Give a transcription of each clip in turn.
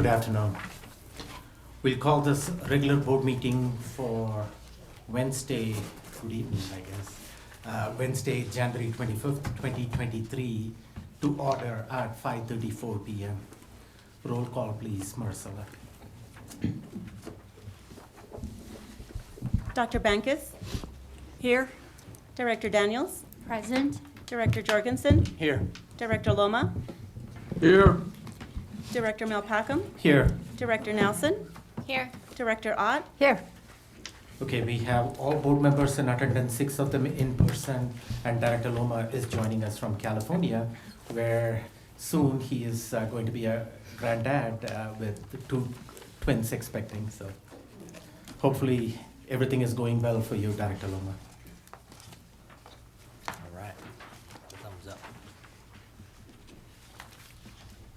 Good afternoon. We'll call this regular board meeting for Wednesday, good evening, I guess, Wednesday, January 25th, 2023, to order at 5:34 p.m. Roll call, please, Marcella. Dr. Bankus? Here. Director Daniels? Present. Director Jorgensen? Here. Director Loma? Here. Director Malpacum? Here. Director Nelson? Here. Director Ott? Here. Okay, we have all board members in attendance, 6 of them in person, and Director Loma is joining us from California, where soon he is going to be a granddad with 2 twins expecting. So hopefully everything is going well for you, Director Loma. All right. Thumbs up.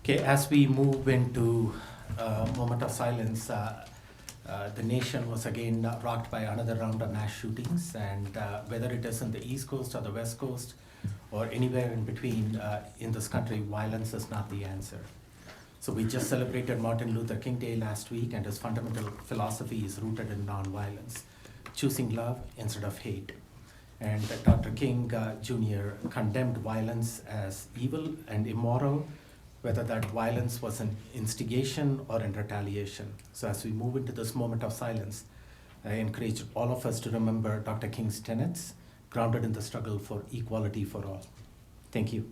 Okay, as we move into a moment of silence, the nation was again rocked by another round of mass shootings, and whether it is in the East Coast or the West Coast or anywhere in between in this country, violence is not the answer. So we just celebrated Martin Luther King Day last week, and his fundamental philosophy is rooted in nonviolence, choosing love instead of hate. And Dr. King Jr. condemned violence as evil and immoral, whether that violence was an instigation or in retaliation. So as we move into this moment of silence, I encourage all of us to remember Dr. King's tenets, grounded in the struggle for equality for all. Thank you.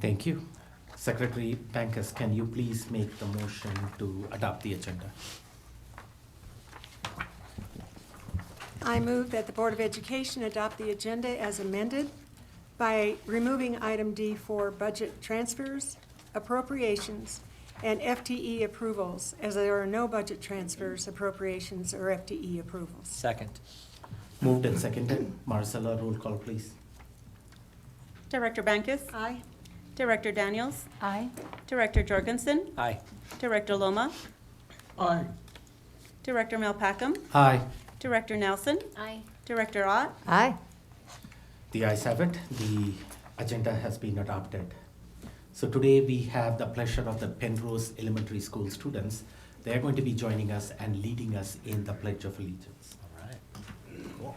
Thank you. Secretary Bankus, can you please make the motion to adopt the agenda? I move that the Board of Education adopt the agenda as amended by removing item D for budget transfers, appropriations, and FTE approvals, as there are no budget transfers, appropriations, or FTE approvals. Second. Moved and seconded. Marcella, roll call, please. Director Bankus? Aye. Director Daniels? Aye. Director Jorgensen? Aye. Director Loma? Aye. Director Malpacum? Aye. Director Nelson? Aye. Director Ott? Aye. The ayes have it. The agenda has been adopted. So today we have the pleasure of the Penrose Elementary School students. They are going to be joining us and leading us in the Pledge of Allegiance. All right. Cool.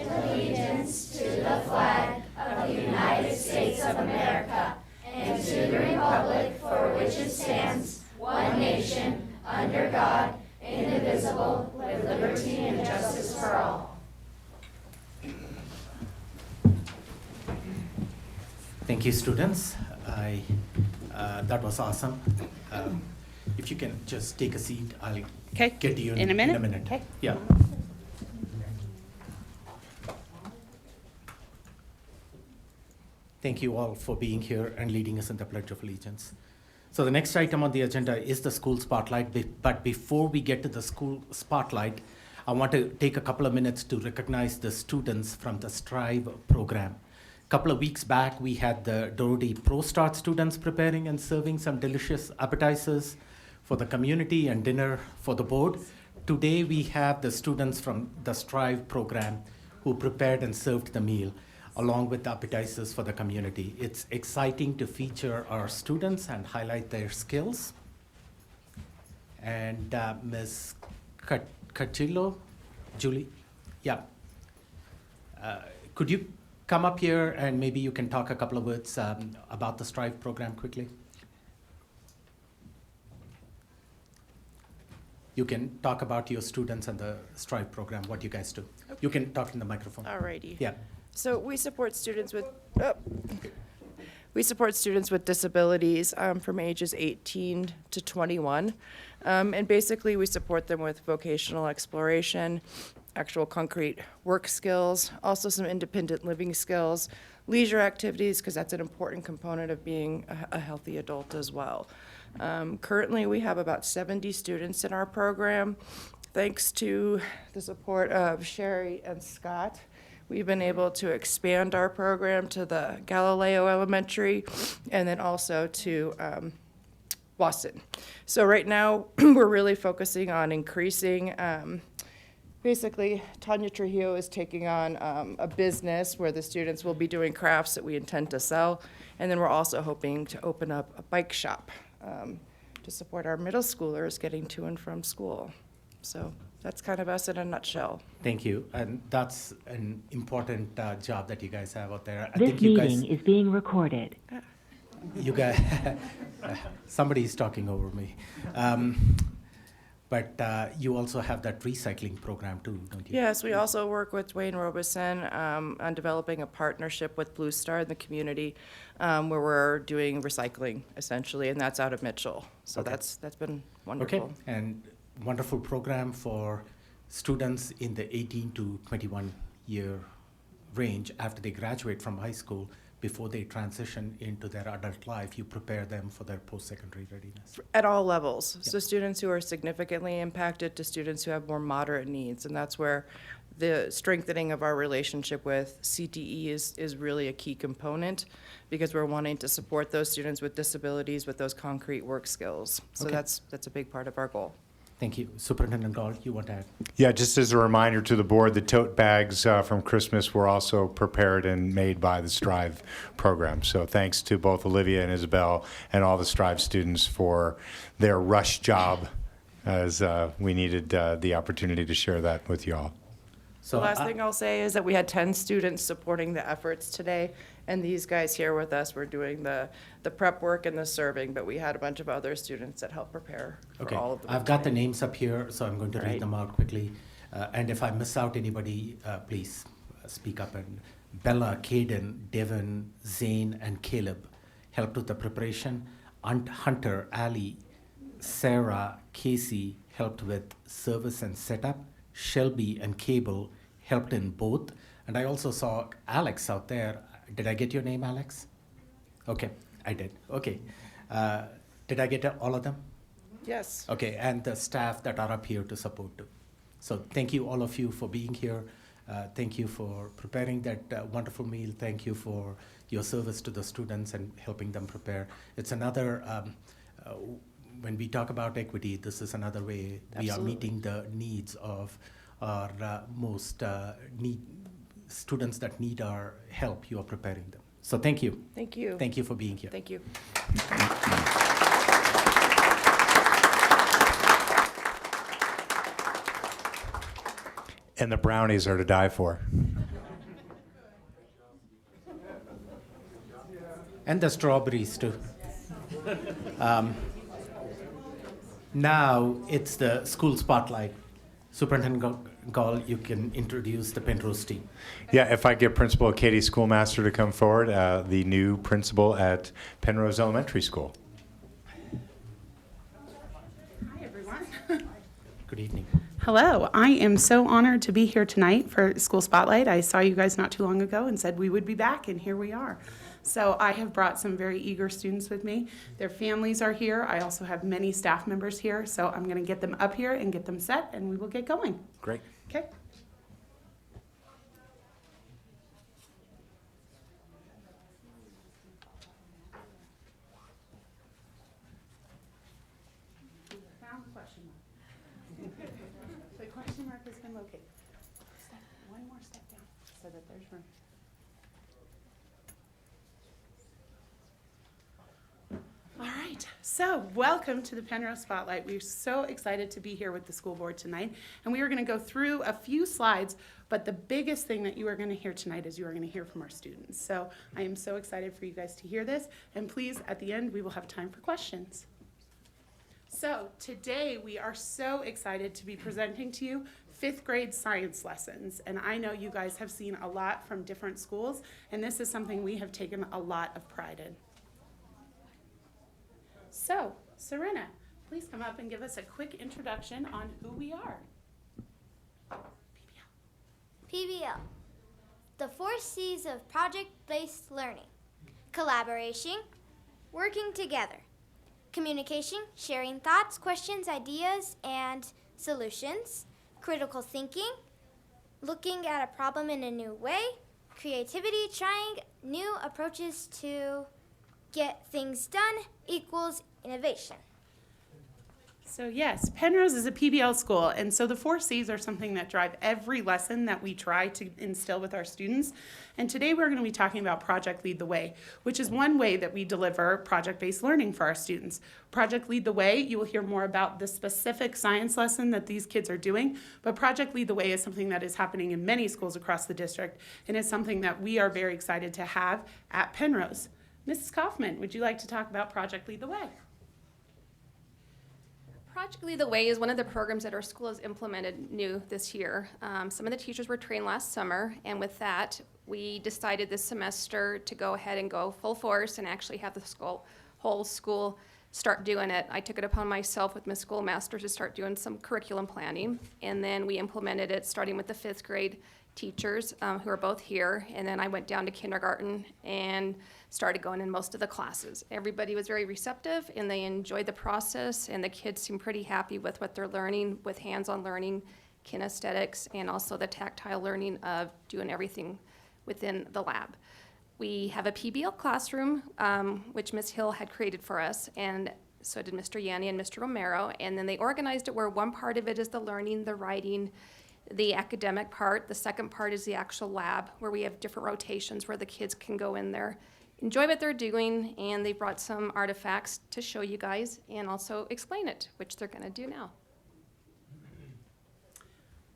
Allegiance to the flag of the United States of America and to the republic for which it stands, one nation, under God, indivisible, with liberty and justice for all. Thank you, students. That was awesome. If you can just take a seat, I'll Okay. get to you In a minute? Okay. Yeah. Thank you all for being here and leading us in the Pledge of Allegiance. So the next item on the agenda is the school spotlight. But before we get to the school spotlight, I want to take a couple of minutes to recognize the students from the Strive program. A couple of weeks back, we had the Doherty Pro Start students preparing and serving some delicious appetizers for the community and dinner for the board. Today, we have the students from the Strive program who prepared and served the meal, along with the appetizers for the community. It's exciting to feature our students and highlight their skills. And Ms. Cachillo, Julie, yeah. Could you come up here and maybe you can talk a couple of words about the Strive program quickly? You can talk about your students and the Strive program, what you guys do. Okay. You can talk in the microphone. Alrighty. Yeah. So we support students with We support students with disabilities from ages 18 to 21. And basically, we support them with vocational exploration, actual concrete work skills, also some independent living skills, leisure activities, because that's an important component of being a healthy adult as well. Currently, we have about 70 students in our program. Thanks to the support of Sherry and Scott, we've been able to expand our program to the Galileo Elementary and then also to Boston. So right now, we're really focusing on increasing, basically, Tanya Trujillo is taking on a business where the students will be doing crafts that we intend to sell. And then we're also hoping to open up a bike shop to support our middle schoolers getting to and from school. So that's kind of us in a nutshell. Thank you. And that's an important job that you guys have out there. This meeting is being recorded. You guys, somebody's talking over me. But you also have that recycling program too, don't you? Yes, we also work with Dwayne Robeson on developing a partnership with Blue Star in the community where we're doing recycling essentially, and that's out of Mitchell. So Okay. that's been wonderful. Okay, and wonderful program for students in the 18 to 21 year range after they graduate from high school. Before they transition into their adult life, you prepare them for their post-secondary readiness. At all levels. So students who are significantly impacted to students who have more moderate needs. And that's where the strengthening of our relationship with CTE is really a key component because we're wanting to support those students with disabilities with those concrete work skills. So Okay. that's a big part of our goal. Thank you. Superintendent Gall, you want to add? Yeah, just as a reminder to the board, the tote bags from Christmas were also prepared and made by the Strive program. So thanks to both Olivia and Isabel and all the Strive students for their rush job as we needed the opportunity to share that with you all. So The last thing I'll say is that we had 10 students supporting the efforts today, and these guys here with us were doing the prep work and the serving, but we had a bunch of other students that helped prepare for Okay, all of them. I've got the names up here, so I'm going to read Right. them out quickly. And if I miss out anybody, please speak up. And Bella, Caden, Devin, Zane, and Caleb helped with the preparation. Hunter, Ali, Sarah, Casey helped with service and setup. Shelby and Cable helped in both. And I also saw Alex out there. Did I get your name, Alex? Okay, I did. Okay. Did I get all of them? Yes. Okay, and the staff that are up here to support too. So thank you, all of you, for being here. Thank you for preparing that wonderful meal. Thank you for your service to the students and helping them prepare. It's another, when we talk about equity, this is another way we are Absolutely. meeting the needs of our most students that need our help. You are preparing them. So thank you. Thank you. Thank you for being here. Thank you. And the brownies are to die for. And the strawberries too. Now it's the school spotlight. Superintendent Gall, you can introduce the Penrose team. Yeah, if I get Principal Katie Schoolmaster to come forward, the new principal at Penrose Elementary School. Hi, everyone. Good evening. Hello. I am so honored to be here tonight for School Spotlight. I saw you guys not too long ago and said we would be back, and here we are. So I have brought some very eager students with me. Their families are here. I also have many staff members here, so I'm going to get them up here and get them set, and we will get going. Great. Okay? Found the question mark. The question mark has been located. One more step down so that there's room. All right, so welcome to the Penrose Spotlight. We're so excited to be here with the school board tonight, and we are going to go through a few slides, but the biggest thing that you are going to hear tonight is you are going to hear from our students. So I am so excited for you guys to hear this, and please, at the end, we will have time for questions. So today we are so excited to be presenting to you fifth grade science lessons. And I know you guys have seen a lot from different schools, and this is something we have taken a lot of pride in. So, Serena, please come up and give us a quick introduction on who we are. PBL, the 4 C's of project-based learning: collaboration, working together, communication, sharing thoughts, questions, ideas, and solutions, critical thinking, looking at a problem in a new way, creativity, trying new approaches to get things done equals innovation. So yes, Penrose is a PBL school, and so the 4 C's are something that drive every lesson that we try to instill with our students. And today we're going to be talking about Project Lead the Way, which is one way that we deliver project-based learning for our students. Project Lead the Way, you will hear more about the specific science lesson that these kids are doing, but Project Lead the Way is something that is happening in many schools across the district, and is something that we are very excited to have at Penrose. Mrs. Kaufman, would you like to talk about Project Lead the Way? Project Lead the Way is one of the programs that our school has implemented new this year. Some of the teachers were trained last summer, and with that, we decided this semester to go ahead and go full force and actually have the whole school start doing it. I took it upon myself with my schoolmaster to start doing some curriculum planning, and then we implemented it starting with the 5th grade teachers who are both here, and then I went down to kindergarten and started going in most of the classes. Everybody was very receptive and they enjoyed the process, and the kids seem pretty happy with what they're learning with hands-on learning, kinesthetics, and also the tactile learning of doing everything within the lab. We have a PBL classroom, which Ms. Hill had created for us, and so did Mr. Yanni and Mr. Romero, and then they organized it where one part of it is the learning, the writing, the academic part. The second part is the actual lab, where we have different rotations where the kids can go in there, enjoy what they're doing, and they brought some artifacts to show you guys and also explain it, which they're going to do now.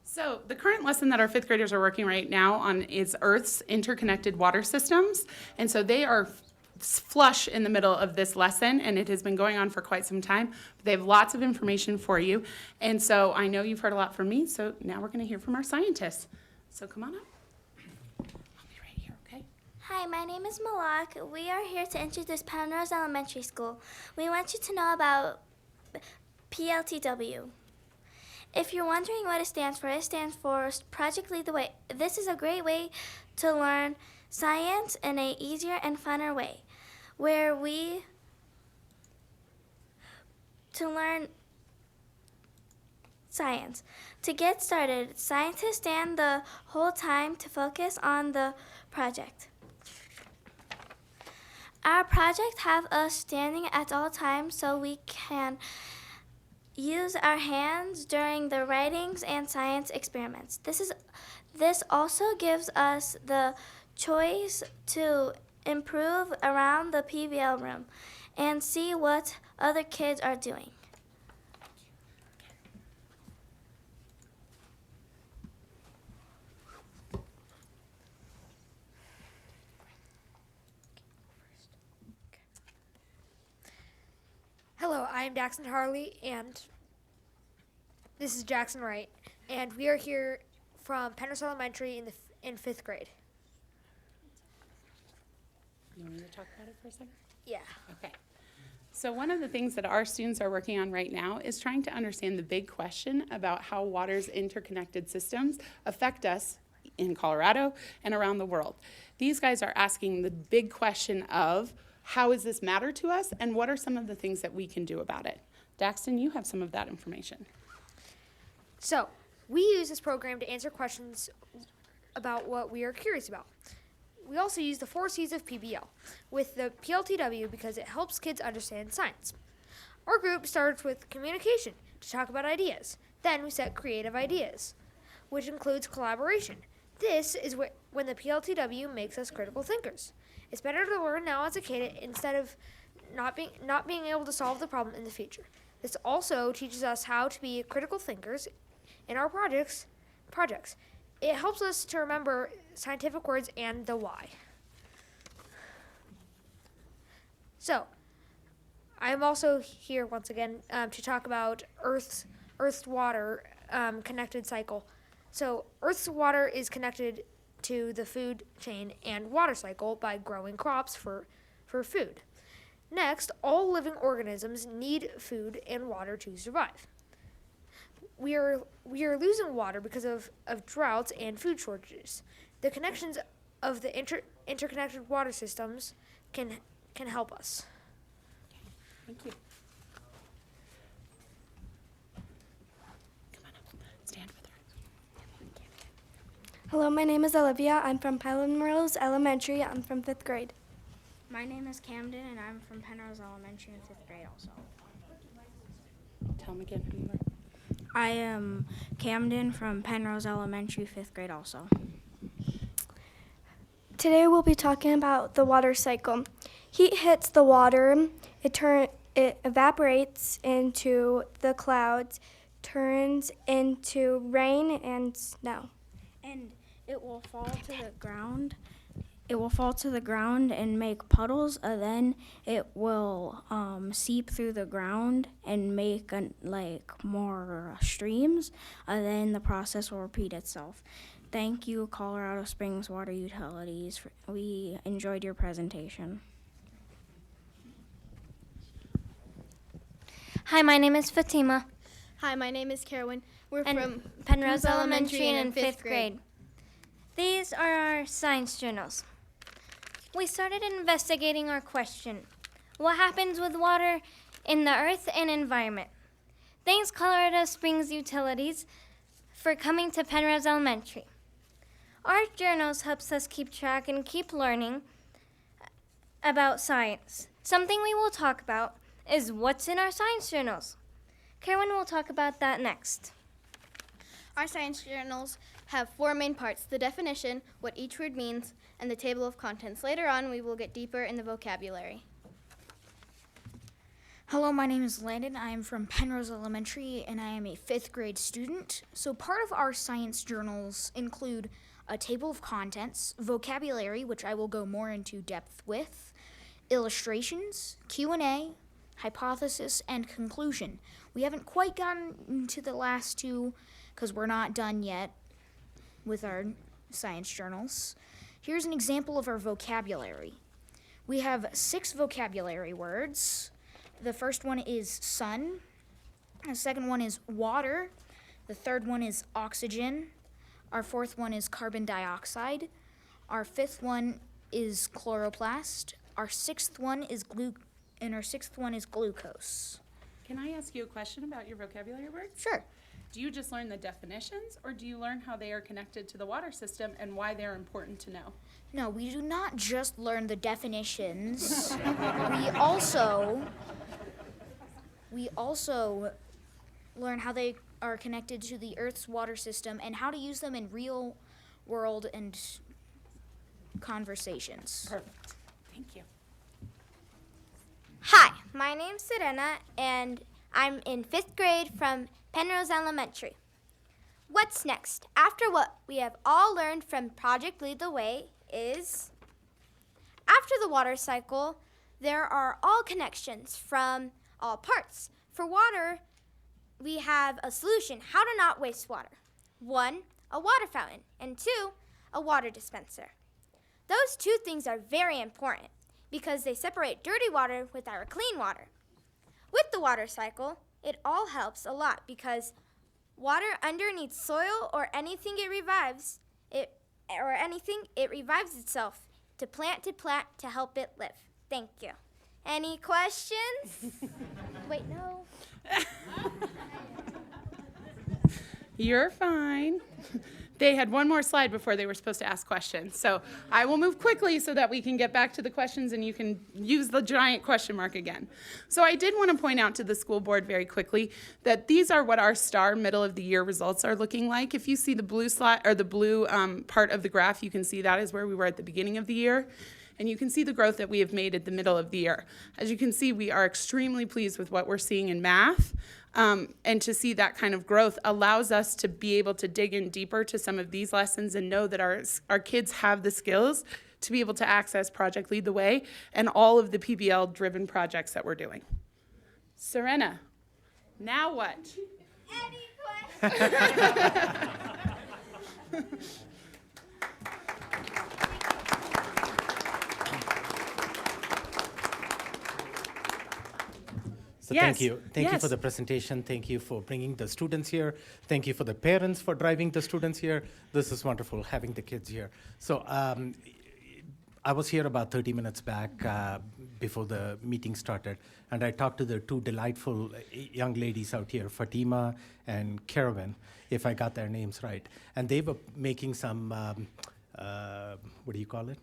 So the current lesson that our 5th graders are working right now on is Earth's interconnected water systems, and so they are flush in the middle of this lesson, and it has been going on for quite some time. They have lots of information for you, and so I know you've heard a lot from me, so now we're going to hear from our scientists. So come on up. I'll be right here, okay? Hi, my name is Malak. We are here to introduce Penrose Elementary School. We want you to know about PLTW. If you're wondering what it stands for Project Lead the Way. This is a great way to learn science in an easier and funner way, to learn science. To get started, scientists stand the whole time to focus on the project. Our project have us standing at all times so we can use our hands during the writings and science experiments. This also gives us the choice to improve around the PBL room and see what other kids are doing. Hello, I am Daxton Harley, and this is Jackson Wright, and we are here from Penrose Elementary in 5th grade. You want me to talk about it for a second? Yeah. Okay. So one of the things that our students are working on right now is trying to understand the big question about how water's interconnected systems affect us in Colorado and around the world. These guys are asking the big question of, how does this matter to us, and what are some of the things that we can do about it? Daxton, you have some of that information. So, we use this program to answer questions about what we are curious about. We also use the 4 C's of PBL with the PLTW because it helps kids understand science. Our group starts with communication to talk about ideas. Then we set creative ideas, which includes collaboration. This is when the PLTW makes us critical thinkers. It's better to learn now as a kid instead of not being able to solve the problem in the future. This also teaches us how to be critical thinkers in our projects. It helps us to remember scientific words and the why. So, I'm also here once again to talk about Earth's water connected cycle. So Earth's water is connected to the food chain and water cycle by growing crops for food. Next, all living organisms need food and water to survive. We are losing water because of droughts and food shortages. The connections of the interconnected water systems can help us. Thank you. Come on up. Stand with her. Hello, my name is Olivia. I'm from Light-Penrose Elementary. I'm from 5th grade. My name is Camden, and I'm from Penrose Elementary in 5th grade also. Tell them again who you are. I am Camden from Penrose Elementary, 5th grade also. Today we'll be talking about the water cycle. Heat hits the water, it evaporates into the clouds, turns into rain and snow. And it will fall to the ground. It will fall to the ground and make puddles, and then it will seep through the ground and make more streams, and then the process will repeat itself. Thank you, Colorado Springs Water Utilities. We enjoyed your presentation. Hi, my name is Fatima. Hi, my name is Carolyn. We're And from Penrose Elementary and in 5th grade. These are our science journals. We started investigating our question: what happens with water in the earth and environment? Thanks, Colorado Springs Utilities, for coming to Penrose Elementary. Our journals helps us keep track and keep learning about science. Something we will talk about is what's in our science journals. Carolyn will talk about that next. Our science journals have 4 main parts: the definition, what each word means, and the table of contents. Later on, we will get deeper in the vocabulary. Hello, my name is Landon. I am from Penrose Elementary, and I am a 5th grade student. So part of our science journals include a table of contents, vocabulary, which I will go more into depth with, illustrations, Q&A, hypothesis, and conclusion. We haven't quite gotten into the last 2 because we're not done yet with our science journals. Here's an example of our vocabulary. We have 6 vocabulary words. The first one is sun. The second one is water. The third one is oxygen. Our fourth one is carbon dioxide. Our fifth one is chloroplast. Our sixth one is glucose. Can I ask you a question about your vocabulary words? Sure. Do you just learn the definitions, or do you learn how they are connected to the water system and why they're important to know? No, we do not just learn the definitions. we also learn how they are connected to the Earth's water system and how to use them in real world and conversations. Perfect. Thank you. Hi, my name's Serena, and I'm in 5th grade from Penrose Elementary. What's next? After what we have all learned from Project Lead the Way is, after the water cycle, there are all connections from all parts. For water, we have a solution: how to not waste water. 1, a water fountain, and 2, a water dispenser. Those 2 things are very important because they separate dirty water with our clean water. With the water cycle, it all helps a lot because water underneath soil or anything it revives itself to plant to help it live. Thank you. Any questions? Wait, no. You're fine. They had one more slide before they were supposed to ask questions. So I will move quickly so that we can get back to the questions and you can use the giant question mark again. So I did want to point out to the school board very quickly that these are what our STAR middle of the year results are looking like. If you see the blue slide or the blue part of the graph, you can see that is where we were at the beginning of the year. And you can see the growth that we have made at the middle of the year. As you can see, we are extremely pleased with what we're seeing in math. And to see that kind of growth allows us to be able to dig in deeper to some of these lessons and know that our kids have the skills to be able to access Project Lead the Way and all of the PBL-driven projects that we're doing. Serena, now what? Any questions? So Yes. thank you. Thank you Yes. for the presentation. Thank you for bringing the students here. Thank you for the parents for driving the students here. This is wonderful having the kids here. So I was here about 30 minutes back before the meeting started, and I talked to the two delightful young ladies out here, Fatima and Irwin, if I got their names right. And they were making some, what do you call it?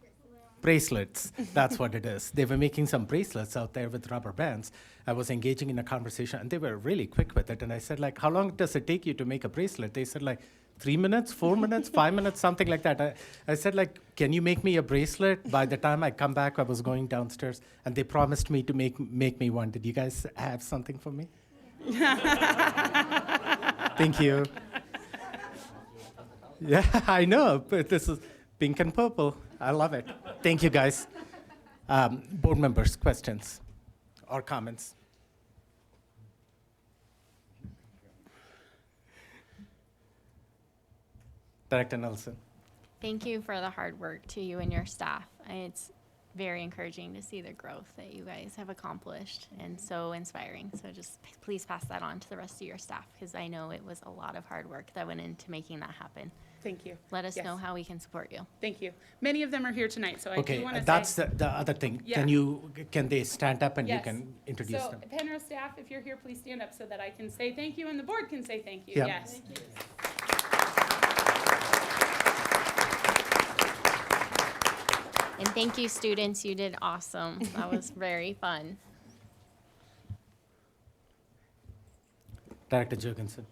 Bracelets. That's what it is. They were making some bracelets out there with rubber bands. I was engaging in a conversation, and they were really quick with it. And I said, like, how long does it take you to make a bracelet? They said, like, 3 minutes, 4 minutes, 5 minutes, something like that. I said, like, can you make me a bracelet? By the time I come back, I was going downstairs, and they promised me to make me one. Did you guys have something for me? Thank you. Yeah, I know, but this is pink and purple. I love it. Thank you, guys. Board members, questions or comments? Director Nelson. Thank you for the hard work to you and your staff. It's very encouraging to see the growth that you guys have accomplished and so inspiring. So just please pass that on to the rest of your staff because I know it was a lot of hard work that went into making that happen. Thank you. Let us Yes. know how we can support you. Thank you. Many of them are here tonight, so I Okay, do want to that's say. the other thing. Yeah. Can they stand up and you Yes. can introduce So, them? Penrose staff, if you're here, please stand up so that I can say thank you and the board can say thank you. Yeah. Yes. And thank you, students. You did awesome. That was very fun. Director Jurgensen.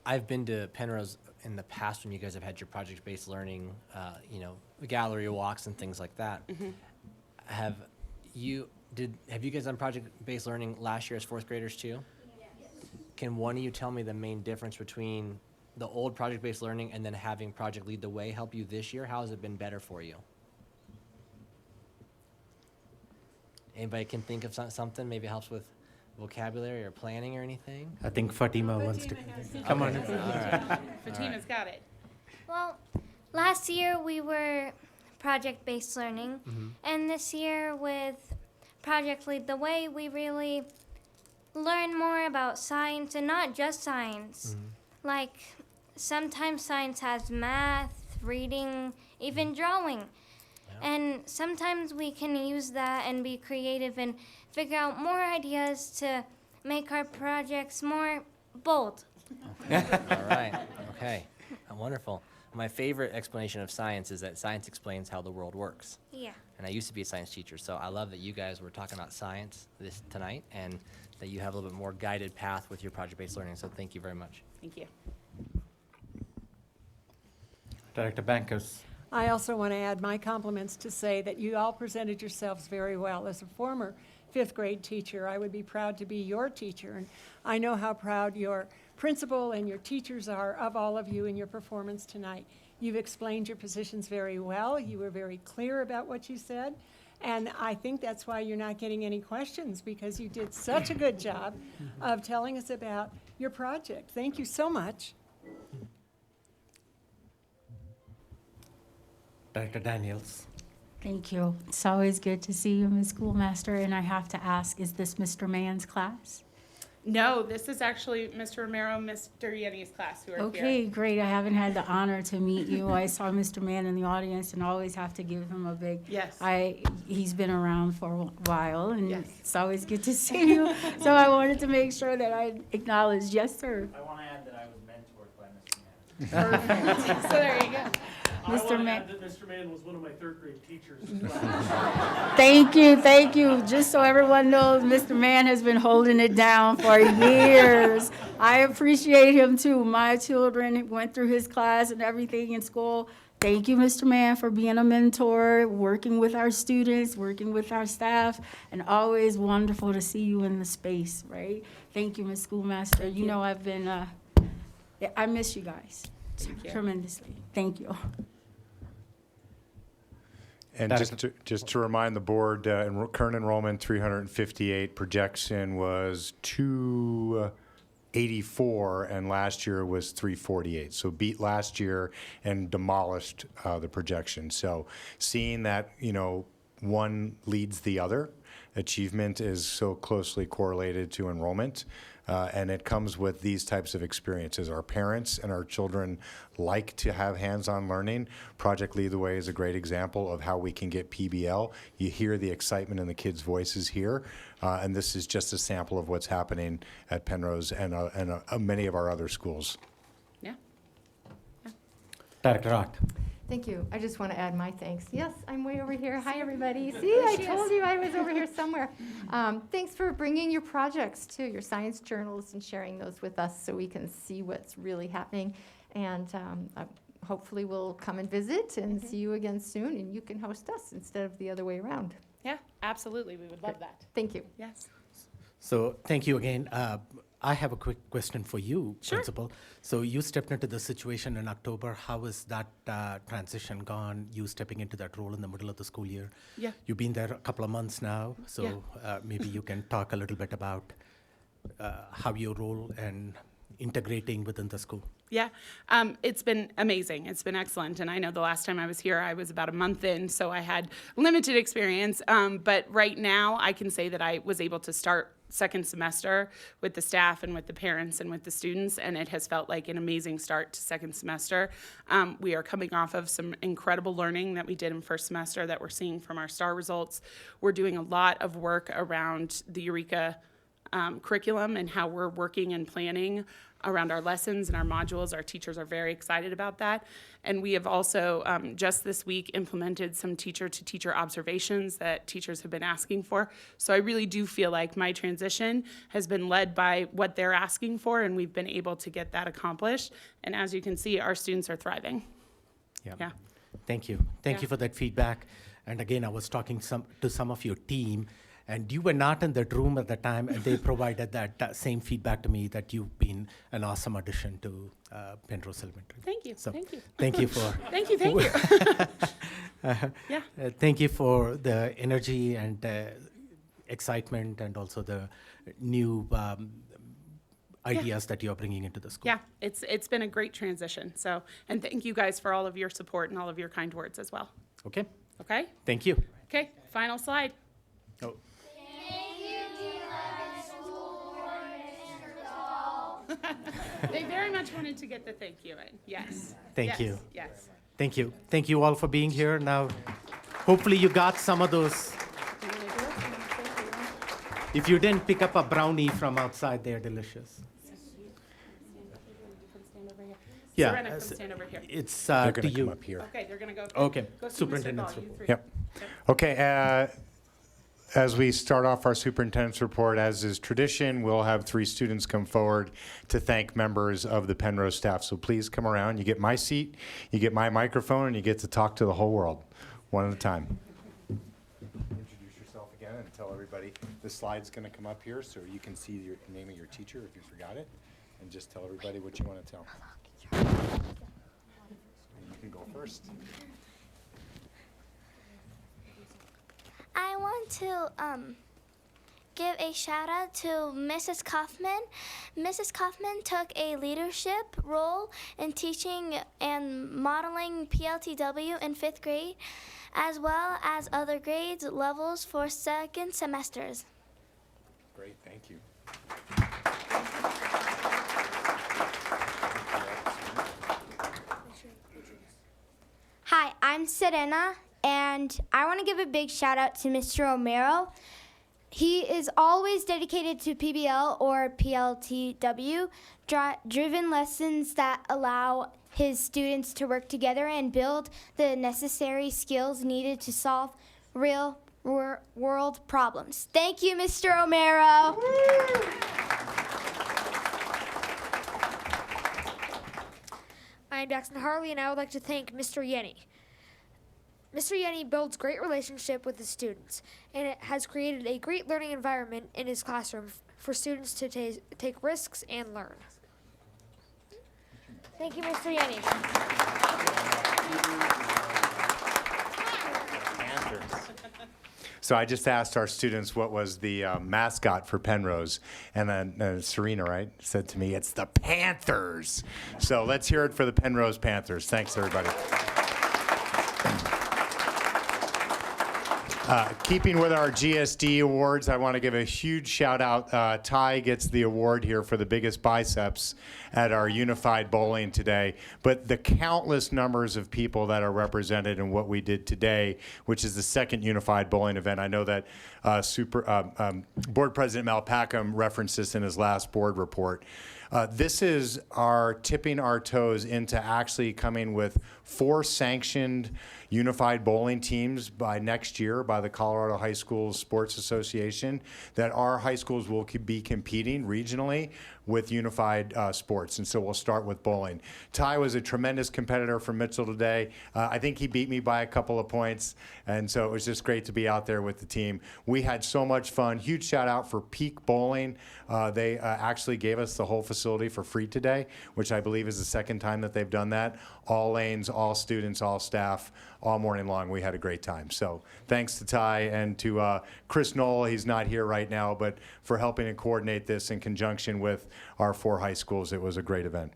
I've been to Penrose in the past when you guys have had your project-based learning, gallery walks and things like that. Have you guys done project-based learning last year as fourth graders too? Yes. Can one of you tell me the main difference between the old project-based learning and then having Project Lead the Way help you this year? How has it been better for you? Anybody can think of something, maybe it helps with vocabulary or planning or anything? I think Fatima wants to. Come on. All right. Fatima's got it. Well, last year we were project-based learning, and this year with Project Lead the Way, we really learn more about science, and not just science. Like, sometimes science has math, reading, even drawing. And sometimes we can use that and be creative and figure out more ideas to make our projects more bold. All right. Okay. Wonderful. My favorite explanation of science is that science explains how the world works. Yeah. And I used to be a science teacher, so I love that you guys were talking about science tonight and that you have a little bit more guided path with your project-based learning. So thank you very much. Thank you. Director Bankers. I also want to add my compliments to say that you all presented yourselves very well. As a former fifth grade teacher, I would be proud to be your teacher. And I know how proud your principal and your teachers are of all of you in your performance tonight. You've explained your positions very well. You were very clear about what you said. And I think that's why you're not getting any questions, because you did such a good job of telling us about your project. Thank you so much. Director Daniels. Thank you. It's always good to see you, Ms. Schoolmaster, and I have to ask, is this Mr. Mann's class? No, this is actually Mr. Romero, Mr. Yenny's class who are here. Okay, great. I haven't had the honor to meet you. I saw Mr. Mann in the audience and always have to give him a big, Yes. He's been around for a while, and Yes. it's always good to see you. So I wanted to make sure that I acknowledged, yes, sir. I want to add that I was mentored by Mr. Mann. Perfect. So there you go. Mr. Mann. I want to add that Mr. Mann was one of my third grade teachers. Thank you, thank you. Just so everyone knows, Mr. Mann has been holding it down for years. I appreciate him too. My children went through his class and everything in school. Thank you, Mr. Mann, for being a mentor, working with our students, working with our staff, and always wonderful to see you in the space, right? Thank you, Ms. Schoolmaster. You know I've been, I miss you guys tremendously. Thank you. And just to remind the board, current enrollment 358, projection was 84, and last year was 348. So beat last year and demolished the projection. So seeing that, one leads the other, achievement is so closely correlated to enrollment, and it comes with these types of experiences. Our parents and our children like to have hands-on learning. Project Lead the Way is a great example of how we can get PBL. You hear the excitement in the kids' voices here, and this is just a sample of what's happening at Penrose and many of our other schools. Yeah. Director Ott. Thank you. I just want to add my thanks. Yes, I'm way over here. Hi, everybody. See, I told you I was over here somewhere. Thanks for bringing your projects to your science journals and sharing those with us so we can see what's really happening. And hopefully we'll come and visit and see you again soon, and you can host us instead of the other way around. Yeah, absolutely. We would love that. Thank you. Yes. So thank you again. I have a quick question for you, Sure. Principal. So you stepped into the situation in October. How has that transition gone, you stepping into that role in the middle of the school year? Yeah. You've been there a couple of months now, so maybe you can talk a little bit about how your role and integrating within the school. Yeah, it's been amazing. It's been excellent. And I know the last time I was here, I was about a month in, so I had limited experience. But right now, I can say that I was able to start second semester with the staff and with the parents and with the students, and it has felt like an amazing start to second semester. We are coming off of some incredible learning that we did in first semester that we're seeing from our STAR results. We're doing a lot of work around the Eureka curriculum and how we're working and planning around our lessons and our modules. Our teachers are very excited about that. And we have also just this week implemented some teacher-to-teacher observations that teachers have been asking for. So I really do feel like my transition has been led by what they're asking for, and we've been able to get that accomplished. And as you can see, our students are thriving. Yeah. Thank you. Thank you for that feedback. And again, I was talking to some of your team, and you were not in that room at the time, and they provided that same feedback to me, that you've been an awesome addition to Penrose Elementary. Thank you. So Thank you. Thank you for. Thank you. Yeah. Thank you for the energy and excitement, and also the new ideas that you're bringing into the school. Yeah, it's been a great transition. So, and thank you guys for all of your support and all of your kind words as well. Okay. Okay? Thank you. Okay, final slide. Oh. They very much wanted to get the thank you in. Yes. Thank Yes. you. Yes. Thank you. Thank you all for being here. Now, hopefully you got some of those. If you didn't pick up a brownie from outside, they're delicious. Yeah, Serena, come stand over here. It's They're to gonna you. come up here. Okay, they're gonna go. Okay, Go see Mr. Superintendent's Ball, you report. three. Yep. Okay, as we start off our superintendent's report, as is tradition, we'll have 3 students come forward to thank members of the Penrose staff. So please come around. You get my seat, you get my microphone, and you get to talk to the whole world, one at a time. Introduce yourself again and tell everybody. The slide's going to come up here so you can see your name of your teacher if you forgot it, and just tell everybody what you want to tell. You can go first. I want to give a shout out to Mrs. Kaufman. Mrs. Kaufman took a leadership role in teaching and modeling PLTW in 5th grade, as well as other grades levels for second semesters. Great, thank you. Hi, I'm Serena, and I want to give a big shout out to Mr. Romero. He is always dedicated to PBL or PLTW, driven lessons that allow his students to work together and build the necessary skills needed to solve real world problems. Thank you, Mr. Romero. I'm Jackson Harley, and I would like to thank Mr. Yenny. Mr. Yenny builds great relationship with the students, and it has created a great learning environment in his classroom for students to take risks and learn. Thank you, Mr. Yenny. So I just asked our students what was the mascot for Penrose, and then Serena, right, said to me, it's the Panthers. So let's hear it for the Penrose Panthers. Thanks, everybody. Keeping with our GSD awards, I want to give a huge shout out. Ty gets the award here for the biggest biceps at our unified bowling today. But the countless numbers of people that are represented in what we did today, which is the second unified bowling event. I know that Board President Mal Packham referenced this in his last board report. This is our tipping our toes into actually coming with 4 sanctioned unified bowling teams by next year by the Colorado High Schools Sports Association, that our high schools will be competing regionally with unified sports. And so we'll start with bowling. Ty was a tremendous competitor from Mitchell today. I think he beat me by a couple of points. And so it was just great to be out there with the team. We had so much fun. Huge shout out for Peak Bowling. They actually gave us the whole facility for free today, which I believe is the second time that they've done that. All lanes, all students, all staff, all morning long. We had a great time. So thanks to Ty and to Chris Knoll. He's not here right now, but for helping to coordinate this in conjunction with our 4 high schools. It was a great event.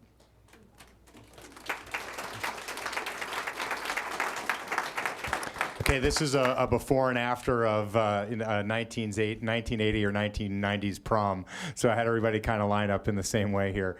Okay, this is a before and after of 1980 or 1990s prom. So I had everybody kind of line up in the same way here.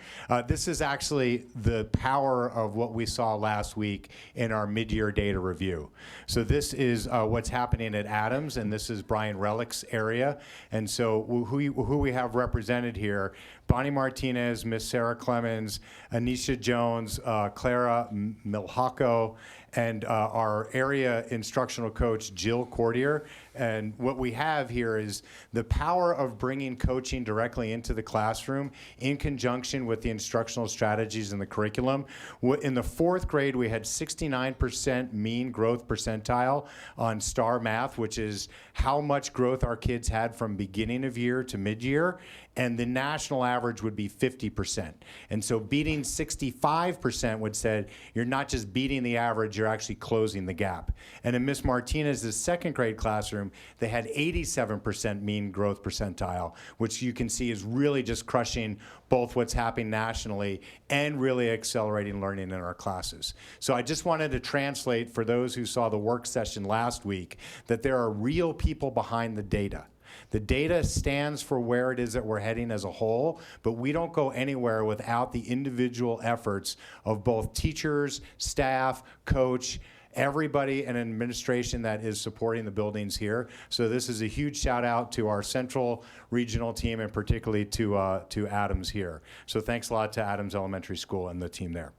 This is actually the power of what we saw last week in our mid-year data review. So this is what's happening at Adams, and this is Brian Relick's area. And so who we have represented here, Bonnie Martinez, Miss Sarah Clemens, Anisha Jones, Clara Milhako, and our area instructional coach, Jill Cordier. And what we have here is the power of bringing coaching directly into the classroom in conjunction with the instructional strategies and the curriculum. In the 4th grade, we had 69% mean growth percentile on STAR Math, which is how much growth our kids had from beginning of year to mid-year. And the national average would be 50%. And so beating 65% would say you're not just beating the average, you're actually closing the gap. And in Miss Martinez's 2nd grade classroom, they had 87% mean growth percentile, which you can see is really just crushing both what's happening nationally and really accelerating learning in our classes. So I just wanted to translate for those who saw the work session last week that there are real people behind the data. The data stands for where it is that we're heading as a whole, but we don't go anywhere without the individual efforts of both teachers, staff, coach, everybody in administration that is supporting the buildings here. So this is a huge shout out to our central regional team and particularly to Adams here. So thanks a lot to Adams Elementary School and the team there.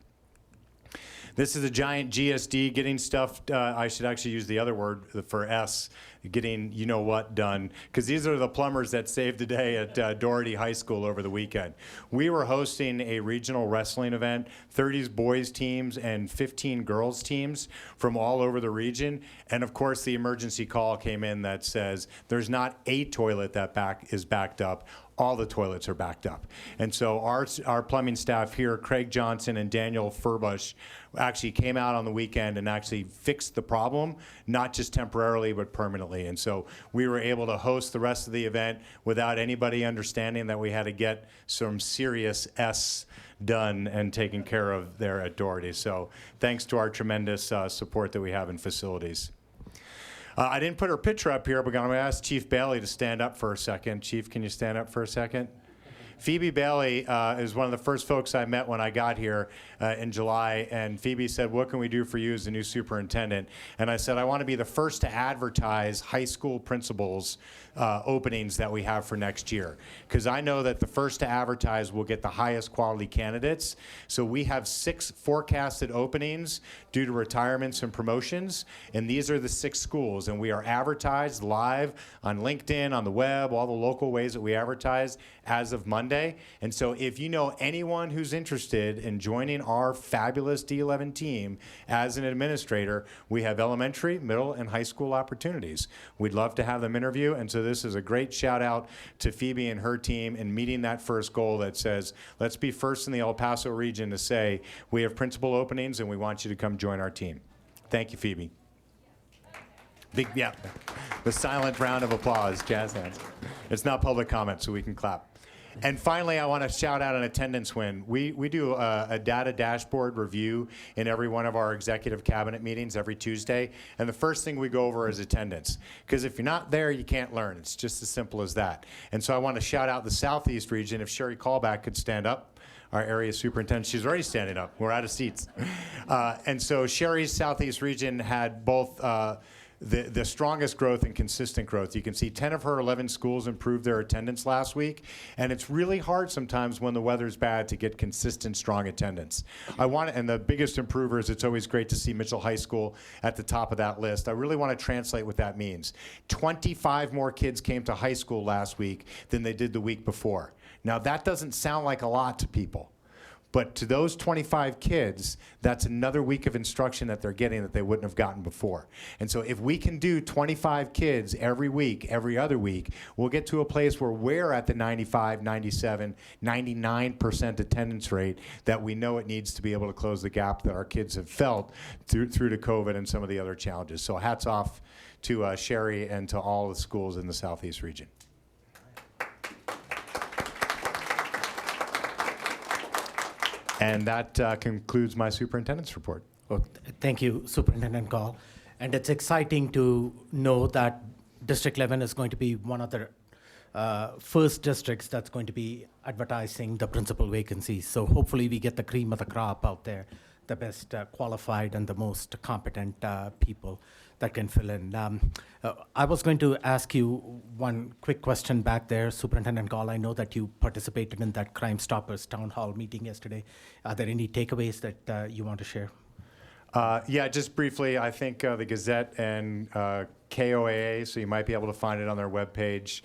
This is a giant GSD, getting stuff, I should actually use the other word for S, getting you-know-what done, because these are the plumbers that saved the day at Doherty High School over the weekend. We were hosting a regional wrestling event, 30 boys teams and 15 girls teams from all over the region, and of course the emergency call came in that says there's not a toilet that is backed up. All the toilets are backed up. And so our plumbing staff here, Craig Johnson and Daniel Furbush, actually came out on the weekend and actually fixed the problem, not just temporarily, but permanently. And so we were able to host the rest of the event without anybody understanding that we had to get some serious S done and taken care of there at Doherty. So thanks to our tremendous support that we have in facilities. I didn't put her picture up here, but I'm going to ask Chief Bailey to stand up for a second. Chief, can you stand up for a second? Phoebe Bailey is one of the first folks I met when I got here in July, and Phoebe said, what can we do for you as the new superintendent? And I said, I want to be the first to advertise high school principals openings that we have for next year, because I know that the first to advertise will get the highest quality candidates. So we have 6 forecasted openings due to retirements and promotions, and these are the 6 schools, and we are advertised live on LinkedIn, on the web, all the local ways that we advertise as of Monday. And so if you know anyone who's interested in joining our fabulous D11 team as an administrator, we have elementary, middle, and high school opportunities. We'd love to have them interview, and so this is a great shout out to Phoebe and her team in meeting that first goal that says, let's be first in the El Paso region to say, we have principal openings and we want you to come join our team. Thank you, Phoebe. Big, yeah. The silent round of applause, jazz hands. It's not public comment, so we can clap. And finally, I want to shout out an attendance win. We do a data dashboard review in every one of our executive cabinet meetings every Tuesday. And the first thing we go over is attendance. Because if you're not there, you can't learn. It's just as simple as that. And so I want to shout out the Southeast region. If Sherry Callback could stand up, our area superintendent. She's already standing up. We're out of seats. And so Sherry's Southeast region had both the strongest growth and consistent growth. You can see 10 of her 11 schools improved their attendance last week, and it's really hard sometimes when the weather's bad to get consistent, strong attendance. And the biggest improvers, it's always great to see Mitchell High School at the top of that list. I really want to translate what that means. 25 more kids came to high school last week than they did the week before. Now, that doesn't sound like a lot to people. But to those 25 kids, that's another week of instruction that they're getting that they wouldn't have gotten before. And so if we can do 25 kids every week, every other week, we'll get to a place where we're at the 95, 97, 99% attendance rate that we know it needs to be able to close the gap that our kids have felt through to COVID and some of the other challenges. So hats off to Sherry and to all the schools in the Southeast region. And that concludes my superintendent's report. Well, thank you, Superintendent Gall. And it's exciting to know that District 11 is going to be one of the first districts that's going to be advertising the principal vacancies. So hopefully we get the cream of the crop out there, the best qualified and the most competent people that can fill in. I was going to ask you one quick question back there, Superintendent Gall. I know that you participated in that Crime Stoppers Town Hall meeting yesterday. Are there any takeaways that you want to share? Yeah, just briefly, I think the Gazette and KOAA, so you might be able to find it on their webpage,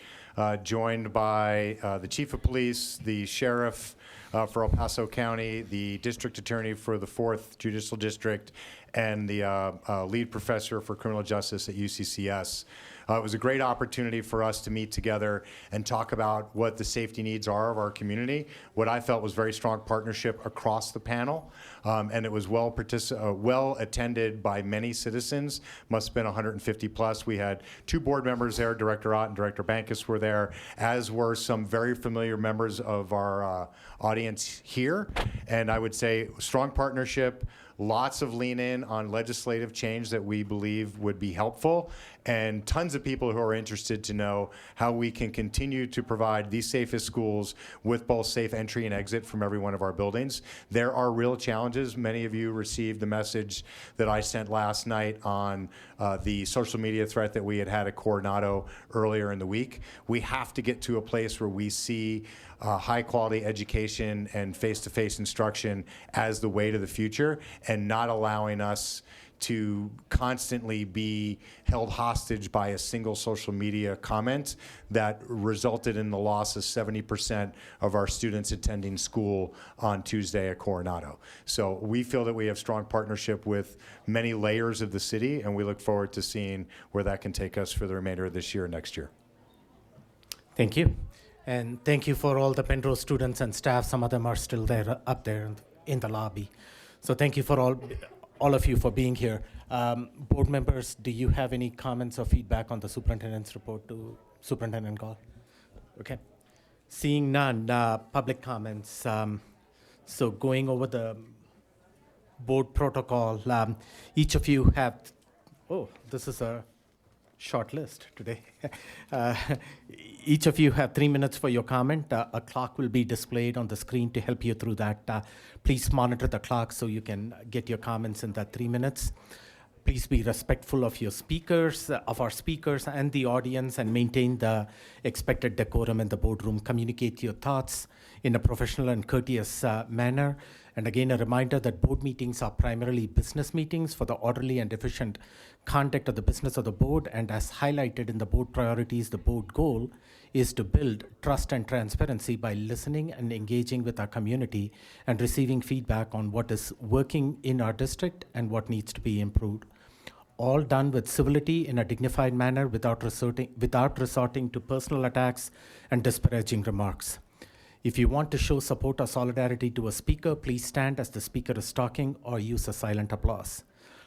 joined by the Chief of Police, the Sheriff for El Paso County, the District Attorney for the 4th Judicial District, and the lead professor for criminal justice at UCCS. It was a great opportunity for us to meet together and talk about what the safety needs are of our community. What I felt was very strong partnership across the panel, and it was well attended by many citizens. Must have been 150 plus. We had 2 board members there, Director Ott and Director Bankus were there, as were some very familiar members of our audience here. And I would say strong partnership, lots of lean in on legislative change that we believe would be helpful, and tons of people who are interested to know how we can continue to provide the safest schools with both safe entry and exit from every one of our buildings. There are real challenges. Many of you received the message that I sent last night on the social media threat that we had at Coronado earlier in the week. We have to get to a place where we see high quality education and face-to-face instruction as the way to the future, and not allowing us to constantly be held hostage by a single social media comment that resulted in the loss of 70% of our students attending school on Tuesday at Coronado. So we feel that we have strong partnership with many layers of the city, and we look forward to seeing where that can take us for the remainder of this year and next year. Thank you. And thank you for all the Penrose students and staff. Some of them are still there, up there in the lobby. So thank you for all of you for being here. Board members, do you have any comments or feedback on the superintendent's report to Superintendent Gall? Okay. Seeing none, public comments. So going over the board protocol, each of you have, this is a short list today. Each of you have 3 minutes for your comment. A clock will be displayed on the screen to help you through that. Please monitor the clock so you can get your comments in that 3 minutes. Please be respectful of your speakers, of our speakers and the audience, and maintain the expected decorum in the boardroom. Communicate your thoughts in a professional and courteous manner. And again, a reminder that board meetings are primarily business meetings for the orderly and efficient conduct of the business of the board. And as highlighted in the board priorities, the board goal is to build trust and transparency by listening and engaging with our community and receiving feedback on what is working in our district and what needs to be improved. All done with civility in a dignified manner without resorting to personal attacks and disparaging remarks. If you want to show support or solidarity to a speaker, please stand as the speaker is talking or use a silent applause.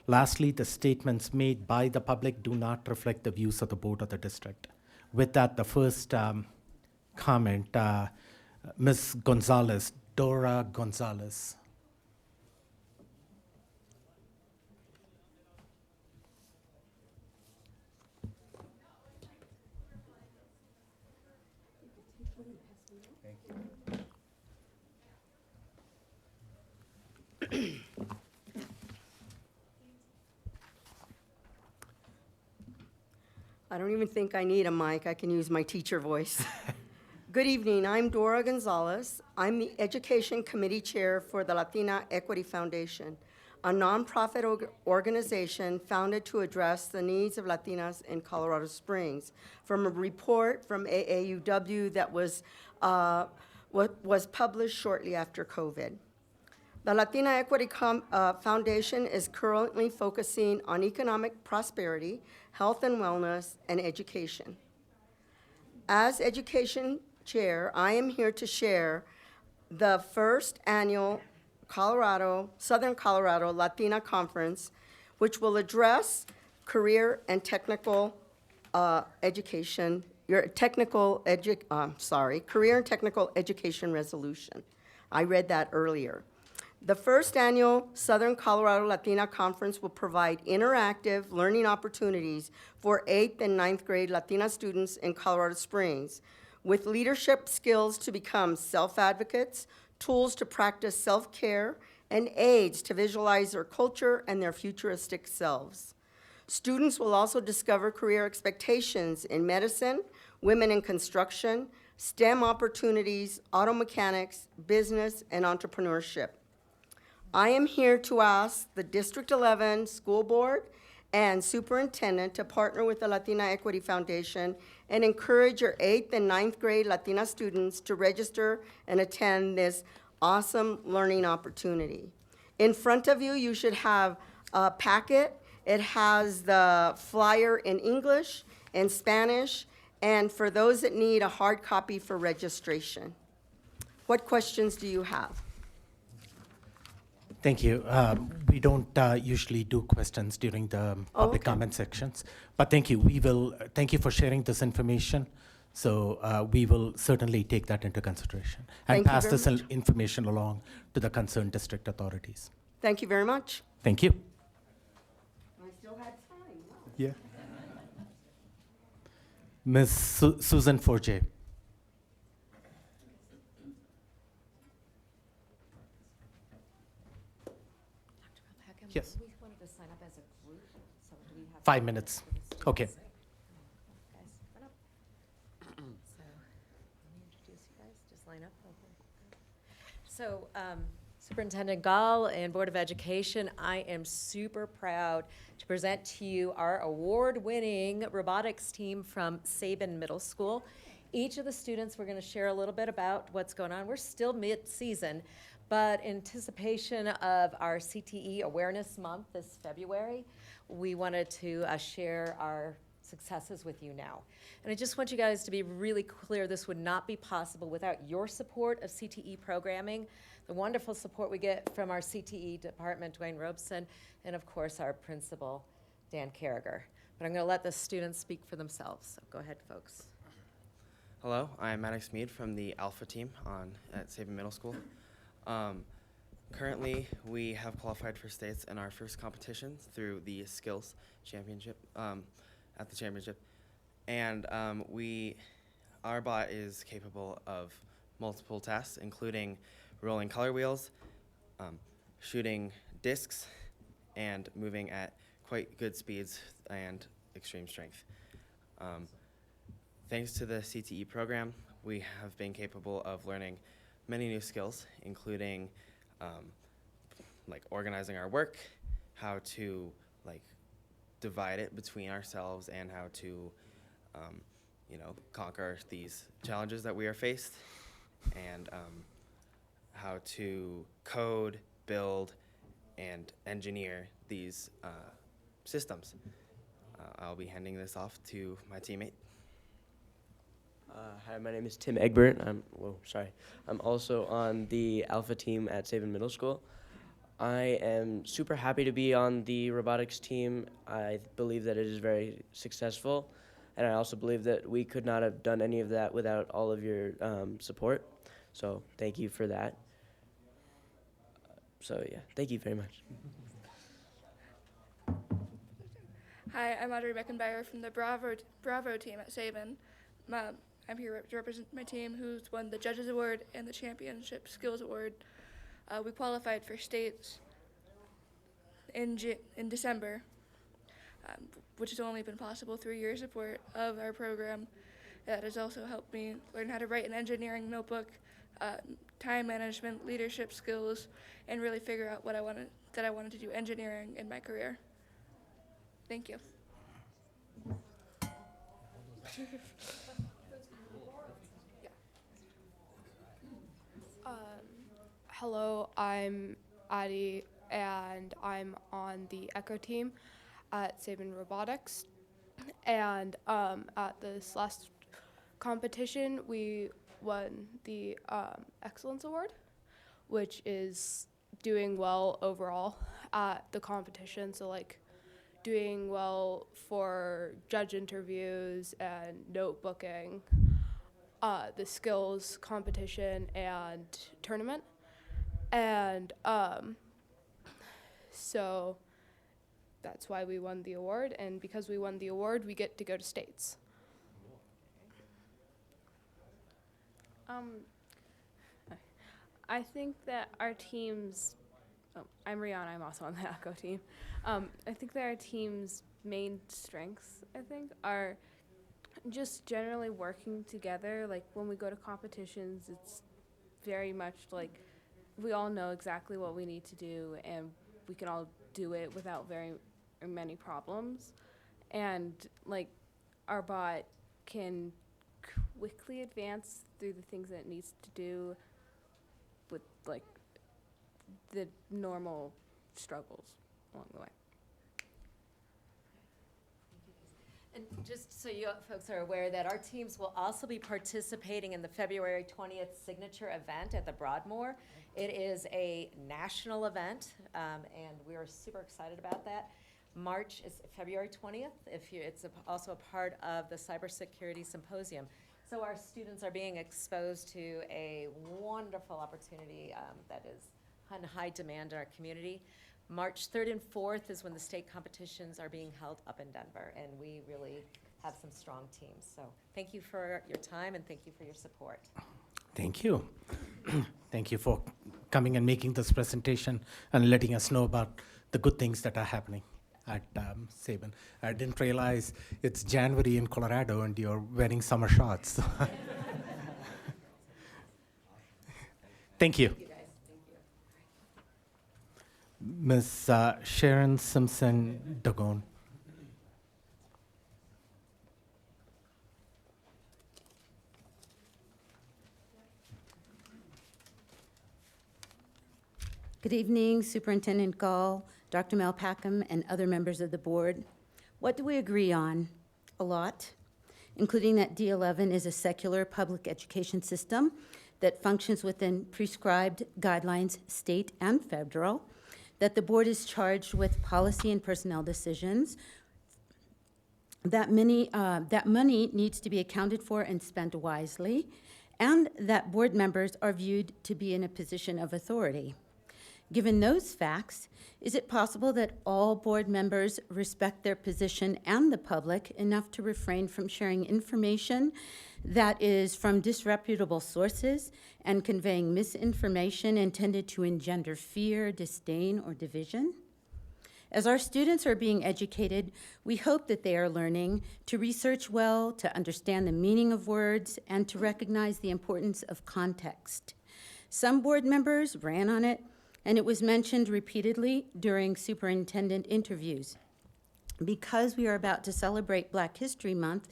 Lastly, the statements made by the public do not reflect the views of the board or the district. With that, the first comment, Ms. Gonzalez, Dora Gonzalez. I don't even think I need a mic. I can use my teacher voice. Good evening. I'm Dora Gonzalez. I'm the Education Committee Chair for the Latina Equity Foundation, a nonprofit organization founded to address the needs of Latinas in Colorado Springs. From a report from AAUW that was published shortly after COVID. The Latina Equity Foundation is currently focusing on economic prosperity, health and wellness, and education. As Education Chair, I am here to share the first annual Southern Colorado Latina Conference, which will address career and technical education, career and technical education resolution. I read that earlier. The first annual Southern Colorado Latina Conference will provide interactive learning opportunities for 8th and 9th grade Latina students in Colorado Springs, with leadership skills to become self-advocates, tools to practice self-care, and aids to visualize their culture and their futuristic selves. Students will also discover career expectations in medicine, women in construction, STEM opportunities, auto mechanics, business, and entrepreneurship. I am here to ask the District 11 School Board and Superintendent to partner with the Latina Equity Foundation and encourage your 8th and 9th grade Latina students to register and attend this awesome learning opportunity. In front of you, you should have a packet. It has the flyer in English and Spanish, and for those that need a hard copy for registration. What questions do you have? Thank you. We don't usually do questions during the public comment sections, but thank you. Thank you for sharing this information. So we will certainly take that into consideration and pass this information along to the concerned district authorities. Thank you very much. Thank you. I still had time. Wow. Yeah. Ms. Susan Forjay. Yes. We wanted to sign up as a group, so do we have 5 minutes. Okay. Guys, run up. So, let me introduce you guys, just line up. So, Superintendent Gall and Board of Education, I am super proud to present to you our award-winning robotics team from Sabin Middle School. Each of the students, we're going to share a little bit about what's going on. We're still mid-season, but in anticipation of our CTE Awareness Month this February, we wanted to share our successes with you now. And I just want you guys to be really clear, this would not be possible without your support of CTE programming, the wonderful support we get from our CTE department, Dwayne Robeson, and of course our principal, Dan Carragher. But I'm going to let the students speak for themselves. So go ahead, folks. Hello, I'm Maddox Mead from the Alpha team at Sabin Middle School. Currently, we have qualified for states in our first competition through the Skills Championship, at the championship. And our bot is capable of multiple tasks, including rolling color wheels, shooting discs, and moving at quite good speeds and extreme strength. Thanks to the CTE program, we have been capable of learning many new skills, including like organizing our work, how to like divide it between ourselves, and how to conquer these challenges that we are faced, and how to code, build, and engineer these systems. I'll be handing this off to my teammate. Hi, my name is Tim Egbert. I'm also on the Alpha team at Sabin Middle School. I am super happy to be on the robotics team. I believe that it is very successful, and I also believe that we could not have done any of that without all of your support. So thank you for that. So yeah, thank you very much. Hi, I'm Audrey Beckenbauer from the Bravo team at Saban. I'm here to represent my team, who's won the Judges Award and the Championship Skills Award. We qualified for states in December, which has only been possible through your support of our program. That has also helped me learn how to write an engineering notebook, time management, leadership skills, and really figure out what I wanted to do engineering in my career. Thank you. Hello, I'm Addie, and I'm on the Echo team at Saban Robotics. And at this last competition, we won the Excellence Award, which is doing well overall at the competition. So like doing well for judge interviews and notebooking, the skills competition and tournament. And so that's why we won the award, and because we won the award, we get to go to states. I think that our team's, I'm Rihanna, I'm also on the Echo team. I think that our team's main strengths, are just generally working together. Like when we go to competitions, it's very much like we all know exactly what we need to do, and we can all do it without very many problems. And like our bot can quickly advance through the things that it needs to do with like the normal struggles along the way. And just so you folks are aware that our teams will also be participating in the February 20th signature event at the Broadmoor. It is a national event, and we're super excited about that. March is February 20th. It's also a part of the Cybersecurity Symposium. So our students are being exposed to a wonderful opportunity that is in high demand in our community. March 3rd and 4th is when the state competitions are being held up in Denver, and we really have some strong teams. So thank you for your time, and thank you for your support. Thank you. Thank you for coming and making this presentation and letting us know about the good things that are happening at Saban. I didn't realize it's January in Colorado and you're wearing summer shorts. Thank you. Ms. Sharon Simpson-Dagon. Good evening, Superintendent Gall, Dr. Mel Packham, and other members of the board. What do we agree on? A lot, including that D11 is a secular public education system that functions within prescribed guidelines, state and federal, that the board is charged with policy and personnel decisions, that money needs to be accounted for and spent wisely, and that board members are viewed to be in a position of authority. Given those facts, is it possible that all board members respect their position and the public enough to refrain from sharing information that is from disreputable sources and conveying misinformation intended to engender fear, disdain, or division? As our students are being educated, we hope that they are learning to research well, to understand the meaning of words, and to recognize the importance of context. Some board members ran on it, and it was mentioned repeatedly during superintendent interviews. Because we are about to celebrate Black History Month,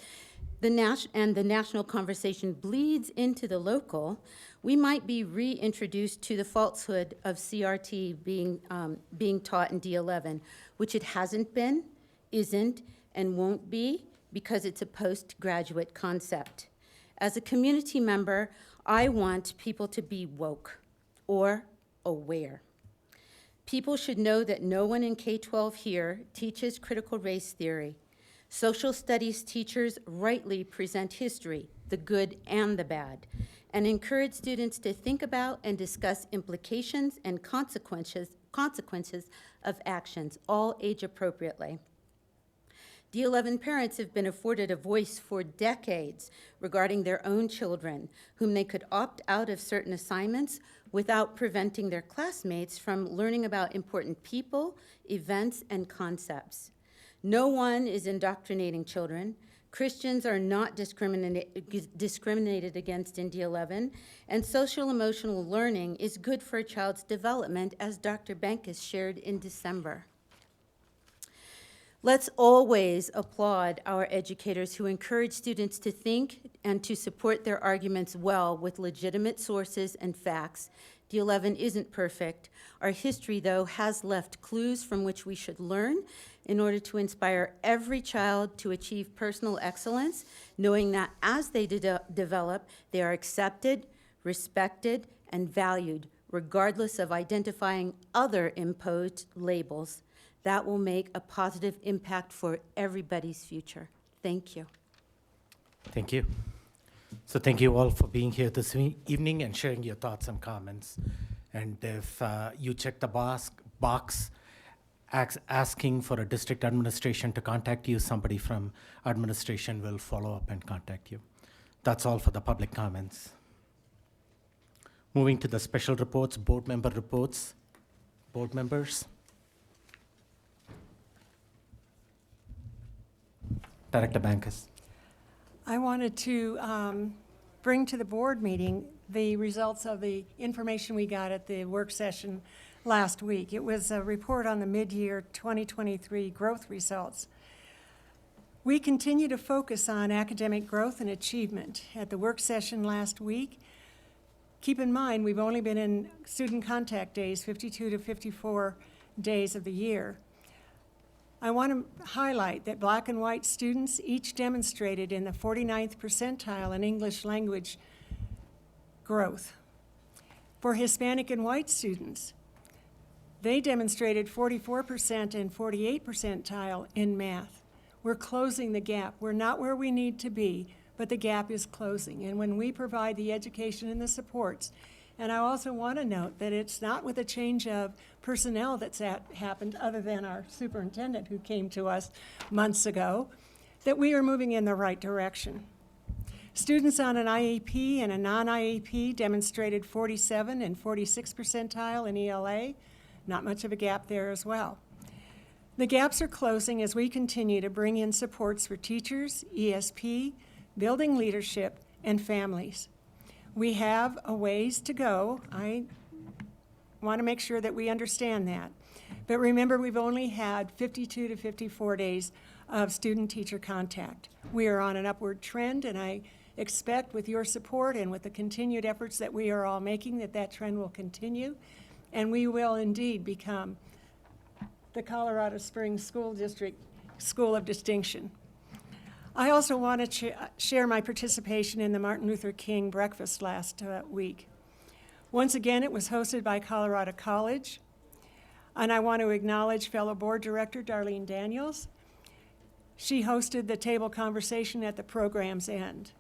the national conversation bleeds into the local, we might be reintroduced to the falsehood of CRT being taught in D11, which it hasn't been, isn't, and won't be because it's a postgraduate concept. As a community member, I want people to be woke or aware. People should know that no one in K-12 here teaches critical race theory. Social studies teachers rightly present history, the good and the bad, and encourage students to think about and discuss implications and consequences of actions, all age appropriately. D11 parents have been afforded a voice for decades regarding their own children, whom they could opt out of certain assignments without preventing their classmates from learning about important people, events, and concepts. No one is indoctrinating children. Christians are not discriminated against in D11, and social emotional learning is good for a child's development, as Dr. Bankus shared in December. Let's always applaud our educators who encourage students to think and to support their arguments well with legitimate sources and facts. D11 isn't perfect. Our history, though, has left clues from which we should learn in order to inspire every child to achieve personal excellence, knowing that as they develop, they are accepted, respected, and valued, regardless of identifying other imposed labels. That will make a positive impact for everybody's future. Thank you. Thank you. So thank you all for being here this evening and sharing your thoughts and comments. And if you check the box asking for a district administration to contact you, somebody from administration will follow up and contact you. That's all for the public comments. Moving to the special reports, board member reports. Board members. Director Bankus. I wanted to bring to the board meeting the results of the information we got at the work session last week. It was a report on the mid-year 2023 growth results. We continue to focus on academic growth and achievement. At the work session last week, keep in mind we've only been in student contact days 52 to 54 days of the year. I want to highlight that black and white students each demonstrated in the 49th percentile in English language growth. For Hispanic and white students, they demonstrated 44% and 48 percentile in math. We're closing the gap. We're not where we need to be, but the gap is closing. And when we provide the education and the supports, and I also want to note that it's not with a change of personnel that's happened, other than our superintendent who came to us months ago, that we are moving in the right direction. Students on an IEP and a non-IEP demonstrated 47 and 46 percentile in ELA, not much of a gap there as well. The gaps are closing as we continue to bring in supports for teachers, ESP, building leadership, and families. We have a ways to go. I want to make sure that we understand that. But remember, we've only had 52 to 54 days of student-teacher contact. We are on an upward trend, and I expect with your support and with the continued efforts that we are all making that that trend will continue, and we will indeed become the Colorado Springs School District School of Distinction. I also want to share my participation in the Martin Luther King breakfast last week. Once again, it was hosted by Colorado College, and I want to acknowledge fellow board director Darlene Daniels. She hosted the table conversation at the program's end.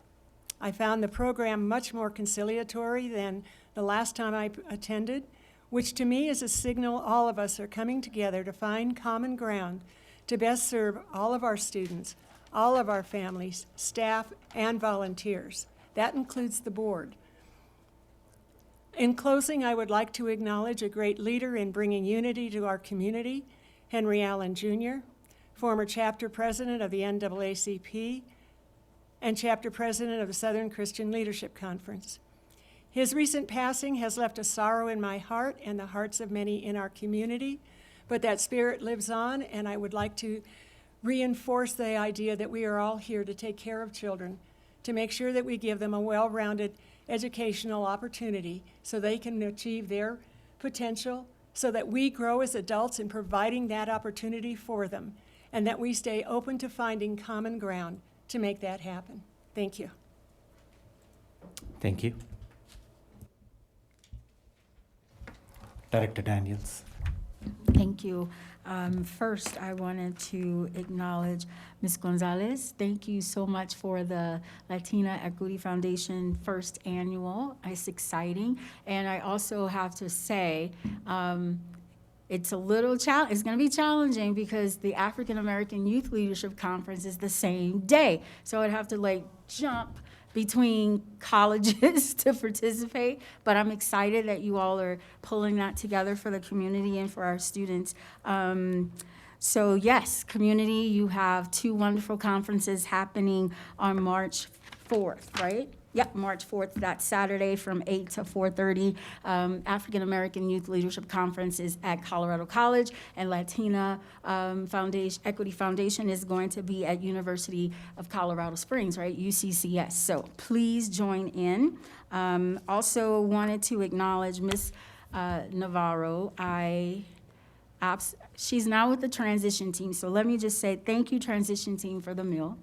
I found the program much more conciliatory than the last time I attended, which to me is a signal all of us are coming together to find common ground to best serve all of our students, all of our families, staff, and volunteers. That includes the board. In closing, I would like to acknowledge a great leader in bringing unity to our community, Henry Allen Jr., former chapter president of the NAACP, and chapter president of the Southern Christian Leadership Conference. His recent passing has left a sorrow in my heart and the hearts of many in our community, but that spirit lives on, and I would like to reinforce the idea that we are all here to take care of children, to make sure that we give them a well-rounded educational opportunity so they can achieve their potential, so that we grow as adults in providing that opportunity for them, and that we stay open to finding common ground to make that happen. Thank you. Thank you. Director Daniels. Thank you. First, I wanted to acknowledge Ms. Gonzalez. Thank you so much for the Latina Equity Foundation first annual. It's exciting. And I also have to say, it's a little it's going to be challenging because the African American Youth Leadership Conference is the same day. So I'd have to jump between colleges to participate, but I'm excited that you all are pulling that together for the community and for our students. So yes, community, you have 2 wonderful conferences happening on March 4th, right? Yep, March 4th, that's Saturday from 8 to 4:30. African American Youth Leadership Conference is at Colorado College, and Latina Equity Foundation is going to be at University of Colorado Springs, right, UCCS. So please join in. Also wanted to acknowledge Ms. Navarro. She's now with the transition team, so let me just say thank you, transition team, for the meal.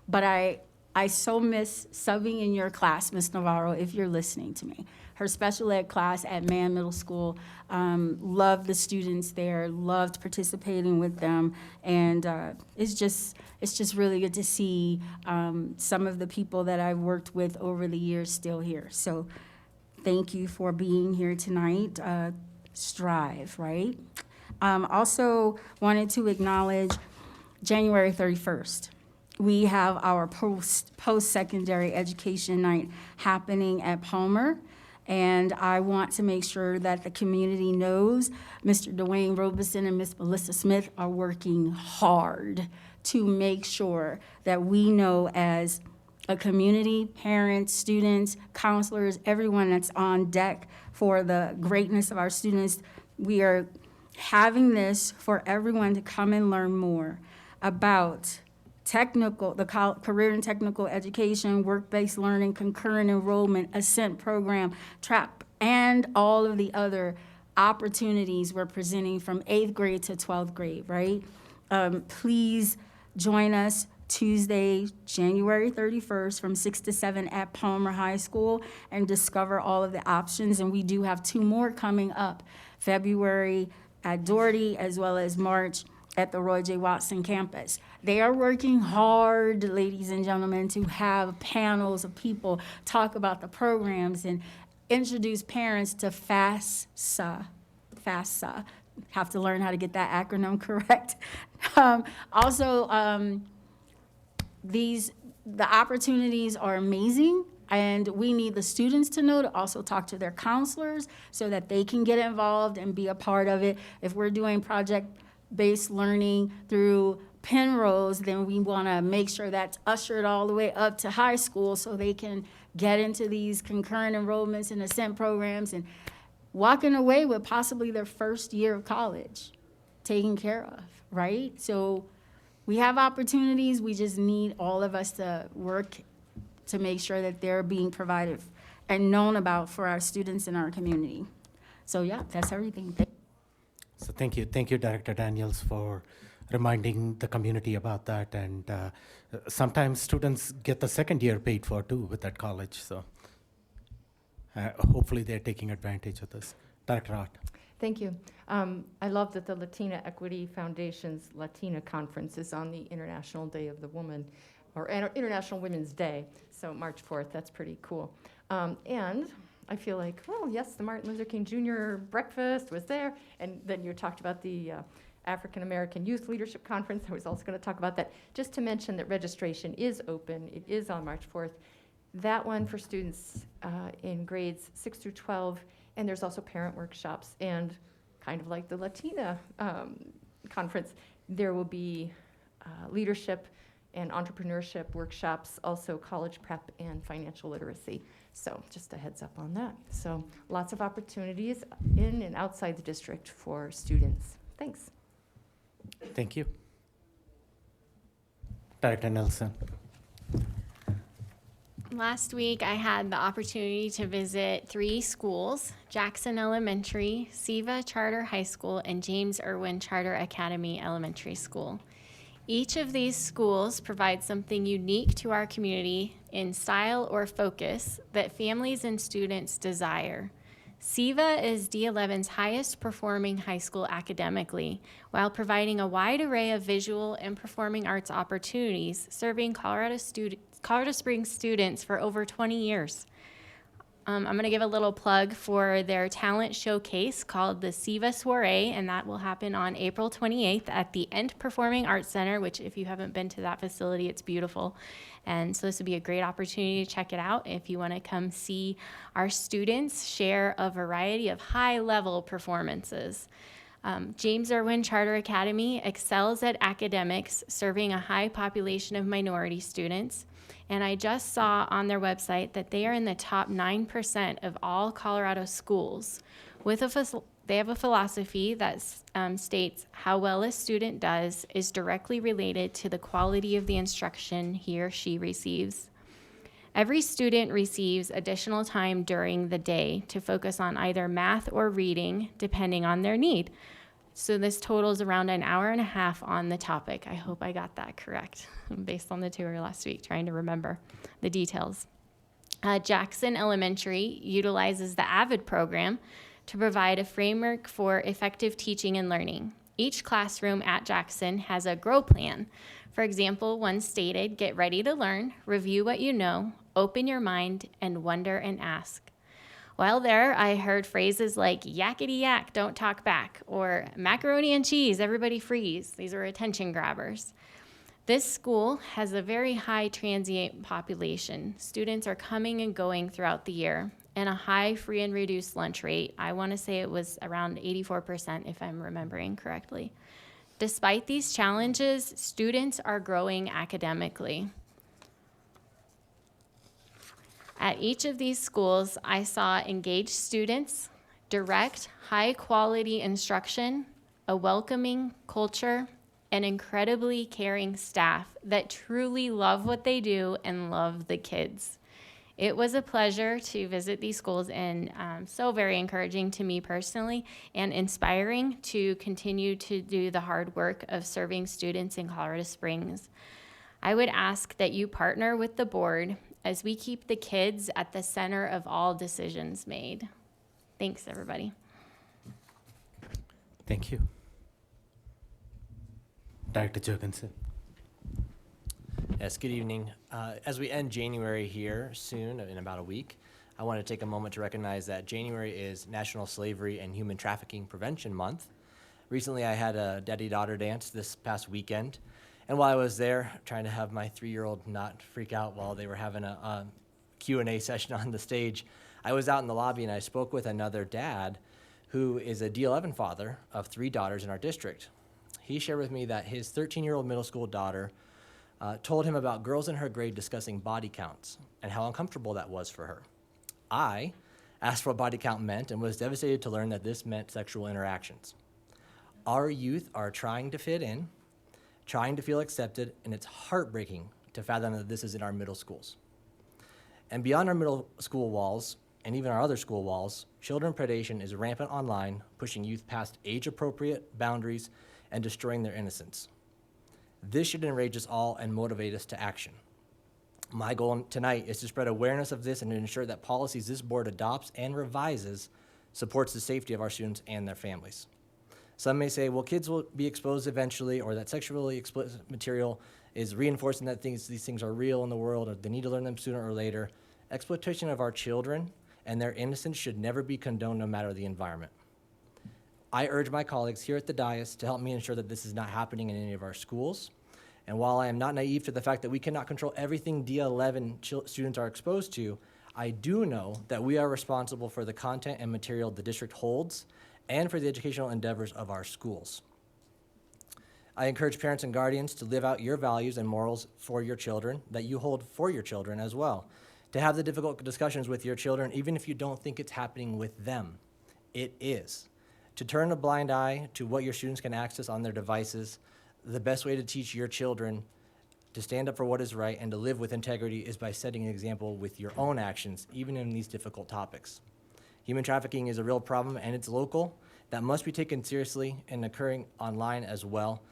But I so miss subbing in your class, Ms. Navarro, if you're listening to me. Her special ed class at Mann Middle School, loved the students there, loved participating with them, and it's just really good to see some of the people that I've worked with over the years still here. So thank you for being here tonight. Strive, right? Also wanted to acknowledge January 31st. We have our post-secondary education night happening at Palmer, and I want to make sure that the community knows Mr. Dwayne Robeson and Ms. Melissa Smith are working hard to make sure that we know as a community, parents, students, counselors, everyone that's on deck for the greatness of our students. We are having this for everyone to come and learn more about career and technical education, work-based learning, concurrent enrollment, Ascent program, TRAP, and all of the other opportunities we're presenting from 8th grade to 12th grade, right? Please join us Tuesday, January 31st from 6 to 7 at Palmer High School and discover all of the options. And we do have 2 more coming up, February at Doherty as well as March at the Roy J. Watson campus. They are working hard, ladies and gentlemen, to have panels of people talk about the programs and introduce parents to FAFSA. FAFSA. Have to learn how to get that acronym correct. The opportunities are amazing, and we need the students to know to also talk to their counselors so that they can get involved and be a part of it. If we're doing project-based learning through Penrose, then we want to make sure that's ushered all the way up to high school so they can get into these concurrent enrollments and Ascent programs and walking away with possibly their first year of college taken care of, right? So we have opportunities. We just need all of us to work to make sure that they're being provided and known about for our students in our community. So yeah, that's everything. So thank you, Director Daniels, for reminding the community about that. And sometimes students get the second year paid for too with that college. So hopefully they're taking advantage of this. Director Hart. Thank you. I love that the Latina Equity Foundation's Latina Conference is on the International Day of the Woman, or International Women's Day, so March 4th. That's pretty cool. And I feel like, oh, yes, the Martin Luther King Jr. breakfast was there, and then you talked about the African American Youth Leadership Conference. I was also going to talk about that. Just to mention that registration is open. It is on March 4th. That one for students in grades 6 through 12, and there's also parent workshops, and kind of like the Latina conference, there will be leadership and entrepreneurship workshops, also college prep and financial literacy. So just a heads up on that. So lots of opportunities in and outside the district for students. Thanks. Thank you. Director Nelson. Last week, I had the opportunity to visit 3 schools, Jackson Elementary, Siva Charter High School, and James Irwin Charter Academy Elementary School. Each of these schools provides something unique to our community in style or focus that families and students desire. SEVA is D11's highest performing high school academically, while providing a wide array of visual and performing arts opportunities, serving Colorado Springs students for over 20 years. I'm going to give a little plug for their talent showcase called the SEVA Soiree, and that will happen on April 28th at the Ent Performing Arts Center, which if you haven't been to that facility, it's beautiful. And so this would be a great opportunity to check it out if you want to come see our students share a variety of high-level performances. James Irwin Charter Academy excels at academics, serving a high population of minority students. And I just saw on their website that they are in the top 9% of all Colorado schools. They have a philosophy that states how well a student does is directly related to the quality of the instruction he or she receives. Every student receives additional time during the day to focus on either math or reading, depending on their need. So this totals around an hour and a half on the topic. I hope I got that correct based on the tour last week, trying to remember the details. Jackson Elementary utilizes the AVID program to provide a framework for effective teaching and learning. Each classroom at Jackson has a GROW plan. For example, one stated, get ready to learn, review what you know, open your mind, and wonder and ask. While there, I heard phrases like yakety yak, don't talk back, or macaroni and cheese, everybody freeze. These are attention grabbers. This school has a very high transient population. Students are coming and going throughout the year, and a high free and reduced lunch rate. I want to say it was around 84% if I'm remembering correctly. Despite these challenges, students are growing academically. At each of these schools, I saw engaged students, direct, high-quality instruction, a welcoming culture, and incredibly caring staff that truly love what they do and love the kids. It was a pleasure to visit these schools and so very encouraging to me personally and inspiring to continue to do the hard work of serving students in Colorado Springs. I would ask that you partner with the board as we keep the kids at the center of all decisions made. Thanks, everybody. Thank you. Director Jorgensen. Yes, good evening. As we end January here soon, in about a week, I want to take a moment to recognize that January is National Slavery and Human Trafficking Prevention Month. Recently, I had a daddy-daughter dance this past weekend. And while I was there, trying to have my 3-year-old not freak out while they were having a Q&A session on the stage, I was out in the lobby and I spoke with another dad who is a D11 father of 3 daughters in our district. He shared with me that his 13-year-old middle school daughter told him about girls in her grade discussing body counts and how uncomfortable that was for her. I asked what body count meant and was devastated to learn that this meant sexual interactions. Our youth are trying to fit in, trying to feel accepted, and it's heartbreaking to fathom that this is in our middle schools. And beyond our middle school walls, and even our other school walls, children predation is rampant online, pushing youth past age-appropriate boundaries and destroying their innocence. This should enrage us all and motivate us to action. My goal tonight is to spread awareness of this and to ensure that policies this board adopts and revises supports the safety of our students and their families. Some may say, well, kids will be exposed eventually, or that sexually explicit material is reinforcing that these things are real in the world, or they need to learn them sooner or later. Exploitation of our children and their innocence should never be condoned, no matter the environment. I urge my colleagues here at the dais to help me ensure that this is not happening in any of our schools. And while I am not naive to the fact that we cannot control everything D11 students are exposed to, I do know that we are responsible for the content and material the district holds and for the educational endeavors of our schools. I encourage parents and guardians to live out your values and morals for your children, that you hold for your children as well, to have the difficult discussions with your children, even if you don't think it's happening with them. It is. To turn a blind eye to what your students can access on their devices, the best way to teach your children to stand up for what is right and to live with integrity is by setting an example with your own actions, even in these difficult topics. Human trafficking is a real problem, and it's local. That must be taken seriously and occurring online as well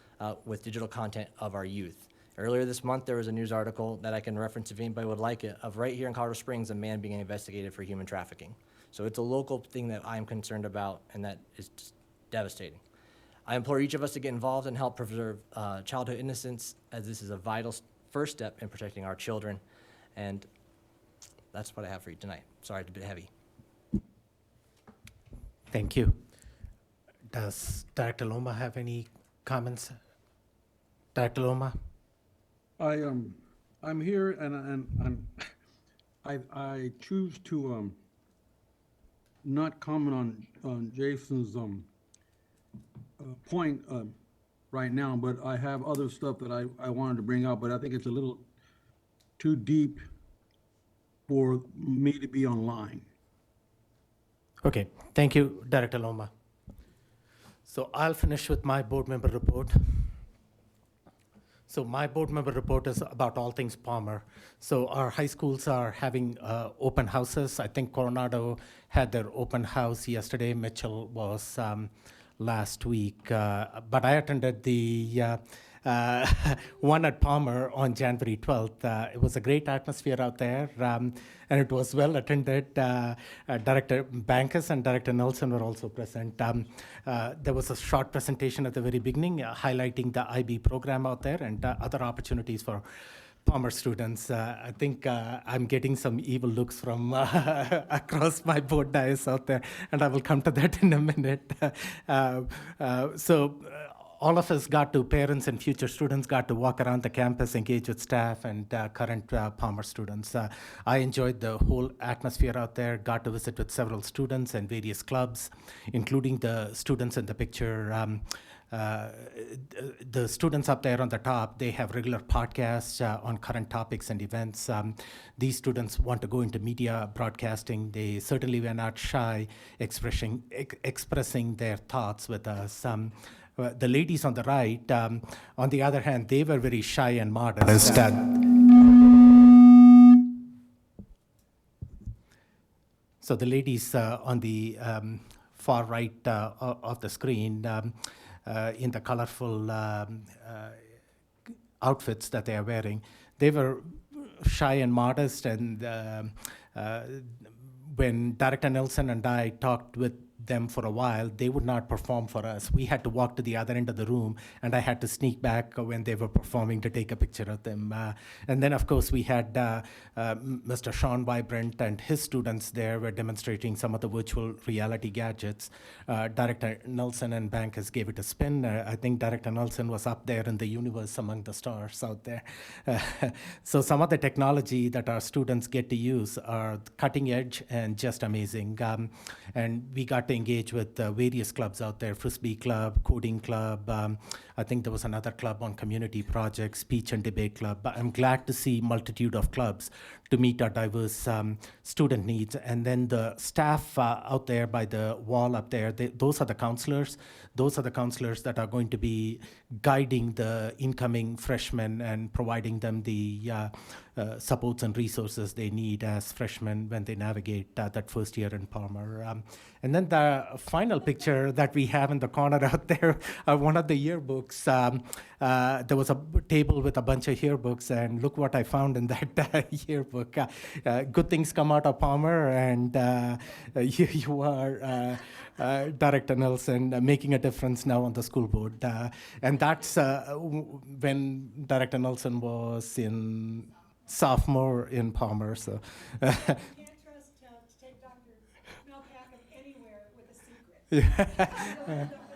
with digital content of our youth. Earlier this month, there was a news article that I can reference if anybody would like it, of right here in Colorado Springs, a man being investigated for human trafficking. So it's a local thing that I'm concerned about, and that is just devastating. I implore each of us to get involved and help preserve childhood innocence, as this is a vital first step in protecting our children. And that's what I have for you tonight. Sorry, it's a bit heavy. Thank you. Does Director Loma have any comments? Director Loma? I'm here and I choose to not comment on Jason's point right now, but I have other stuff that I wanted to bring up, but I think it's a little too deep for me to be online. Okay, thank you, Director Loma. So I'll finish with my board member report. So my board member report is about all things Palmer. So our high schools are having open houses. I think Coronado had their open house yesterday. Mitchell was last week. But I attended the one at Palmer on January 12th. It was a great atmosphere out there, and it was well attended. Director Bankus and Director Nelson were also present. There was a short presentation at the very beginning highlighting the IB program out there and other opportunities for Palmer students. I think I'm getting some evil looks from across my board dais out there, and I will come to that in a minute. All of us parents and future students got to walk around the campus, engage with staff and current Palmer students. I enjoyed the whole atmosphere out there, got to visit with several students and various clubs, including the students in the picture. The students up there on the top, they have regular podcasts on current topics and events. These students want to go into media broadcasting. They certainly were not shy expressing their thoughts with us. The ladies on the right, on the other hand, they were very shy and modest. So the ladies on the far right of the screen, in the colorful outfits that they are wearing, they were shy and modest. And when Director Nelson and I talked with them for a while, they would not perform for us. We had to walk to the other end of the room, and I had to sneak back when they were performing to take a picture of them. And then, of course, we had Mr. Sean Vibrant and his students there were demonstrating some of the virtual reality gadgets. Director Nelson and Bankus gave it a spin. I think Director Nelson was up there in the universe among the stars out there. So some of the technology that our students get to use are cutting edge and just amazing. And we got to engage with various clubs out there, Frisbee Club, Coding Club. I think there was another club on community projects, Speech and Debate Club. But I'm glad to see multitude of clubs to meet our diverse student needs. And then the staff out there by the wall up there, those are the counselors. Those are the counselors that are going to be guiding the incoming freshmen and providing them the supports and resources they need as freshmen when they navigate that first year in Palmer. And then the final picture that we have in the corner out there, one of the yearbooks. There was a table with a bunch of yearbooks, and look what I found in that yearbook. Good things come out of Palmer, and you are Director Nelson making a difference now on the school board. And that's when Director Nelson was in sophomore in Palmer. So. You can't trust to take Dr. Mel Packham anywhere with a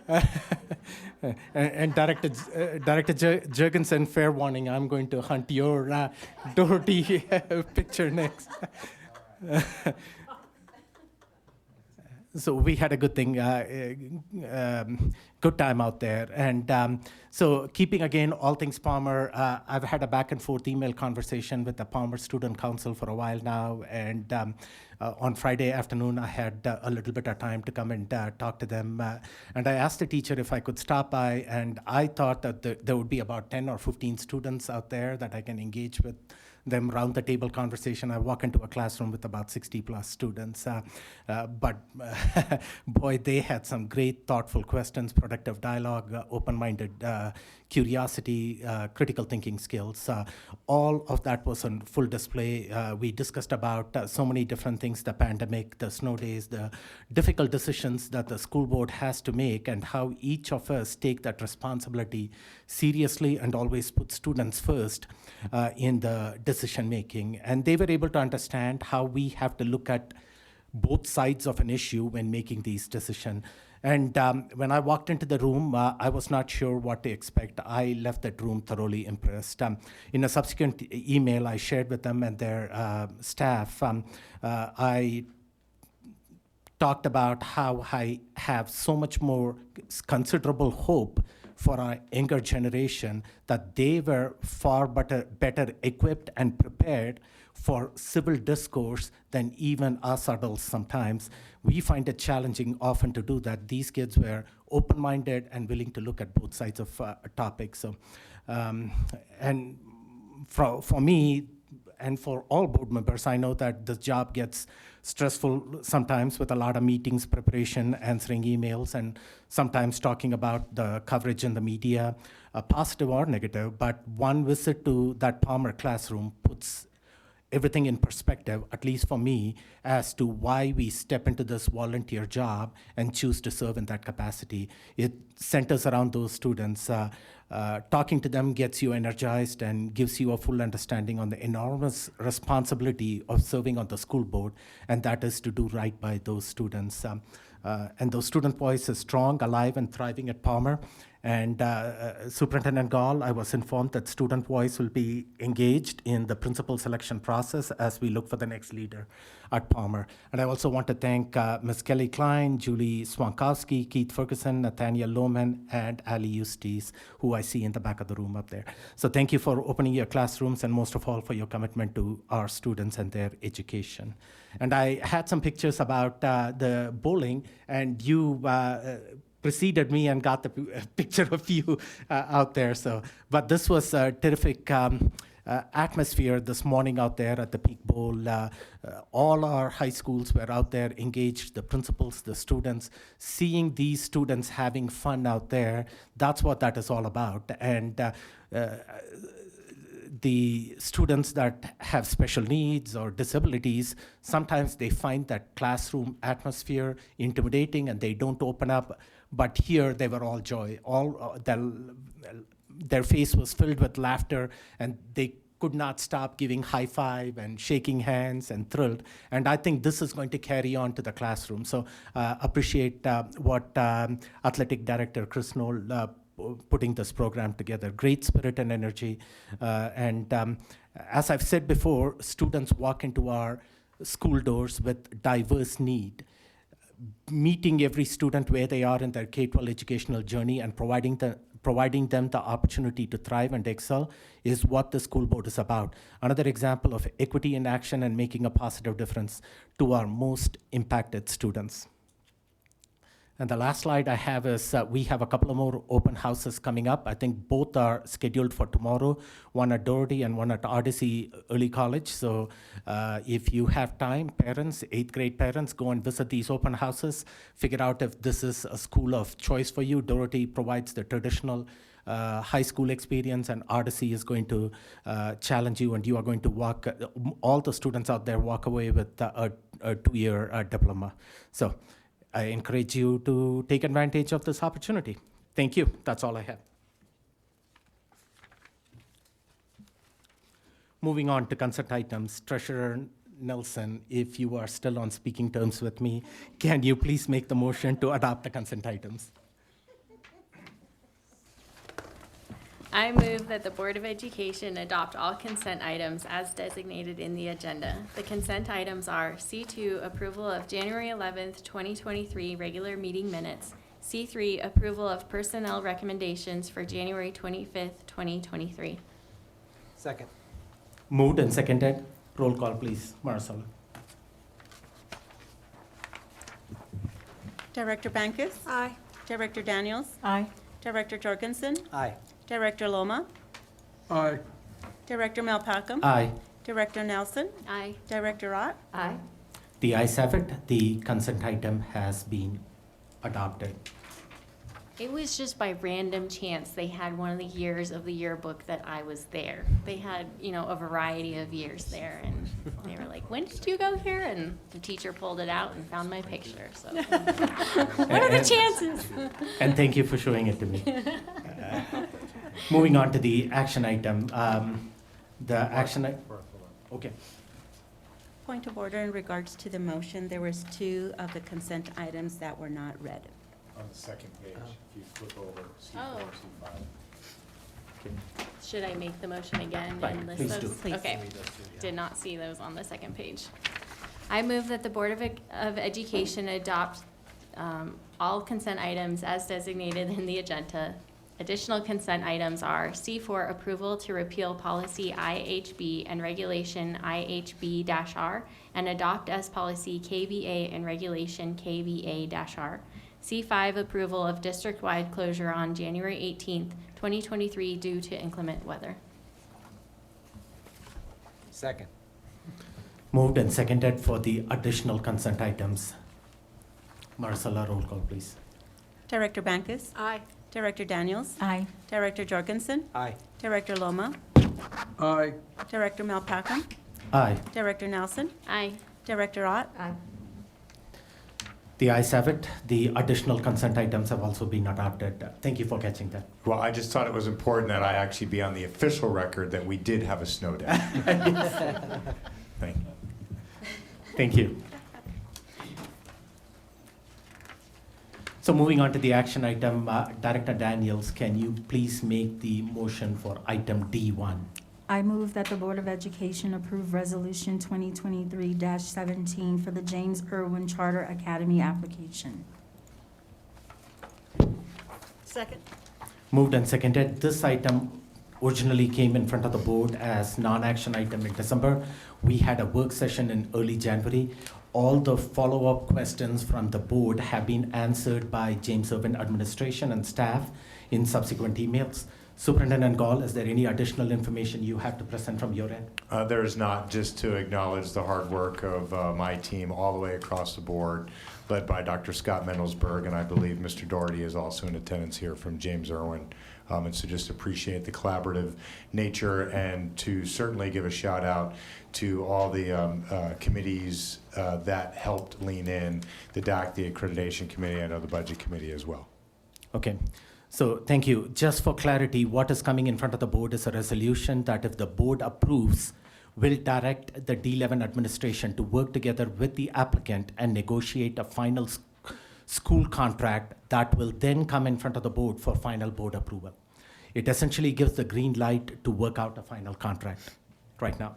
secret. And Director Jurgensen, fair warning, I'm going to hunt your Dorothy picture next. So we had a good thing, good time out there. And so keeping, again, all things Palmer, I've had a back and forth email conversation with the Palmer Student Council for a while now. And on Friday afternoon, I had a little bit of time to come and talk to them. And I asked the teacher if I could stop by, and I thought that there would be about 10 or 15 students out there that I can engage with them round the table conversation. I walk into a classroom with about 60 plus students, but boy, they had some great thoughtful questions, productive dialogue, open-minded curiosity, critical thinking skills. All of that was on full display. We discussed about so many different things, the pandemic, the snow days, the difficult decisions that the school board has to make, and how each of us take that responsibility seriously and always put students first in the decision making. And they were able to understand how we have to look at both sides of an issue when making these decisions. And when I walked into the room, I was not sure what to expect. I left that room thoroughly impressed. In a subsequent email I shared with them and their staff, I talked about how I have so much more considerable hope for our younger generation, that they were far better equipped and prepared for civil discourse than even us adults sometimes. We find it challenging often to do that. These kids were open-minded and willing to look at both sides of a topic. So, and for me, and for all board members, I know that this job gets stressful sometimes with a lot of meetings, preparation, answering emails, and sometimes talking about the coverage in the media, positive or negative. But one visit to that Palmer classroom puts everything in perspective, at least for me, as to why we step into this volunteer job and choose to serve in that capacity. It centers around those students. Talking to them gets you energized and gives you a full understanding on the enormous responsibility of serving on the school board, and that is to do right by those students. And those student voice is strong, alive, and thriving at Palmer. And Superintendent Gall, I was informed that student voice will be engaged in the principal selection process as we look for the next leader at Palmer. And I also want to thank Ms. Kelly Klein, Julie Swankowski, Keith Ferguson, Nathaniel Lohman, and Ali Eustace, who I see in the back of the room up there. So thank you for opening your classrooms, and most of all for your commitment to our students and their education. And I had some pictures about the bowling, and you preceded me and got the picture of you out there. So, but this was a terrific atmosphere this morning out there at the Peak Bowl. All our high schools were out there engaged, the principals, the students, seeing these students having fun out there. That's what that is all about. And the students that have special needs or disabilities, sometimes they find that classroom atmosphere intimidating and they don't open up. But here they were all joy. Their face was filled with laughter, and they could not stop giving high five and shaking hands and thrilled. And I think this is going to carry on to the classroom. So appreciate what Athletic Director Chris Knoll putting this program together. Great spirit and energy. And as I've said before, students walk into our school doors with diverse need. Meeting every student where they are in their K-12 educational journey and providing them the opportunity to thrive and excel is what the school board is about. Another example of equity in action and making a positive difference to our most impacted students. And the last slide I have is we have a couple of more open houses coming up. I think both are scheduled for tomorrow, one at Doherty and one at Odyssey Early College. So if you have time, parents, 8th grade parents, go and visit these open houses, figure out if this is a school of choice for you. Doherty provides the traditional high school experience, and Odyssey is going to challenge you, and you are going to all the students out there walk away with a 2-year diploma. So I encourage you to take advantage of this opportunity. Thank you. That's all I have. Moving on to consent items. Treasurer Nelson, if you are still on speaking terms with me, can you please make the motion to adopt the consent items? I move that the Board of Education adopt all consent items as designated in the agenda. The consent items are C2, approval of January 11th, 2023 regular meeting minutes. C3, approval of personnel recommendations for January 25th, 2023. Second. Moved and seconded. Roll call, please. Marcella. Director Bankus? Aye. Director Daniels? Aye. Director Jorgensen? Aye. Director Loma? Aye. Director Melpacum? Aye. Director Nelson? Aye. Director Ott? Aye. The ayes have it. The consent item has been adopted. It was just by random chance. They had one of the years of the yearbook that I was there. They had, a variety of years there, and they were like, "When did you go here?" And the teacher pulled it out and found my picture. So, what are the chances? And thank you for showing it to me. Moving on to the action item. Okay. Point of order in regards to the motion, there was 2 of the consent items that were not read. On the second page, if you flip over C4, Oh. C5. Should I make the motion again Right, and list please those? do. Please. Okay. Did not see those on the second page. I move that the Board of Education adopt all consent items as designated in the agenda. Additional consent items are C4, approval to repeal policy IHB and regulation IHB-R and adopt as policy KBA and regulation KBA-R. C5, approval of district-wide closure on January 18th, 2023 due to inclement weather. Second. Moved and seconded for the additional consent items. Marcella, roll call, please. Director Bankus? Aye. Director Daniels? Aye. Director Jorgensen? Aye. Director Loma? Aye. Director Malpacum? Aye. Director Nelson? Aye. Director Ott? Aye. The ayes have it. The additional consent items have also been adopted. Thank you for catching that. Well, I just thought it was important that I actually be on the official record that we did have a snow day. Thank you. Thank you. So moving on to the action item, Director Daniels, can you please make the motion for item D1? I move that the Board of Education approve Resolution 2023-17 for the James Irwin Charter Academy application. Second. Moved and seconded. This item originally came in front of the board as non-action item in December. We had a work session in early January. All the follow-up questions from the board have been answered by James Irwin administration and staff in subsequent emails. Superintendent Gall, is there any additional information you have to present from your end? There is not, just to acknowledge the hard work of my team all the way across the board, led by Dr. Scott Mendelsberg, and I believe Mr. Doherty is also in attendance here from James Irwin. And so just appreciate the collaborative nature, and to certainly give a shout out to all the committees that helped lean in, the DAC, the Accreditation Committee, I know the Budget Committee as well. Okay. So thank you. Just for clarity, what is coming in front of the board is a resolution that if the board approves, will direct the D11 administration to work together with the applicant and negotiate a final school contract that will then come in front of the board for final board approval. It essentially gives the green light to work out a final contract right now.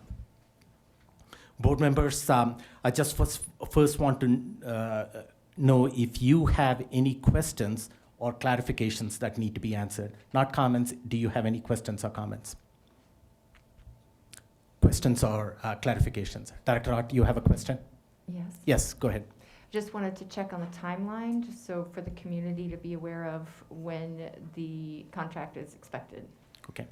Board members, I just first want to know if you have any questions or clarifications that need to be answered. Not comments. Do you have any questions or comments? Questions or clarifications? Director Ott, you have a question? Yes. Yes, go ahead. Just wanted to check on the timeline, just so for the community to be aware of when the contract is expected. Okay.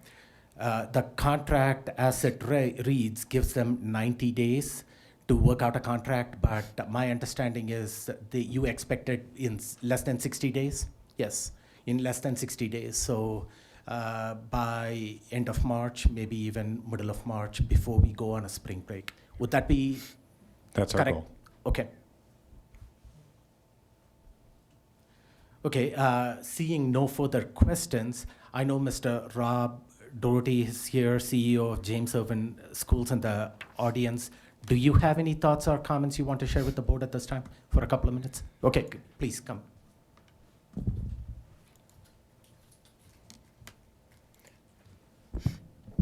The contract, as it reads, gives them 90 days to work out a contract, but my understanding is you expect it in less than 60 days? Yes, in less than 60 days. So by end of March, maybe even middle of March, before we go on a spring break. Would that be That's correct? our goal. Okay. Okay, seeing no further questions, I know Mr. Rob Doherty is here, CEO of James Irwin Schools, in the audience. Do you have any thoughts or comments you want to share with the board at this time for a couple of minutes? Okay, please come.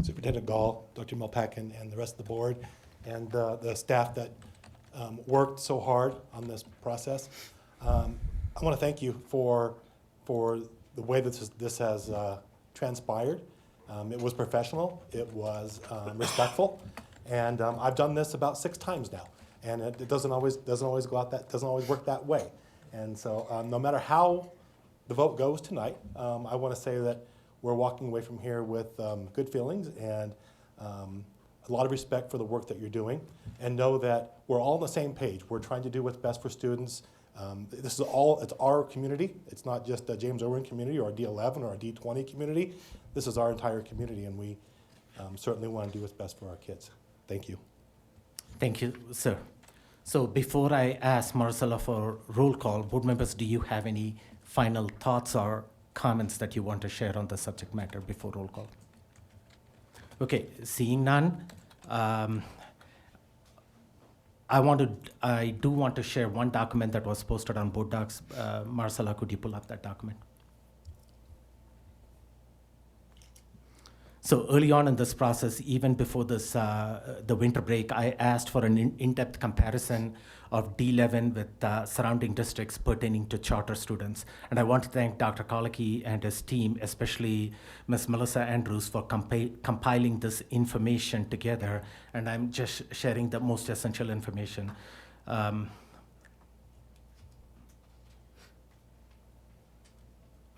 Superintendent Gall, Dr. Malpacum, and the rest of the board, and the staff that worked so hard on this process. I want to thank you for the way that this has transpired. It was professional, it was respectful, and I've done this about 6 times now, and it doesn't always go out doesn't always work that way. And so no matter how the vote goes tonight, I want to say that we're walking away from here with good feelings and a lot of respect for the work that you're doing, and know that we're all on the same page. We're trying to do what's best for students This is it's our community. It's not just a James Irwin community or a D11 or a D20 community. This is our entire community, and we certainly want to do what's best for our kids. Thank you. Thank you, sir. So before I ask Marcella for roll call, board members, do you have any final thoughts or comments that you want to share on the subject matter before roll call? Okay, seeing none, I do want to share one document that was posted on Board Docs. Marcella, could you pull up that document? So early on in this process, even before this, the winter break, I asked for an in-depth comparison of D11 with surrounding districts pertaining to charter students. And I want to thank Dr. Kolacki and his team, especially Ms. Melissa Andrews, for compiling this information together. And I'm just sharing the most essential information.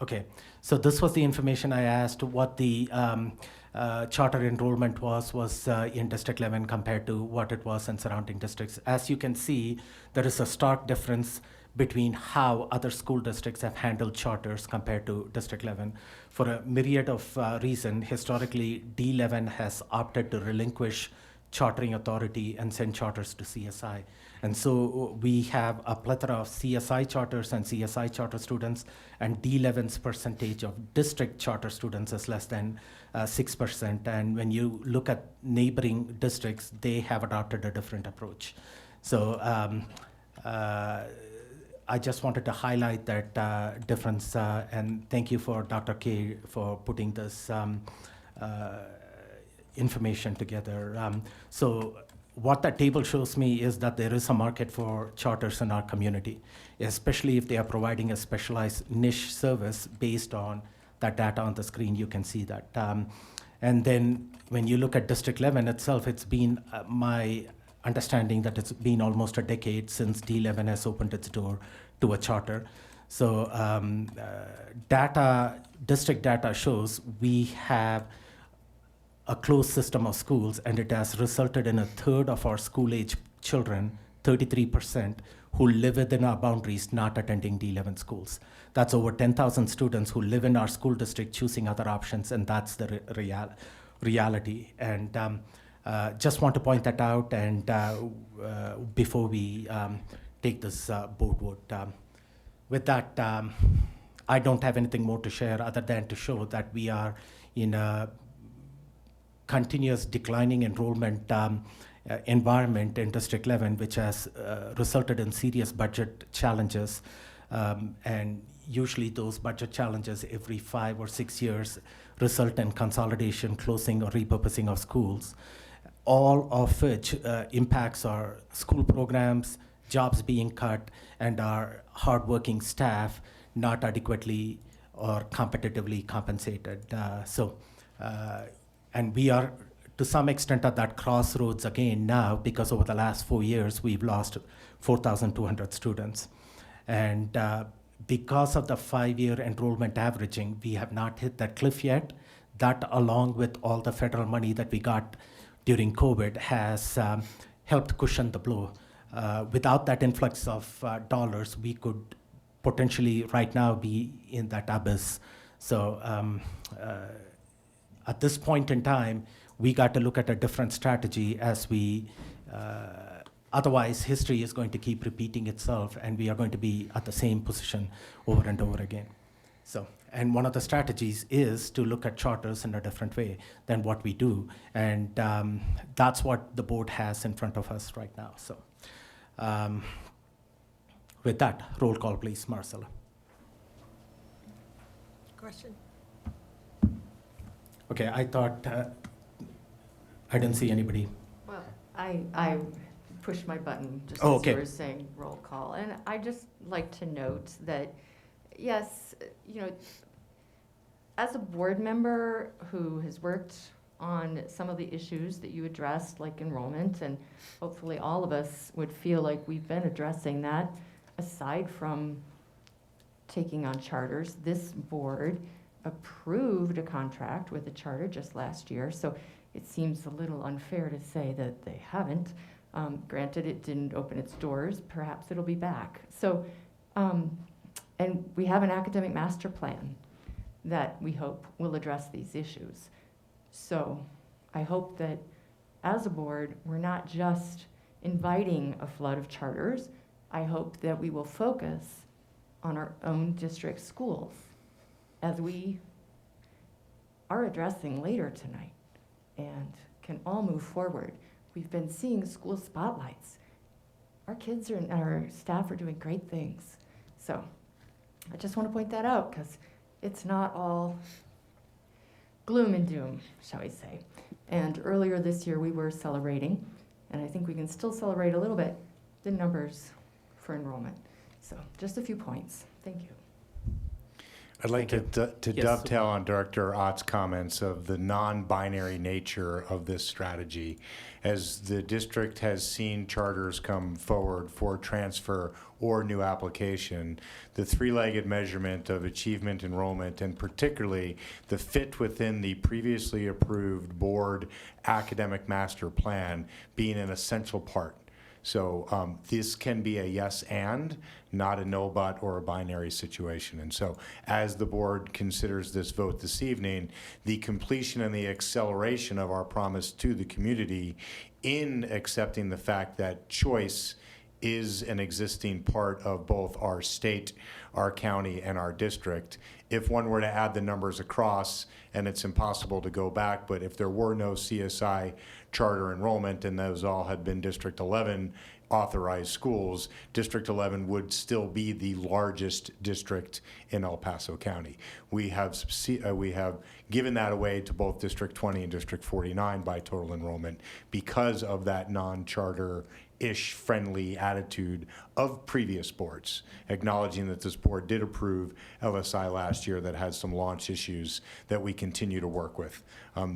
Okay, so this was the information I asked what the charter enrollment was in District 11 compared to what it was in surrounding districts. As you can see, there is a stark difference between how other school districts have handled charters compared to District 11. For a myriad of reasons, historically, D11 has opted to relinquish chartering authority and send charters to CSI. And so we have a plethora of CSI charters and CSI charter students, and D11's percentage of district charter students is less than 6%. And when you look at neighboring districts, they have adopted a different approach. So I just wanted to highlight that difference, and thank you for Dr. K for putting this information together. So what that table shows me is that there is a market for charters in our community, especially if they are providing a specialized niche service based on that data on the screen. You can see that. And then when you look at District 11 itself, it's been my understanding that it's been almost a decade since D11 has opened its door to a charter. So district data shows we have a closed system of schools, and it has resulted in a third of our school-age children, 33%, who live within our boundaries not attending D11 schools. That's over 10,000 students who live in our school district choosing other options, and that's the reality. And just want to point that out, and before we take this board vote. With that, I don't have anything more to share other than to show that we are in a continuous declining enrollment environment in District 11, which has resulted in serious budget challenges. And usually those budget challenges every 5 or 6 years result in consolidation, closing, or repurposing of schools, all of which impacts our school programs, jobs being cut, and our hardworking staff not adequately or competitively compensated. And we are, to some extent, at that crossroads again now, because over the last 4 years, we've lost 4,200 students. And because of the 5-year enrollment averaging, we have not hit that cliff yet. That, along with all the federal money that we got during COVID, has helped cushion the blow. Without that influx of dollars, we could potentially right now be in that abyss. So at this point in time, we got to look at a different strategy as we, otherwise history is going to keep repeating itself, and we are going to be at the same position over and over again. So, and one of the strategies is to look at charters in a different way than what we do, and that's what the board has in front of us right now. So with that, roll call, please, Marcella. Question? Okay, I thought, I didn't see anybody. Well, I pushed my button just Oh, as okay. you were saying roll call. And I just like to note that, yes, as a board member who has worked on some of the issues that you addressed, like enrollment, and hopefully all of us would feel like we've been addressing that, aside from taking on charters, this board approved a contract with a charter just last year, so it seems a little unfair to say that they haven't. Granted, it didn't open its doors, perhaps it'll be back. So And we have an academic master plan that we hope will address these issues. So I hope that as a board, we're not just inviting a flood of charters. I hope that we will focus on our own district schools as we are addressing later tonight and can all move forward. We've been seeing school spotlights. Our kids and our staff are doing great things. So I just want to point that out because it's not all gloom and doom, shall we say. And earlier this year we were celebrating, and I think we can still celebrate a little bit, the numbers for enrollment. So just a few points. Thank you. I'd like to Yes. dovetail on Director Ott's comments of the non-binary nature of this strategy. As the district has seen charters come forward for transfer or new application, the three-legged measurement of achievement, enrollment, and particularly the fit within the previously approved board academic master plan being an essential part. So this can be a yes and, not a no but or a binary situation. And so as the board considers this vote this evening, the completion and the acceleration of our promise to the community in accepting the fact that choice is an existing part of both our state, our county, and our district. If one were to add the numbers across, and it's impossible to go back, but if there were no CSI charter enrollment and those all had been District 11 authorized schools, District 11 would still be the largest district in El Paso County. We have given that away to both District 20 and District 49 by total enrollment because of that non-charter-ish friendly attitude of previous boards, acknowledging that this board did approve LSI last year that had some launch issues that we continue to work with.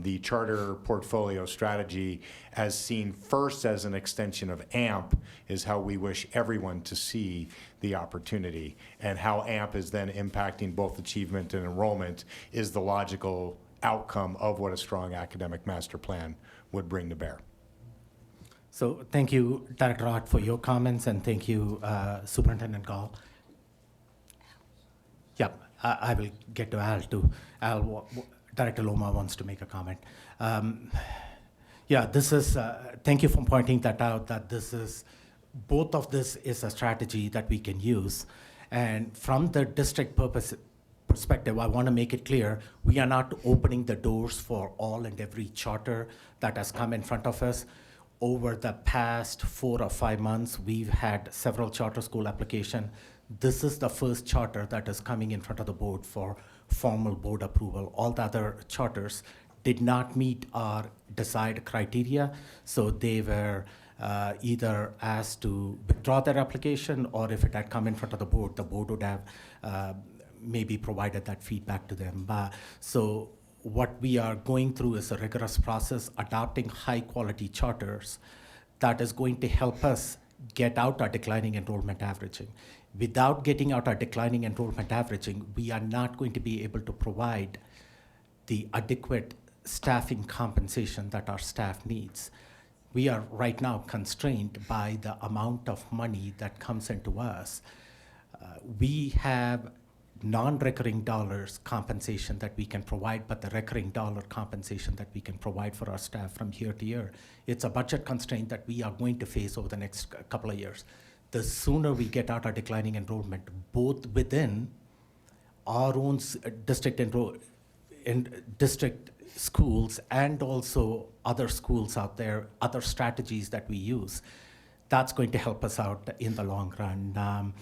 The charter portfolio strategy, as seen first as an extension of AMP, is how we wish everyone to see the opportunity. And how AMP is then impacting both achievement and enrollment is the logical outcome of what a strong academic master plan would bring to bear. So thank you, Director Ott, for your comments, and thank you, Superintendent Gall. Yep, I will get to Al too. Director Loma wants to make a comment. Yeah, this is, thank you for pointing that out, that both of this is a strategy that we can use. And from the district perspective, I want to make it clear, we are not opening the doors for all and every charter that has come in front of us. Over the past 4 or 5 months, we've had several charter school applications. This is the first charter that is coming in front of the board for formal board approval. All the other charters did not meet our desired criteria, so they were either asked to withdraw their application, or if it had come in front of the board would have maybe provided that feedback to them. So what we are going through is a rigorous process, adopting high-quality charters that is going to help us get out our declining enrollment averaging. Without getting out our declining enrollment averaging, we are not going to be able to provide the adequate staffing compensation that our staff needs. We are right now constrained by the amount of money that comes into us. We have non-recurring dollars compensation that we can provide, but the recurring dollar compensation that we can provide for our staff from year to year, it's a budget constraint that we are going to face over the next couple of years. The sooner we get out our declining enrollment, both within our own district schools and also other schools out there, other strategies that we use, that's going to help us out in the long run.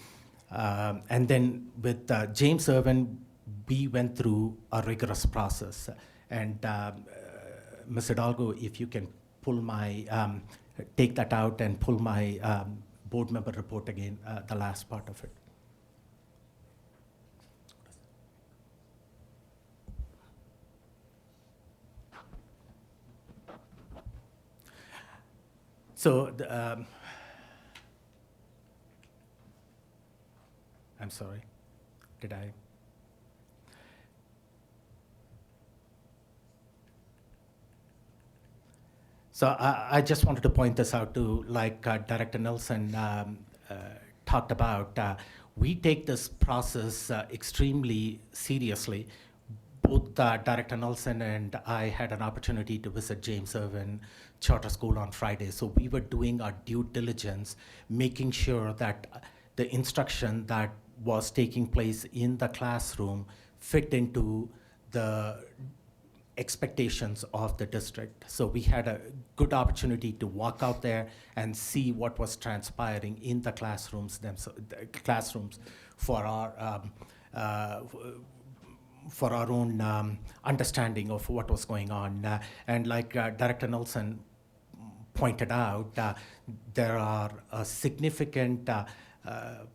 And then with James Irwin, we went through a rigorous process. And Ms. Hidalgo, if you can pull my, take that out and pull my board member report again, the last part of it. So I'm sorry, did I? So I just wanted to point this out too, like Director Nelson talked about, we take this process extremely seriously. Both Director Nelson and I had an opportunity to visit James Irwin Charter School on Friday. So we were doing our due diligence, making sure that the instruction that was taking place in the classroom fit into the expectations of the district. So we had a good opportunity to walk out there and see what was transpiring in the classrooms for our own understanding of what was going on. And like Director Nelson pointed out, there are a significant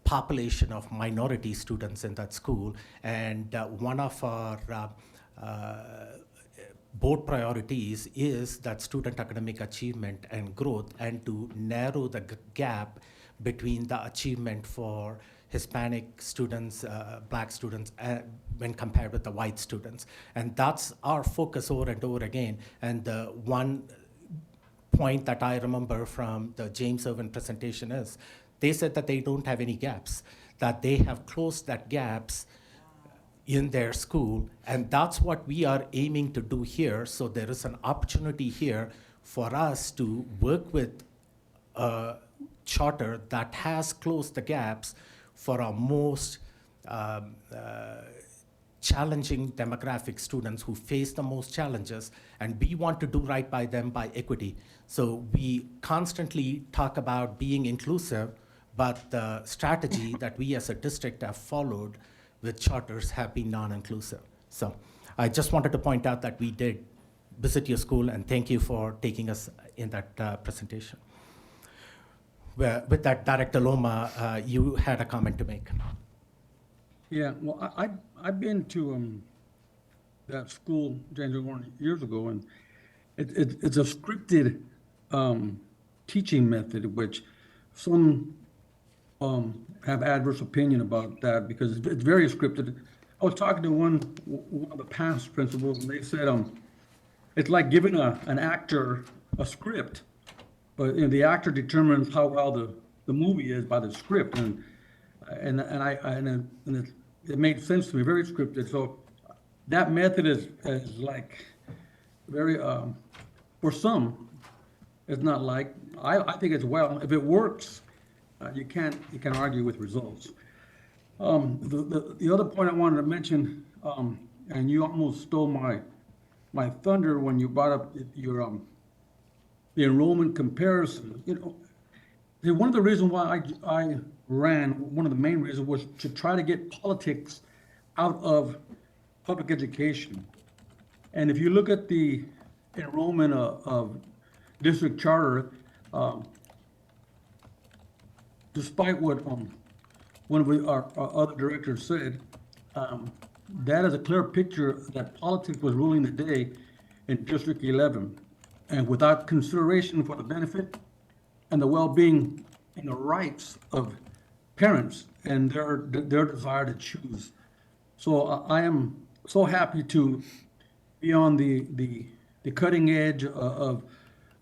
population of minority students in that school, and one of our board priorities is that student academic achievement and growth, and to narrow the gap between the achievement for Hispanic students, black students, when compared with the white students. And that's our focus over and over again. And the one point that I remember from the James Irwin presentation is, they said that they don't have any gaps, that they have closed that gaps in their school, and that's what we are aiming to do here. So there is an opportunity here for us to work with a charter that has closed the gaps for our most challenging demographic students who face the most challenges, and we want to do right by them by equity. So we constantly talk about being inclusive, but the strategy that we as a district have followed with charters have been non-inclusive. So I just wanted to point out that we did visit your school, and thank you for taking us in that presentation. With that, Director Loma, you had a comment to make. Yeah, well, I've been to that school, James Irwin, years ago, and it's a scripted teaching method, which some have adverse opinion about that because it's very scripted. I was talking to one of the past principals, and they said it's like giving an actor a script, but the actor determines how well the movie is by the script, and it made sense to me, very scripted. So that method is like very for some, it's not like I think it's well, if it works. You can't argue with results. The other point I wanted to mention, and you almost stole my thunder when you brought up your the enrollment comparison. You know, one of the reasons why I ran, one of the main reasons was to try to get politics out of public education. And if you look at the enrollment of district charter, despite what one of our other directors said, that is a clear picture that politics was ruling the day in District 11, and without consideration for the benefit and the well-being and the rights of parents and their desire to choose. So I am so happy to be on the cutting edge of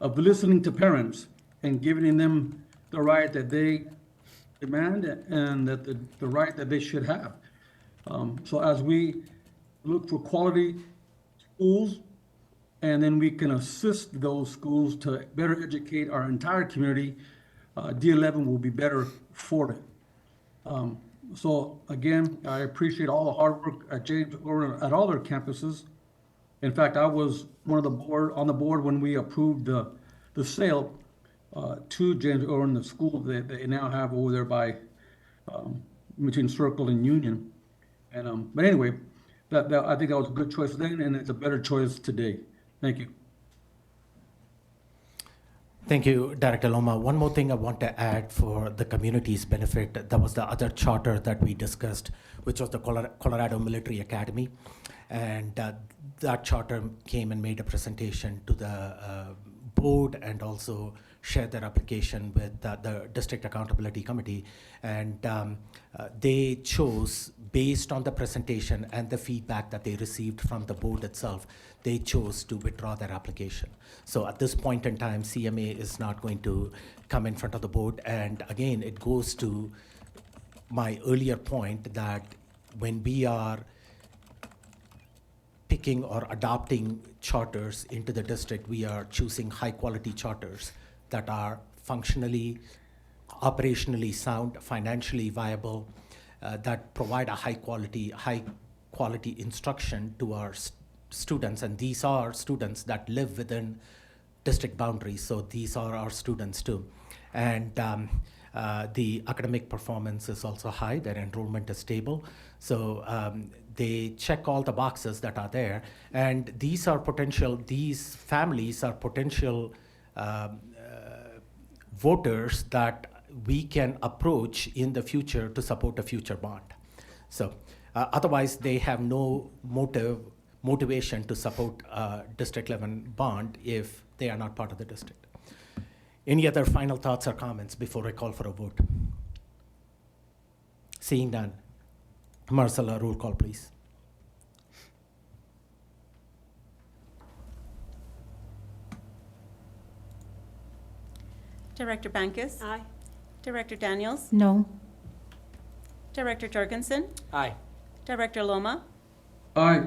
listening to parents and giving them the right that they demand and that the right that they should have. So as we look for quality schools, and then we can assist those schools to better educate our entire community, D11 will be better for it. So again, I appreciate all the hard work at James Irwin at all their campuses. In fact, I was on the board when we approved the sale to James Irwin, the school that they now have over there by between Circle and Union. And but anyway, that I think that was a good choice then, and it's a better choice today. Thank you. Thank you, Director Loma. One more thing I want to add for the community's benefit. That was the other charter that we discussed, which was the Colorado Military Academy. And that charter came and made a presentation to the board and also shared their application with the District Accountability Committee. And they chose, based on the presentation and the feedback that they received from the board itself, they chose to withdraw their application. So at this point in time, CMA is not going to come in front of the board. And again, it goes to my earlier point that when we are picking or adopting charters into the district, we are choosing high-quality charters that are functionally, operationally sound, financially viable, that provide a high-quality instruction to our students. And these are students that live within district boundaries, so these are our students too. And the academic performance is also high, their enrollment is stable. So they check all the boxes that are there. And these families are potential voters that we can approach in the future to support a future bond. So otherwise they have no motivation to support a District 11 bond if they are not part of the district. Any other final thoughts or comments before I call for a vote? Seeing none. Marcella, roll call, please. Director Bankus? Aye. Director Daniels? No. Director Jorgensen? Aye. Director Loma? Aye.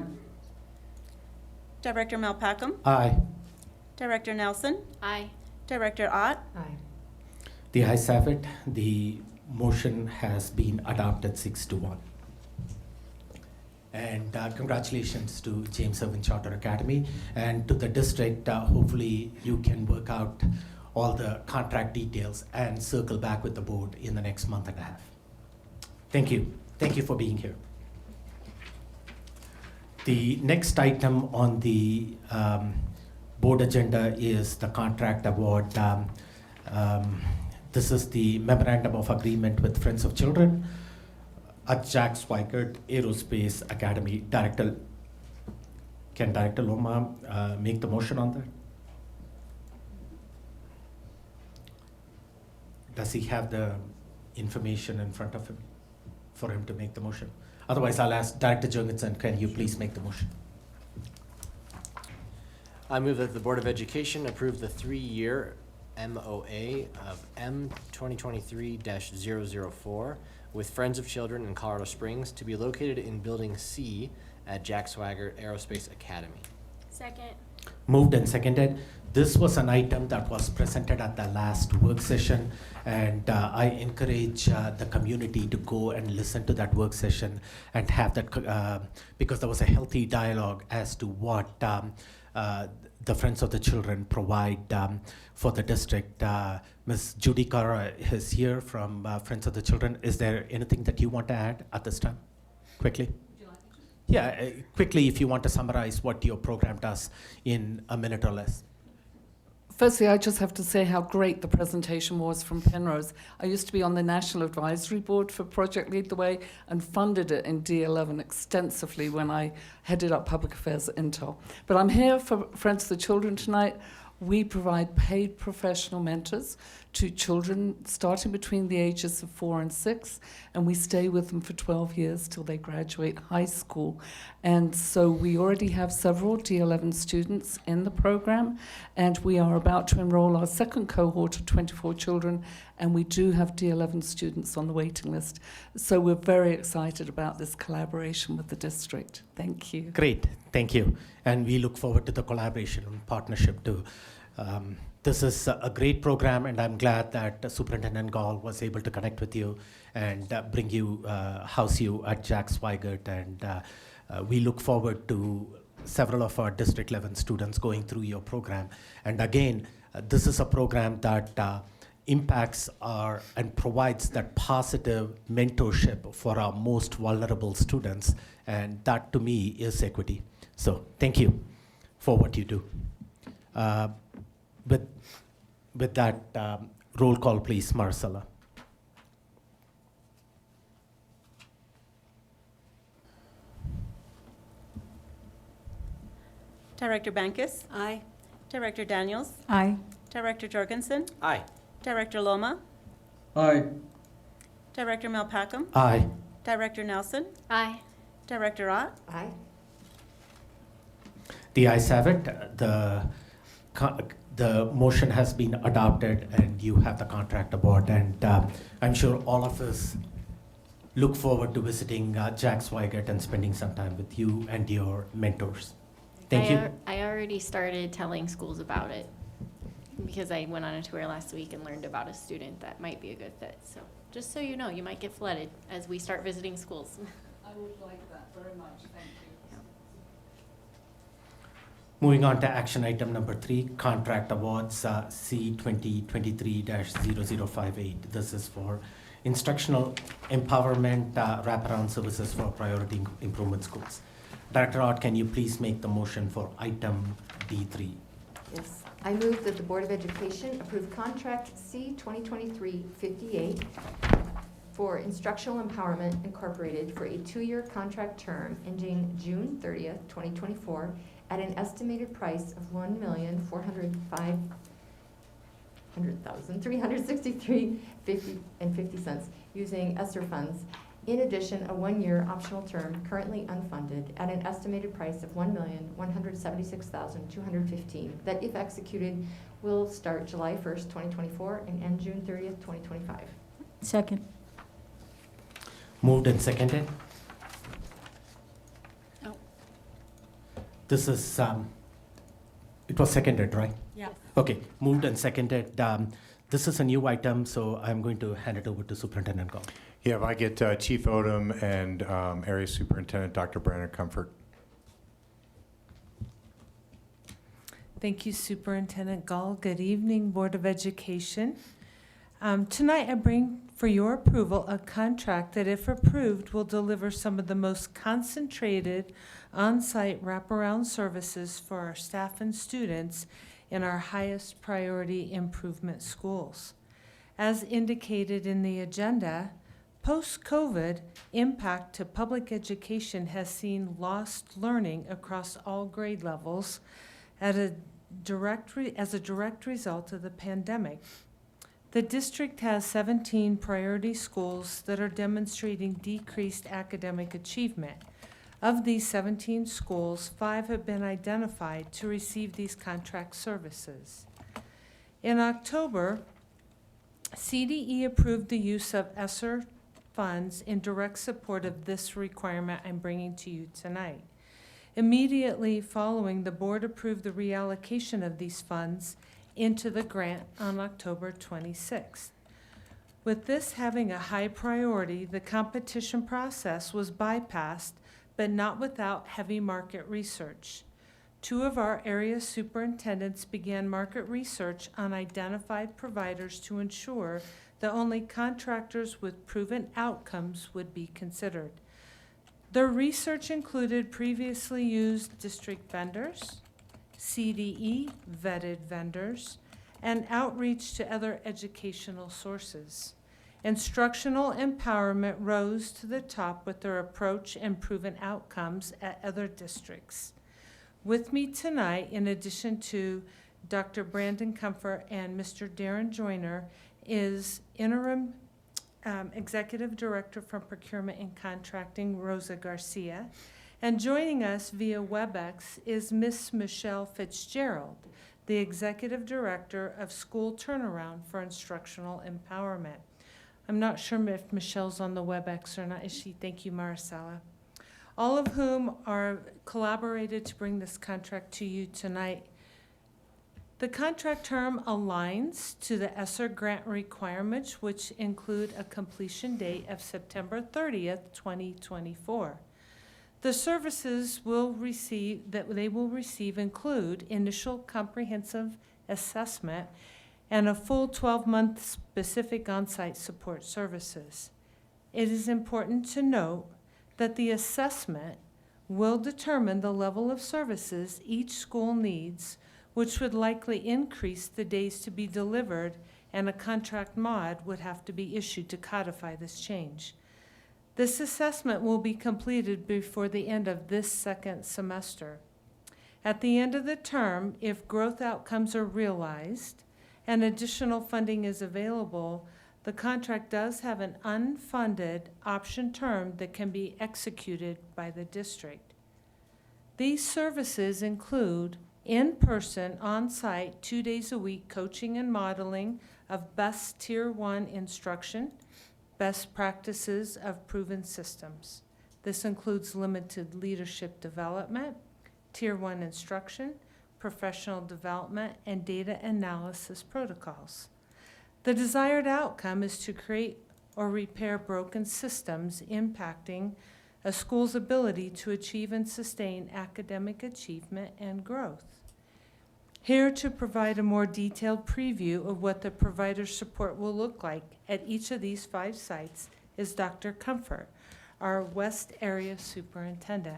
Director Malpacum? Aye. Director Nelson? Aye. Director Ott? Aye. The ayes have it. The motion has been adopted 6-1. And congratulations to James Irwin Charter Academy and to the district. Hopefully you can work out all the contract details and circle back with the board in the next month and a half. Thank you. Thank you for being here. The next item on the board agenda is the contract award. This is the memorandum of agreement with Friends of Children at Swigert Aerospace Academy. Can Director Loma make the motion on that? Does he have the information in front of him for him to make the motion? Otherwise, I'll ask Director Jorgensen, can you please make the motion? I move that the Board of Education approve the 3-year MOA of M 2023-004 with Friends of Children in Colorado Springs to be located in Building C at Jack Swigert Aerospace Academy. Second. Moved and seconded. This was an item that was presented at the last work session, and I encourage the community to go and listen to that work session and have that, because there was a healthy dialogue as to what the Friends of the Children provide for the district. Ms. Judy Cara is here from Friends of the Children. Is there anything that you want to add at this time? Quickly. Yeah, quickly, if you want to summarize what your program does in a minute or less. Firstly, I just have to say how great the presentation was from Penrose. I used to be on the National Advisory Board for Project Lead the Way and funded it in D11 extensively when I headed up Public Affairs at Intel. But I'm here for Friends of the Children tonight. We provide paid professional mentors to children starting between the ages of 4 and 6, and we stay with them for 12 years till they graduate high school. And so we already have several D11 students in the program, and we are about to enroll our second cohort of 24 children, and we do have D11 students on the waiting list. So we're very excited about this collaboration with the district. Thank you. Great, thank you. And we look forward to the collaboration and partnership too. This is a great program, and I'm glad that Superintendent Gall was able to connect with you and bring you, house you at Jack Swigert. And we look forward to several of our District 11 students going through your program. And again, this is a program that impacts and provides that positive mentorship for our most vulnerable students. And that to me is equity. So thank you for what you do. With that, roll call, please, Marcella. Director Bankus? Aye. Director Daniels? Aye. Director Jorgensen? Aye. Director Loma? Aye. Director Malpacum? Aye. Director Nelson? Aye. Director Ott? Aye. The ayes have it. The motion has been adopted, and you have the contract aboard. And I'm sure all of us look forward to visiting Jack Swigert and spending some time with you and your mentors. Thank you. I already started telling schools about it because I went on a tour last week and learned about a student that might be a good fit. So just so you know, you might get flooded as we start visiting schools. I would like that very much, thank you. Moving on to action item number 3, contract awards C 2023-0058. This is for instructional empowerment wraparound services for priority improvement schools. Director Ott, can you please make the motion for item D3? Yes, I move that the Board of Education approve contract C 2023-58 for Instructional Empowerment Incorporated for a 2-year contract term ending June 30th, 2024, at an estimated price of $1,405,363.50 using ESSER funds. In addition, a 1-year optional term currently unfunded at an estimated price of $1,176,215 that, if executed, will start July 1st, 2024 and end June 30th, 2025. Second. Moved and seconded. This is, it was seconded, right? Yeah. Okay, moved and seconded. This is a new item, so I'm going to hand it over to Superintendent Gall. Yeah, if I get Chief Odom and Area Superintendent Dr. Brandon Comfort. Thank you, Superintendent Gall. Good evening, Board of Education. Tonight I bring for your approval a contract that, if approved, will deliver some of the most concentrated on-site wraparound services for our staff and students in our highest priority improvement schools. As indicated in the agenda, post-COVID impact to public education has seen lost learning across all grade levels as a direct result of the pandemic. The district has 17 priority schools that are demonstrating decreased academic achievement. Of these 17 schools, 5 have been identified to receive these contract services. In October, CDE approved the use of ESSER funds in direct support of this requirement I'm bringing to you tonight. Immediately following, the board approved the reallocation of these funds into the grant on October 26th. With this having a high priority, the competition process was bypassed, but not without heavy market research. 2 of our area superintendents began market research on identified providers to ensure that only contractors with proven outcomes would be considered. Their research included previously used district vendors, CDE vetted vendors, and outreach to other educational sources. Instructional empowerment rose to the top with their approach and proven outcomes at other districts. With me tonight, in addition to Dr. Brandon Comfort and Mr. Darren Joyner, is Interim Executive Director from Procurement and Contracting, Rosa Garcia. And joining us via WebEx is Miss Michelle Fitzgerald, the Executive Director of School Turnaround for Instructional Empowerment. I'm not sure if Michelle's on the WebEx or not. Is she? Thank you, Maricela. All of whom are collaborated to bring this contract to you tonight. The contract term aligns to the ESSER grant requirements, which include a completion date of September 30th, 2024. The services they will receive include initial comprehensive assessment and a full 12-month specific on-site support services. It is important to note that the assessment will determine the level of services each school needs, which would likely increase the days to be delivered, and a contract mod would have to be issued to codify this change. This assessment will be completed before the end of this second semester. At the end of the term, if growth outcomes are realized and additional funding is available, the contract does have an unfunded option term that can be executed by the district. These services include in-person, on-site, 2 days a week coaching and modeling of best Tier 1 instruction, best practices of proven systems. This includes limited leadership development, Tier 1 instruction, professional development, and data analysis protocols. The desired outcome is to create or repair broken systems impacting a school's ability to achieve and sustain academic achievement and growth. Here to provide a more detailed preview of what the provider support will look like at each of these 5 sites is Dr. Comfort, our West Area Superintendent.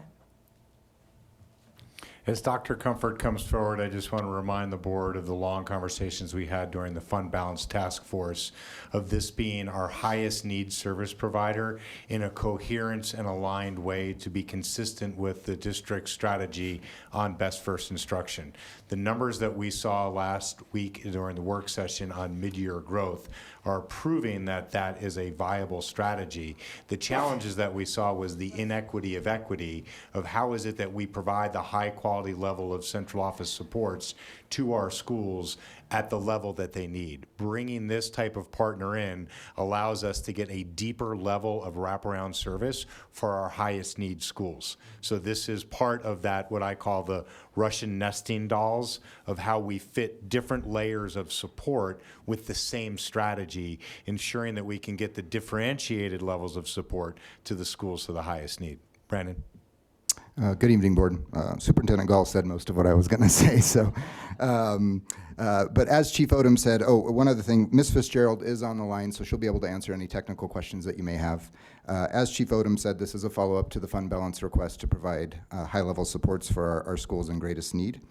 As Dr. Comfort comes forward, I just want to remind the board of the long conversations we had during the Fund Balance Task Force of this being our highest needs service provider in a coherent and aligned way to be consistent with the district strategy on best first instruction. The numbers that we saw last week during the work session on mid-year growth are proving that that is a viable strategy. The challenges that we saw was the inequity of equity of how is it that we provide the high quality level of central office supports to our schools at the level that they need. Bringing this type of partner in allows us to get a deeper level of wraparound service for our highest need schools. So this is part of that, what I call the Russian nesting dolls of how we fit different layers of support with the same strategy, ensuring that we can get the differentiated levels of support to the schools to the highest need. Brandon. Good evening, Board. Superintendent Gall said most of what I was going to say. So, but as Chief Odom said, one other thing, Ms. Fitzgerald is on the line, so she'll be able to answer any technical questions that you may have. As Chief Odom said, this is a follow-up to the fund balance request to provide high-level supports for our schools in greatest need.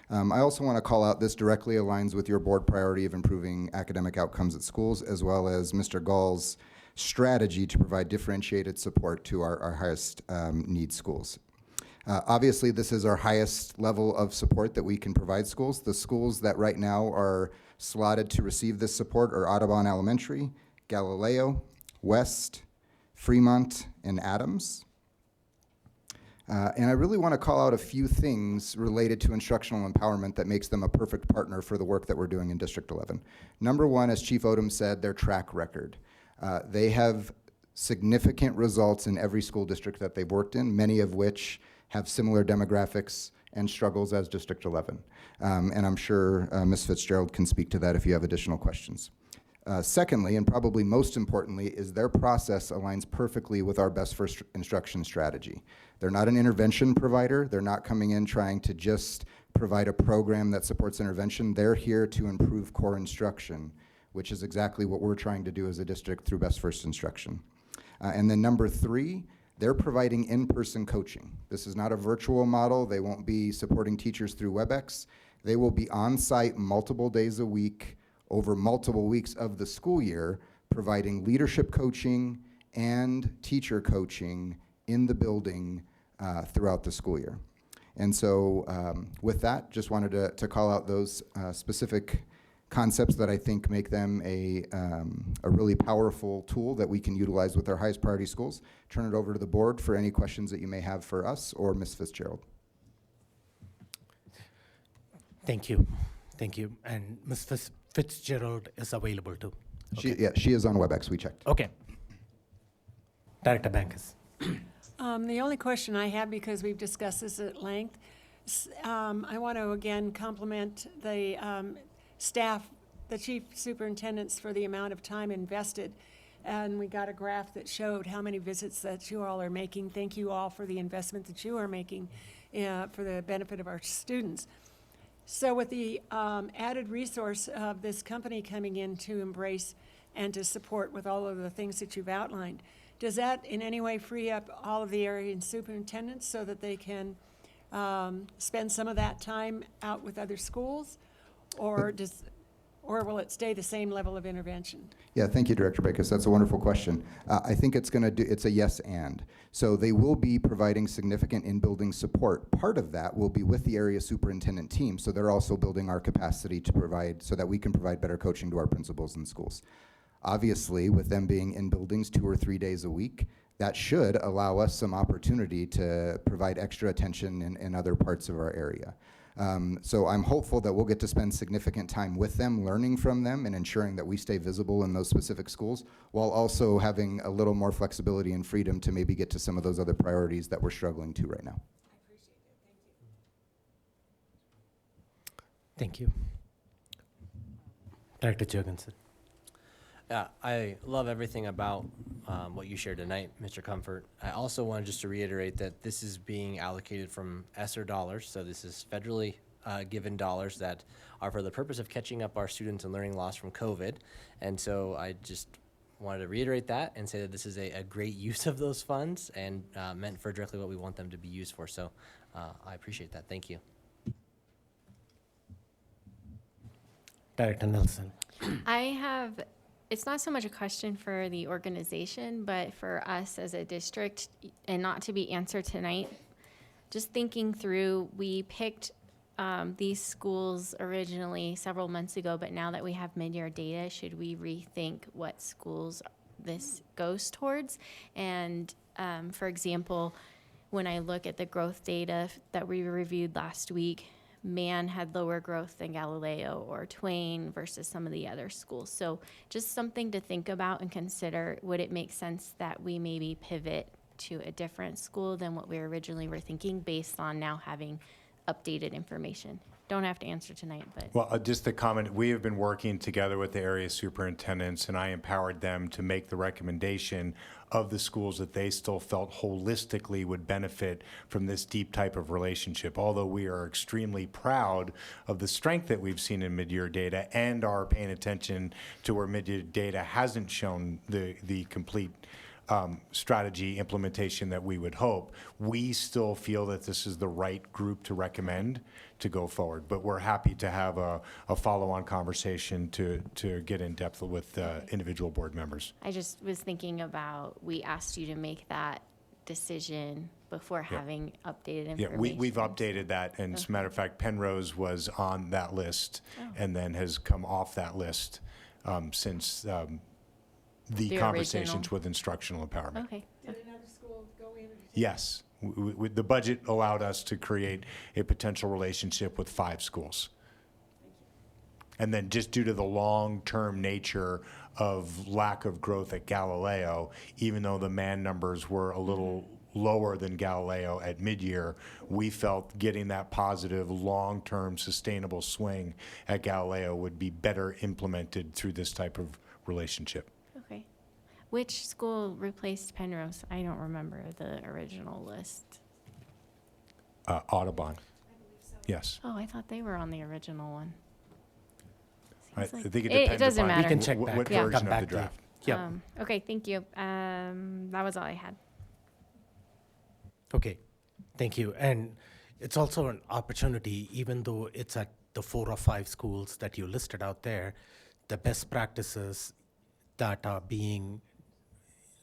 I also want to call out this directly aligns with your board priority of improving academic outcomes at schools, as well as Mr. Gall's strategy to provide differentiated support to our highest need schools. Obviously, this is our highest level of support that we can provide schools. The schools that right now are slotted to receive this support are Audubon Elementary, Galileo, West, Fremont, and Adams. And I really want to call out a few things related to instructional empowerment that makes them a perfect partner for the work that we're doing in District 11. Number one, as Chief Odom said, their track record. They have significant results in every school district that they've worked in, many of which have similar demographics and struggles as District 11. And I'm sure Ms. Fitzgerald can speak to that if you have additional questions. Secondly, and probably most importantly, is their process aligns perfectly with our best first instruction strategy. They're not an intervention provider. They're not coming in trying to just provide a program that supports intervention. They're here to improve core instruction, which is exactly what we're trying to do as a district through best first instruction. And then number three, they're providing in-person coaching. This is not a virtual model. They won't be supporting teachers through WebEx. They will be on-site multiple days a week over multiple weeks of the school year, providing leadership coaching and teacher coaching in the building throughout the school year. And so with that, just wanted to call out those specific concepts that I think make them a really powerful tool that we can utilize with our highest priority schools. Turn it over to the board for any questions that you may have for us or Ms. Fitzgerald. Thank you. Thank you. And Ms. Fitzgerald is available too. Okay. She is on WebEx, we checked. Okay. Director Bankus. The only question I have, because we've discussed this at length, I want to again compliment the staff, the chief superintendents, for the amount of time invested. And we got a graph that showed how many visits that you all are making. Thank you all for the investment that you are making for the benefit of our students. So with the added resource of this company coming in to embrace and to support with all of the things that you've outlined, does that in any way free up all of the area superintendents so that they can spend some of that time out with other schools? Or will it stay the same level of intervention? Yeah, thank you, Director Backus. That's a wonderful question. I think it's a yes and. So they will be providing significant in-building support. Part of that will be with the area superintendent team, so they're also building our capacity to provide, so that we can provide better coaching to our principals in schools. Obviously, with them being in buildings 2 or 3 days a week, that should allow us some opportunity to provide extra attention in other parts of our area. So I'm hopeful that we'll get to spend significant time with them, learning from them, and ensuring that we stay visible in those specific schools, while also having a little more flexibility and freedom to maybe get to some of those other priorities that we're struggling to right now. Thank you. Director Jurgensen. Yeah, I love everything about what you shared tonight, Mr. Comfort. I also wanted just to reiterate that this is being allocated from ESSER dollars, so this is federally given dollars that are for the purpose of catching up our students and learning loss from COVID. And so I just wanted to reiterate that and say that this is a great use of those funds and meant for directly what we want them to be used for. So I appreciate that. Thank you. Director Nelson. It's not so much a question for the organization, but for us as a district, and not to be answered tonight. Just thinking through, we picked these schools originally several months ago, but now that we have mid-year data, should we rethink what schools this goes towards? And for example, when I look at the growth data that we reviewed last week, Man had lower growth than Galileo or Twain versus some of the other schools. So just something to think about and consider. Would it make sense that we maybe pivot to a different school than what we originally were thinking based on now having updated information? Don't have to answer tonight, but. Well, just the comment, we have been working together with the area superintendents, and I empowered them to make the recommendation of the schools that they still felt holistically would benefit from this deep type of relationship. Although we are extremely proud of the strength that we've seen in mid-year data and are paying attention to where mid-year data hasn't shown the complete strategy implementation that we would hope, we still feel that this is the right group to recommend to go forward. But we're happy to have a follow-on conversation to get in depth with individual board members. I just was thinking about, we asked you to make that decision before having updated information. Yeah, we've updated that, and as a matter of fact, Penrose was on that list and then has come off that list since the conversations original. with instructional empowerment. Okay. Did another school go in? Yes, the budget allowed us to create a potential relationship with 5 schools. And then just due to the long-term nature of lack of growth at Galileo, even though the man numbers were a little lower than Galileo at mid-year, we felt getting that positive, long-term, sustainable swing at Galileo would be better implemented through this type of relationship. Okay. Which school replaced Penrose? I don't remember the original list. Audubon. Yes. Oh, I thought they were on the original one. I Seems like- think it It depends doesn't upon matter. We can check back. what Yeah. version Come of back the to you. draft. Yep. Okay, thank you. That was all I had. Okay, thank you. And it's also an opportunity, even though it's at the 4 or 5 schools that you listed out there, the best practices that are being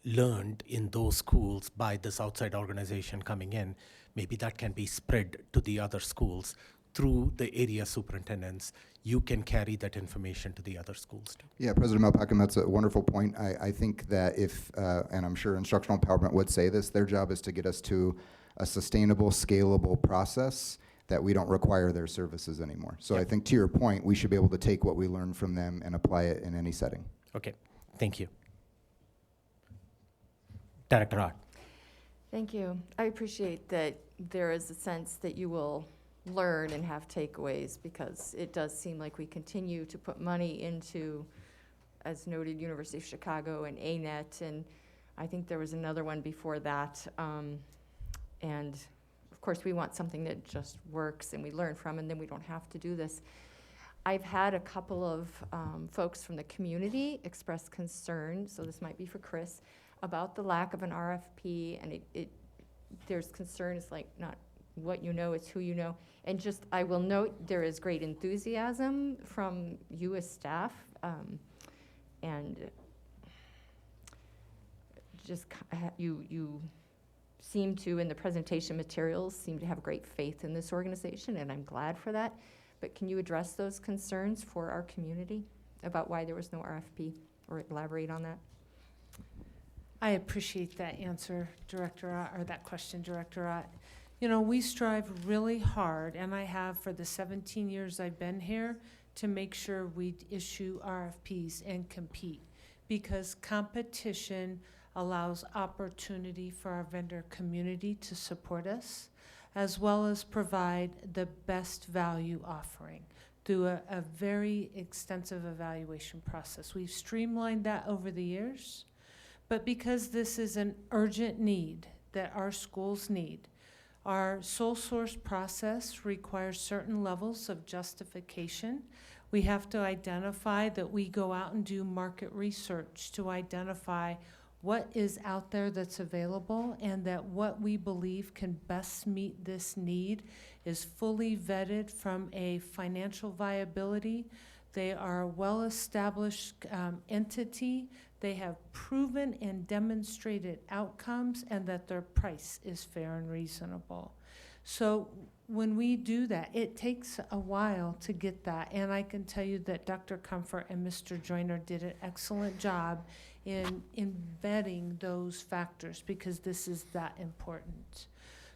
learned in those schools by this outside organization coming in, maybe that can be spread to the other schools through the area superintendents. You can carry that information to the other schools too. Yeah, President Malpacum, that's a wonderful point. I think that if, and I'm sure instructional empowerment would say this, their job is to get us to a sustainable, scalable process that we don't require their services anymore. So I think to your point, we should be able to take what we learn from them and apply it in any setting. Okay, thank you. Director Ott. Thank you. I appreciate that there is a sense that you will learn and have takeaways, because it does seem like we continue to put money into, as noted, University of Chicago and ANET, and I think there was another one before that. And of course, we want something that just works and we learn from, and then we don't have to do this. I've had a couple of folks from the community express concern, so this might be for Chris, about the lack of an RFP, and there's concerns like not what you know, it's who you know. And just, I will note, there is great enthusiasm from you as staff, and just you seem to, in the presentation materials, seem to have great faith in this organization, and I'm glad for that. But can you address those concerns for our community about why there was no RFP, or elaborate on that? I appreciate that answer, Director Ott, or that question, Director Ott. You know, we strive really hard, and I have for the 17 years I've been here, to make sure we issue RFPs and compete, because competition allows opportunity for our vendor community to support us, as well as provide the best value offering through a very extensive evaluation process. We've streamlined that over the years, but because this is an urgent need that our schools need, our sole source process requires certain levels of justification. We have to identify that we go out and do market research to identify what is out there that's available, and that what we believe can best meet this need is fully vetted from a financial viability. They are a well-established entity. They have proven and demonstrated outcomes, and that their price is fair and reasonable. So when we do that, it takes a while to get that. And I can tell you that Dr. Comfort and Mr. Joyner did an excellent job in vetting those factors, because this is that important.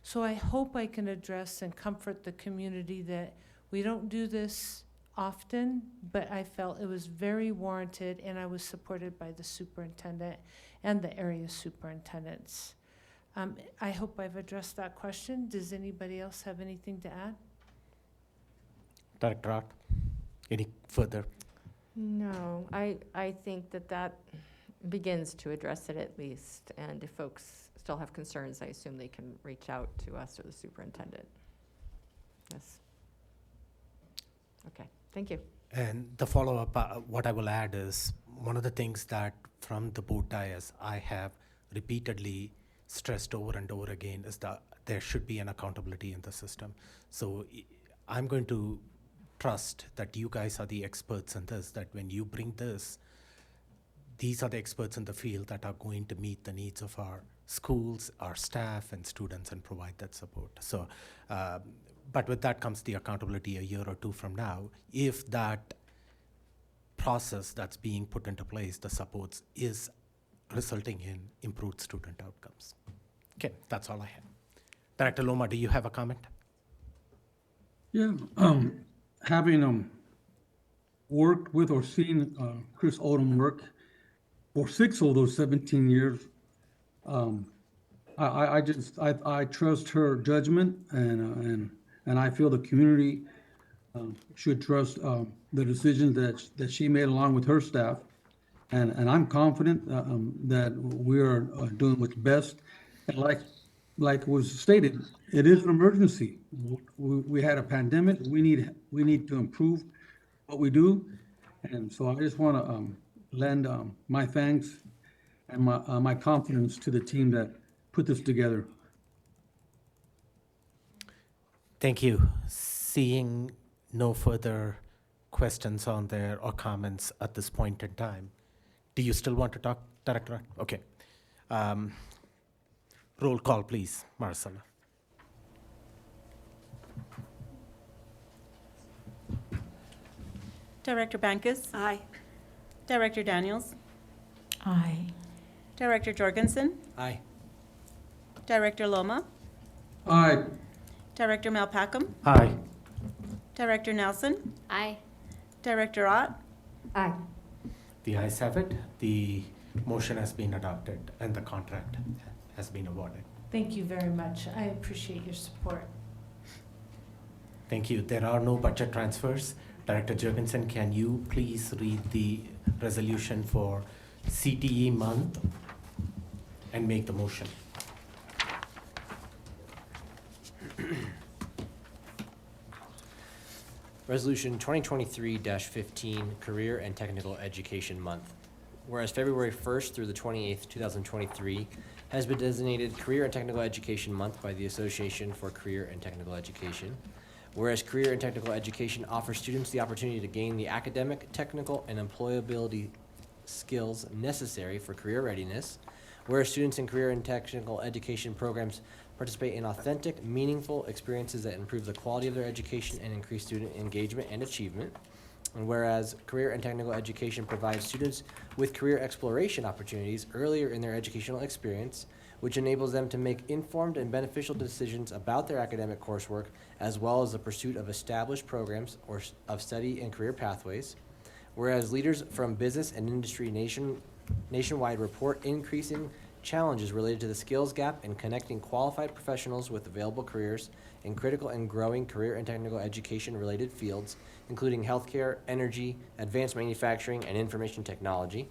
So I hope I can address and comfort the community that we don't do this often, but I felt it was very warranted, and I was supported by the superintendent and the area superintendents. I hope I've addressed that question. Does anybody else have anything to add? Director Ott, any further? No, I think that begins to address it at least. And if folks still have concerns, I assume they can reach out to us or the superintendent. Yes. Okay, thank you. And the follow-up, what I will add is, one of the things that from the board dais I have repeatedly stressed over and over again is that there should be an accountability in the system. So I'm going to trust that you guys are the experts in this, that when you bring this, these are the experts in the field that are going to meet the needs of our schools, our staff, and students, and provide that support. So, but with that comes the accountability a year or two from now. If that process that's being put into place, the supports, is resulting in improved student outcomes. Okay, that's all I have. Director Loma, do you have a comment? Yeah, having worked with or seen Chris Odom work for 6 of those 17 years, I trust her judgment, and I feel the community should trust the decisions that she made along with her staff. And I'm confident that we are doing what's best. And like was stated, it is an emergency. We had a pandemic. We need to improve what we do. And so I just want to lend my thanks and my confidence to the team that put this together. Thank you. Seeing no further questions on there or comments at this point in time, do you still want to talk, Director? Okay. Roll call, please, Marcella. Director Bankus? Aye. Director Daniels? Aye. Director Jorgensen? Aye. Director Loma? Aye. Director Malpacum? Aye. Director Nelson? Aye. Director Ott? Aye. The ayes have it. The motion has been adopted and the contract has been awarded. Thank you very much. I appreciate your support. Thank you. There are no budget transfers. Director Jorgensen, can you please read the resolution for CTE month and make the motion? Resolution 2023-15, Career and Technical Education Month. Whereas February 1st through the 28th, 2023 has been designated Career and Technical Education Month by the Association for Career and Technical Education. Whereas Career and Technical Education offers students the opportunity to gain the academic, technical, and employability skills necessary for career readiness. Whereas students in career and technical education programs participate in authentic, meaningful experiences that improve the quality of their education and increase student engagement and achievement. And whereas career and technical education provides students with career exploration opportunities earlier in their educational experience, which enables them to make informed and beneficial decisions about their academic coursework, as well as the pursuit of established programs of study and career pathways. Whereas leaders from business and industry nationwide report increasing challenges related to the skills gap in connecting qualified professionals with available careers in critical and growing career and technical education related fields, including healthcare, energy, advanced manufacturing, and information technology.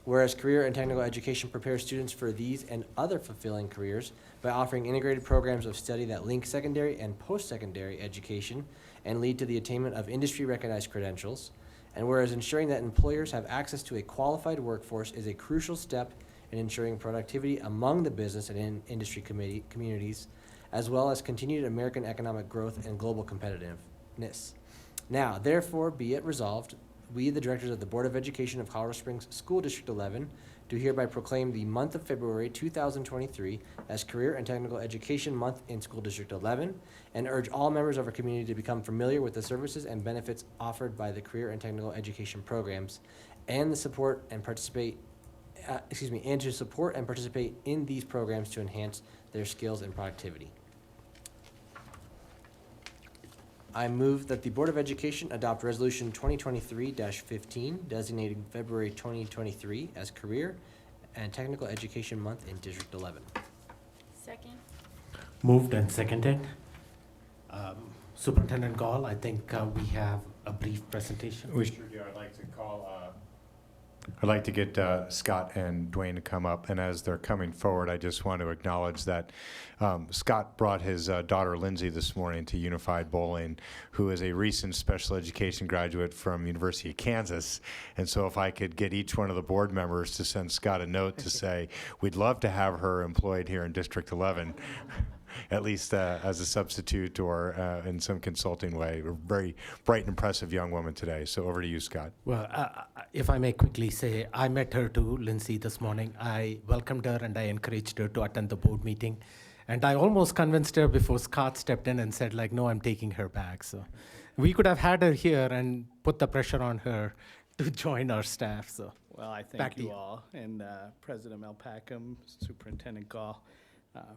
Whereas career and technical education prepares students for these and other fulfilling careers by offering integrated programs of study that link secondary and post-secondary education and lead to the attainment of industry-recognized credentials. And whereas ensuring that employers have access to a qualified workforce is a crucial step in ensuring productivity among the business and industry communities, as well as continued American economic growth and global competitiveness. Now, therefore, be it resolved, we, the directors of the Board of Education of Colorado Springs School District 11, do hereby proclaim the month of February 2023 as Career and Technical Education Month in School District 11, and urge all members of our community to become familiar with the services and benefits offered by the career and technical education programs, and to support and participate in these programs to enhance their skills and productivity. I move that the Board of Education adopt Resolution 2023-15, designating February 2023 as Career and Technical Education Month in District 11. Second. Moved and seconded. Superintendent Gall, I think we have a brief presentation. We sure do. I'd like to get Scott and Dwayne to come up, and as they're coming forward, I just want to acknowledge that Scott brought his daughter Lindsay this morning to Unified Bowling, who is a recent special education graduate from University of Kansas. And so if I could get each one of the board members to send Scott a note to say, we'd love to have her employed here in District 11. At least as a substitute or in some consulting way. A very bright and impressive young woman today. So over to you, Scott. Well, if I may quickly say, I met her too, Lindsay, this morning. I welcomed her and I encouraged her to attend the board meeting. And I almost convinced her before Scott stepped in and said, like, no, I'm taking her back. So we could have had her here and put the pressure on her to join our staff. So well, I thank you all. And President Malpacum, Superintendent Gall,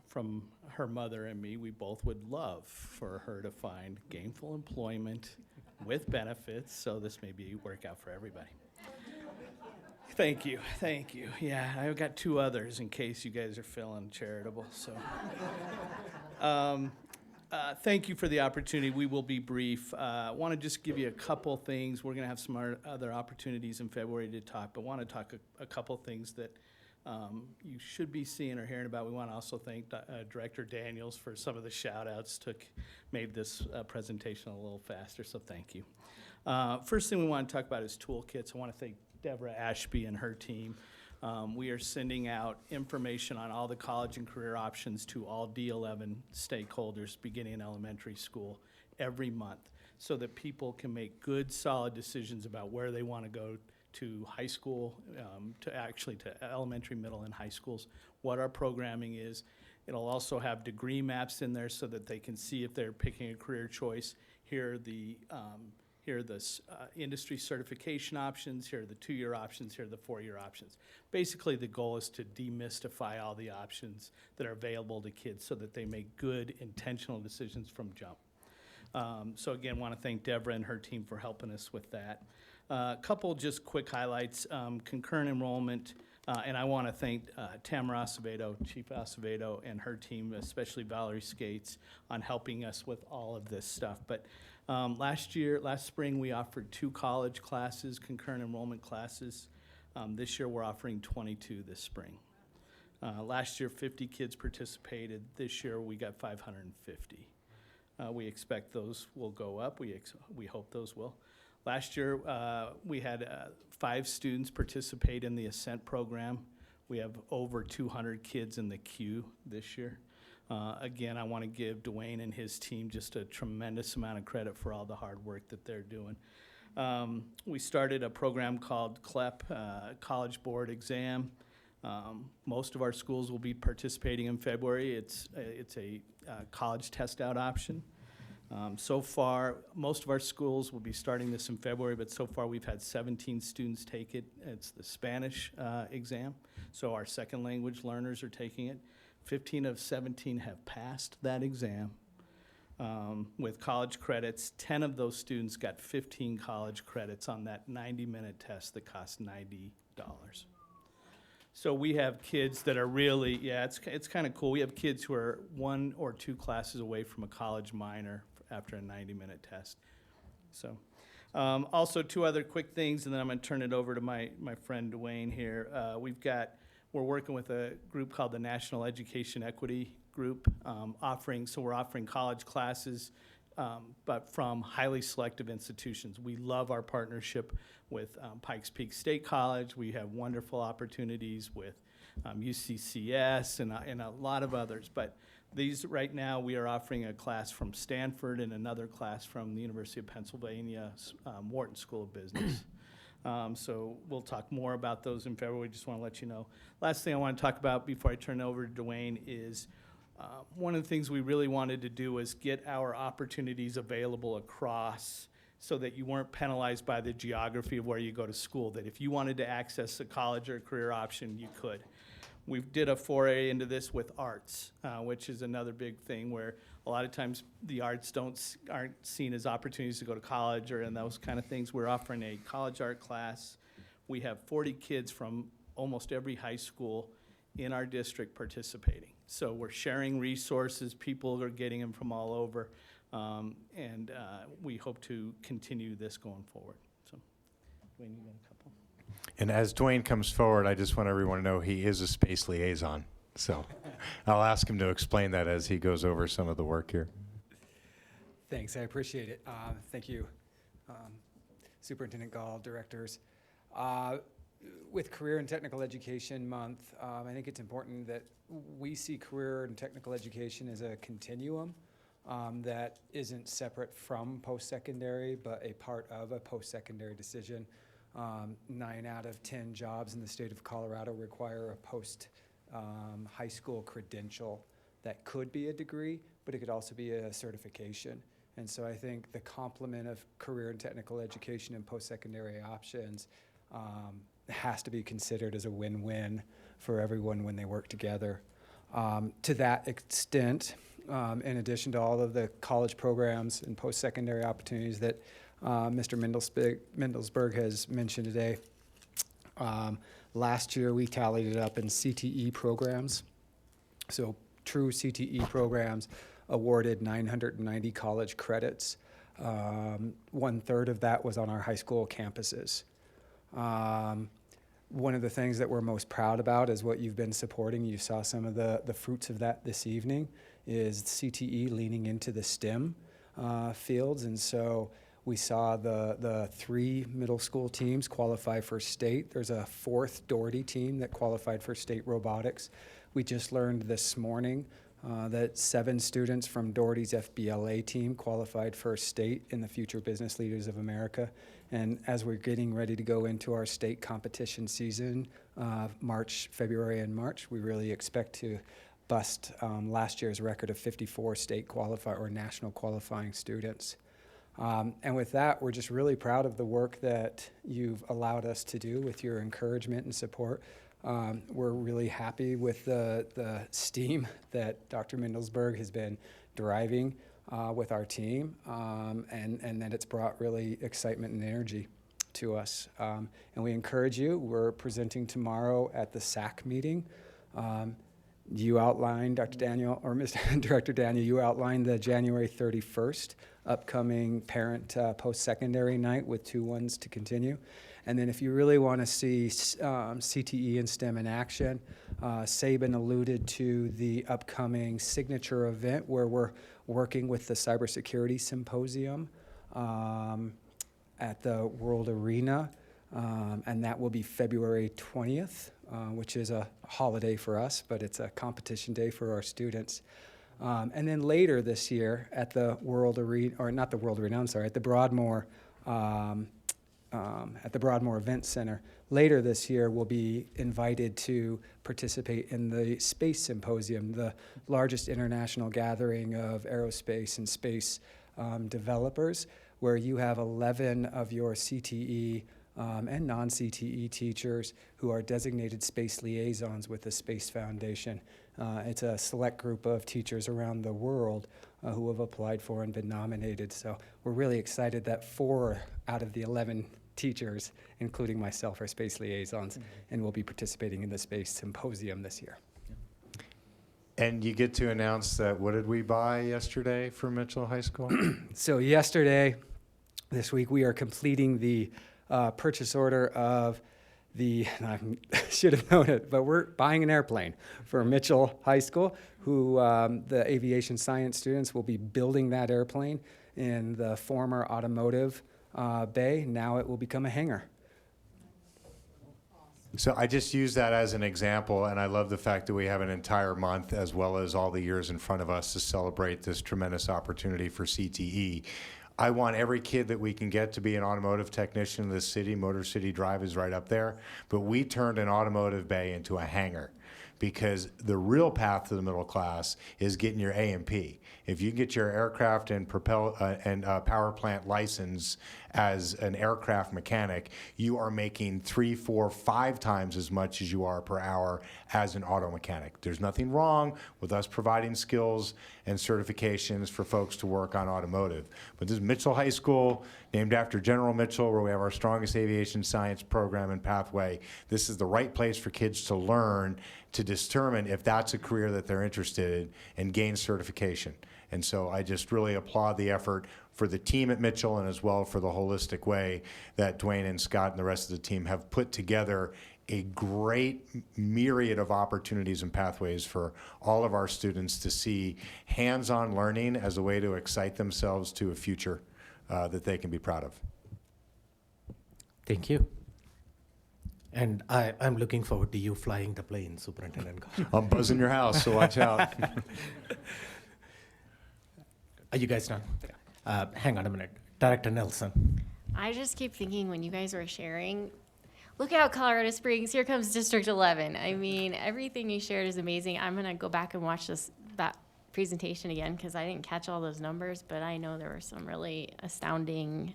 from her mother and me, we both would love for her to find gainful employment with benefits, so this may be a workout for everybody. Thank you, thank you. Yeah, I've got two others in case you guys are feeling charitable, so. Thank you for the opportunity. We will be brief. I want to just give you a couple things. We're going to have some other opportunities in February to talk, but want to talk a couple things that you should be seeing or hearing about. We want to also thank Director Daniels for some of the shout outs, made this presentation a little faster, so thank you. First thing we want to talk about is toolkits. I want to thank Deborah Ashby and her team. We are sending out information on all the college and career options to all D11 stakeholders beginning in elementary school every month so that people can make good, solid decisions about where they want to go to high school, to elementary, middle, and high schools, what our programming is. It'll also have degree maps in there so that they can see if they're picking a career choice. Here are the industry certification options, here are the 2-year options, here are the 4-year options. Basically, the goal is to demystify all the options that are available to kids so that they make good, intentional decisions from jump. So again, want to thank Deborah and her team for helping us with that. A couple just quick highlights, concurrent enrollment, and I want to thank Tamara Acevedo, Chief Acevedo, and her team, especially Valerie Skates, on helping us with all of this stuff. But last spring, we offered 2 college classes, concurrent enrollment classes. This year, we're offering 22 this spring. Last year, 50 kids participated. This year, we got 550. We expect those will go up. We hope those will. Last year, we had 5 students participate in the Ascent program. We have over 200 kids in the queue this year. Again, I want to give Dwayne and his team just a tremendous amount of credit for all the hard work that they're doing. We started a program called CLEP, College Board Exam. Most of our schools will be participating in February. It's a college test out option. So far, most of our schools will be starting this in February, but so far we've had 17 students take it. It's the Spanish exam, so our second language learners are taking it. 15 of 17 have passed that exam with college credits. 10 of those students got 15 college credits on that 90-minute test that cost $90. So we have kids that are really, yeah, it's kind of cool. We have kids who are 1 or 2 classes away from a college minor after a 90-minute test. So, also 2 other quick things, and then I'm going to turn it over to my friend Dwayne here. We're working with a group called the National Education Equity Group, we're offering college classes, but from highly selective institutions. We love our partnership with Pikes Peak State College. We have wonderful opportunities with UCCS and a lot of others. But these, right now, we are offering a class from Stanford and another class from the University of Pennsylvania, Wharton School of Business. So we'll talk more about those in February. Just want to let you know. Last thing I want to talk about before I turn it over to Dwayne is one of the things we really wanted to do was get our opportunities available across so that you weren't penalized by the geography of where you go to school, that if you wanted to access a college or a career option, you could. We did a foray into this with arts, which is another big thing where a lot of times the arts aren't seen as opportunities to go to college or in those kind of things. We're offering a college art class. We have 40 kids from almost every high school in our district participating. So we're sharing resources. People are getting them from all over. And we hope to continue this going forward. So, Dwayne, you got a couple? And as Dwayne comes forward, I just want everyone to know he is a space liaison. So I'll ask him to explain that as he goes over some of the work here. Thanks, I appreciate it. Thank you, Superintendent Gall, directors. With Career and Technical Education Month, I think it's important that we see career and technical education as a continuum that isn't separate from post-secondary, but a part of a post-secondary decision. 9 out of 10 jobs in the state of Colorado require a post-high school credential that could be a degree, but it could also be a certification. And so I think the complement of career and technical education and post-secondary options has to be considered as a win-win for everyone when they work together. To that extent, in addition to all of the college programs and post-secondary opportunities that Mr. Mendelsberg has mentioned today, last year we tallied it up in CTE programs. So true CTE programs awarded 990 college credits. 1/3 of that was on our high school campuses. One of the things that we're most proud about is what you've been supporting. You saw some of the fruits of that this evening, is CTE leaning into the STEM fields. And so we saw the 3 middle school teams qualify for state. There's a 4th Doherty team that qualified for state robotics. We just learned this morning that 7 students from Doherty's FBLA team qualified for state in the Future Business Leaders of America. And as we're getting ready to go into our state competition season, February and March, we really expect to bust last year's record of 54 state national qualifying students. And with that, we're just really proud of the work that you've allowed us to do with your encouragement and support. We're really happy with the steam that Dr. Mendelsberg has been driving with our team, and that it's brought really excitement and energy to us. And we encourage you. We're presenting tomorrow at the SAC meeting. You outlined, Dr. Daniel, or Mr. Director Daniel, you outlined the January 31st upcoming parent post-secondary night with 2 ones to continue. And then if you really want to see CTE and STEM in action, Saban alluded to the upcoming signature event where we're working with the Cybersecurity Symposium at the World Arena, and that will be February 20th, which is a holiday for us, but it's a competition day for our students. And then later this year at the World Arena, or not the World Arena, I'm sorry, at the Broadmoor Event Center. Later this year, we'll be invited to participate in the Space Symposium, the largest international gathering of aerospace and space developers, where you have 11 of your CTE and non-CTE teachers who are designated space liaisons with the Space Foundation. It's a select group of teachers around the world who have applied for and been nominated. So we're really excited that 4 out of the 11 teachers, including myself, are space liaisons and will be participating in the Space Symposium this year. And you get to announce that, what did we buy yesterday for Mitchell High School? So yesterday, this week, we are completing the purchase order of I should have known it, but we're buying an airplane for Mitchell High School, who the aviation science students will be building that airplane in the former automotive bay. Now it will become a hangar. So I just use that as an example, and I love the fact that we have an entire month, as well as all the years in front of us, to celebrate this tremendous opportunity for CTE. I want every kid that we can get to be an automotive technician in this city. Motor City Drive is right up there. But we turned an automotive bay into a hangar, because the real path to the middle class is getting your A&P. If you get your aircraft and power plant license as an aircraft mechanic, you are making 3, 4, 5 times as much as you are per hour as an auto mechanic. There's nothing wrong with us providing skills and certifications for folks to work on automotive. But this is Mitchell High School, named after General Mitchell, where we have our strongest aviation science program and pathway. This is the right place for kids to learn, to determine if that's a career that they're interested in, and gain certification. And so I just really applaud the effort for the team at Mitchell, and as well for the holistic way that Dwayne and Scott and the rest of the team have put together a great myriad of opportunities and pathways for all of our students to see hands-on learning as a way to excite themselves to a future that they can be proud of. Thank you. And I'm looking forward to you flying the plane, Superintendent. I'm buzzing your house, so watch out. Are you guys done? Hang on a minute. Director Nelson. I just keep thinking when you guys were sharing, look out, Colorado Springs, here comes District 11. I mean, everything you shared is amazing. I'm going to go back and watch that presentation again, because I didn't catch all those numbers, but I know there were some really astounding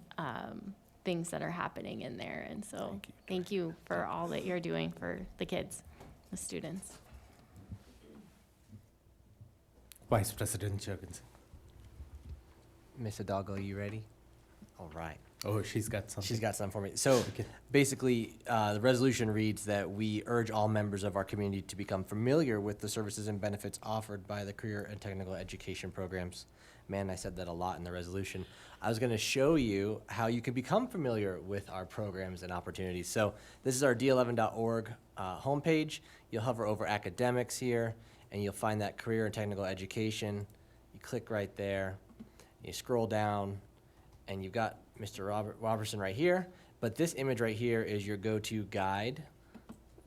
things that are happening in there. And so thank you for all that you're doing for the kids, the students. Vice President Jurgensen. Miss Hidalgo, you ready? All right. Oh, she's got something. She's got something for me. So basically, the resolution reads that we urge all members of our community to become familiar with the services and benefits offered by the career and technical education programs. Man, I said that a lot in the resolution. I was going to show you how you can become familiar with our programs and opportunities. So this is our d11.org homepage. You'll hover over academics here, and you'll find that career and technical education. You click right there. You scroll down, and you've got Mr. Robertson right here. But this image right here is your go-to guide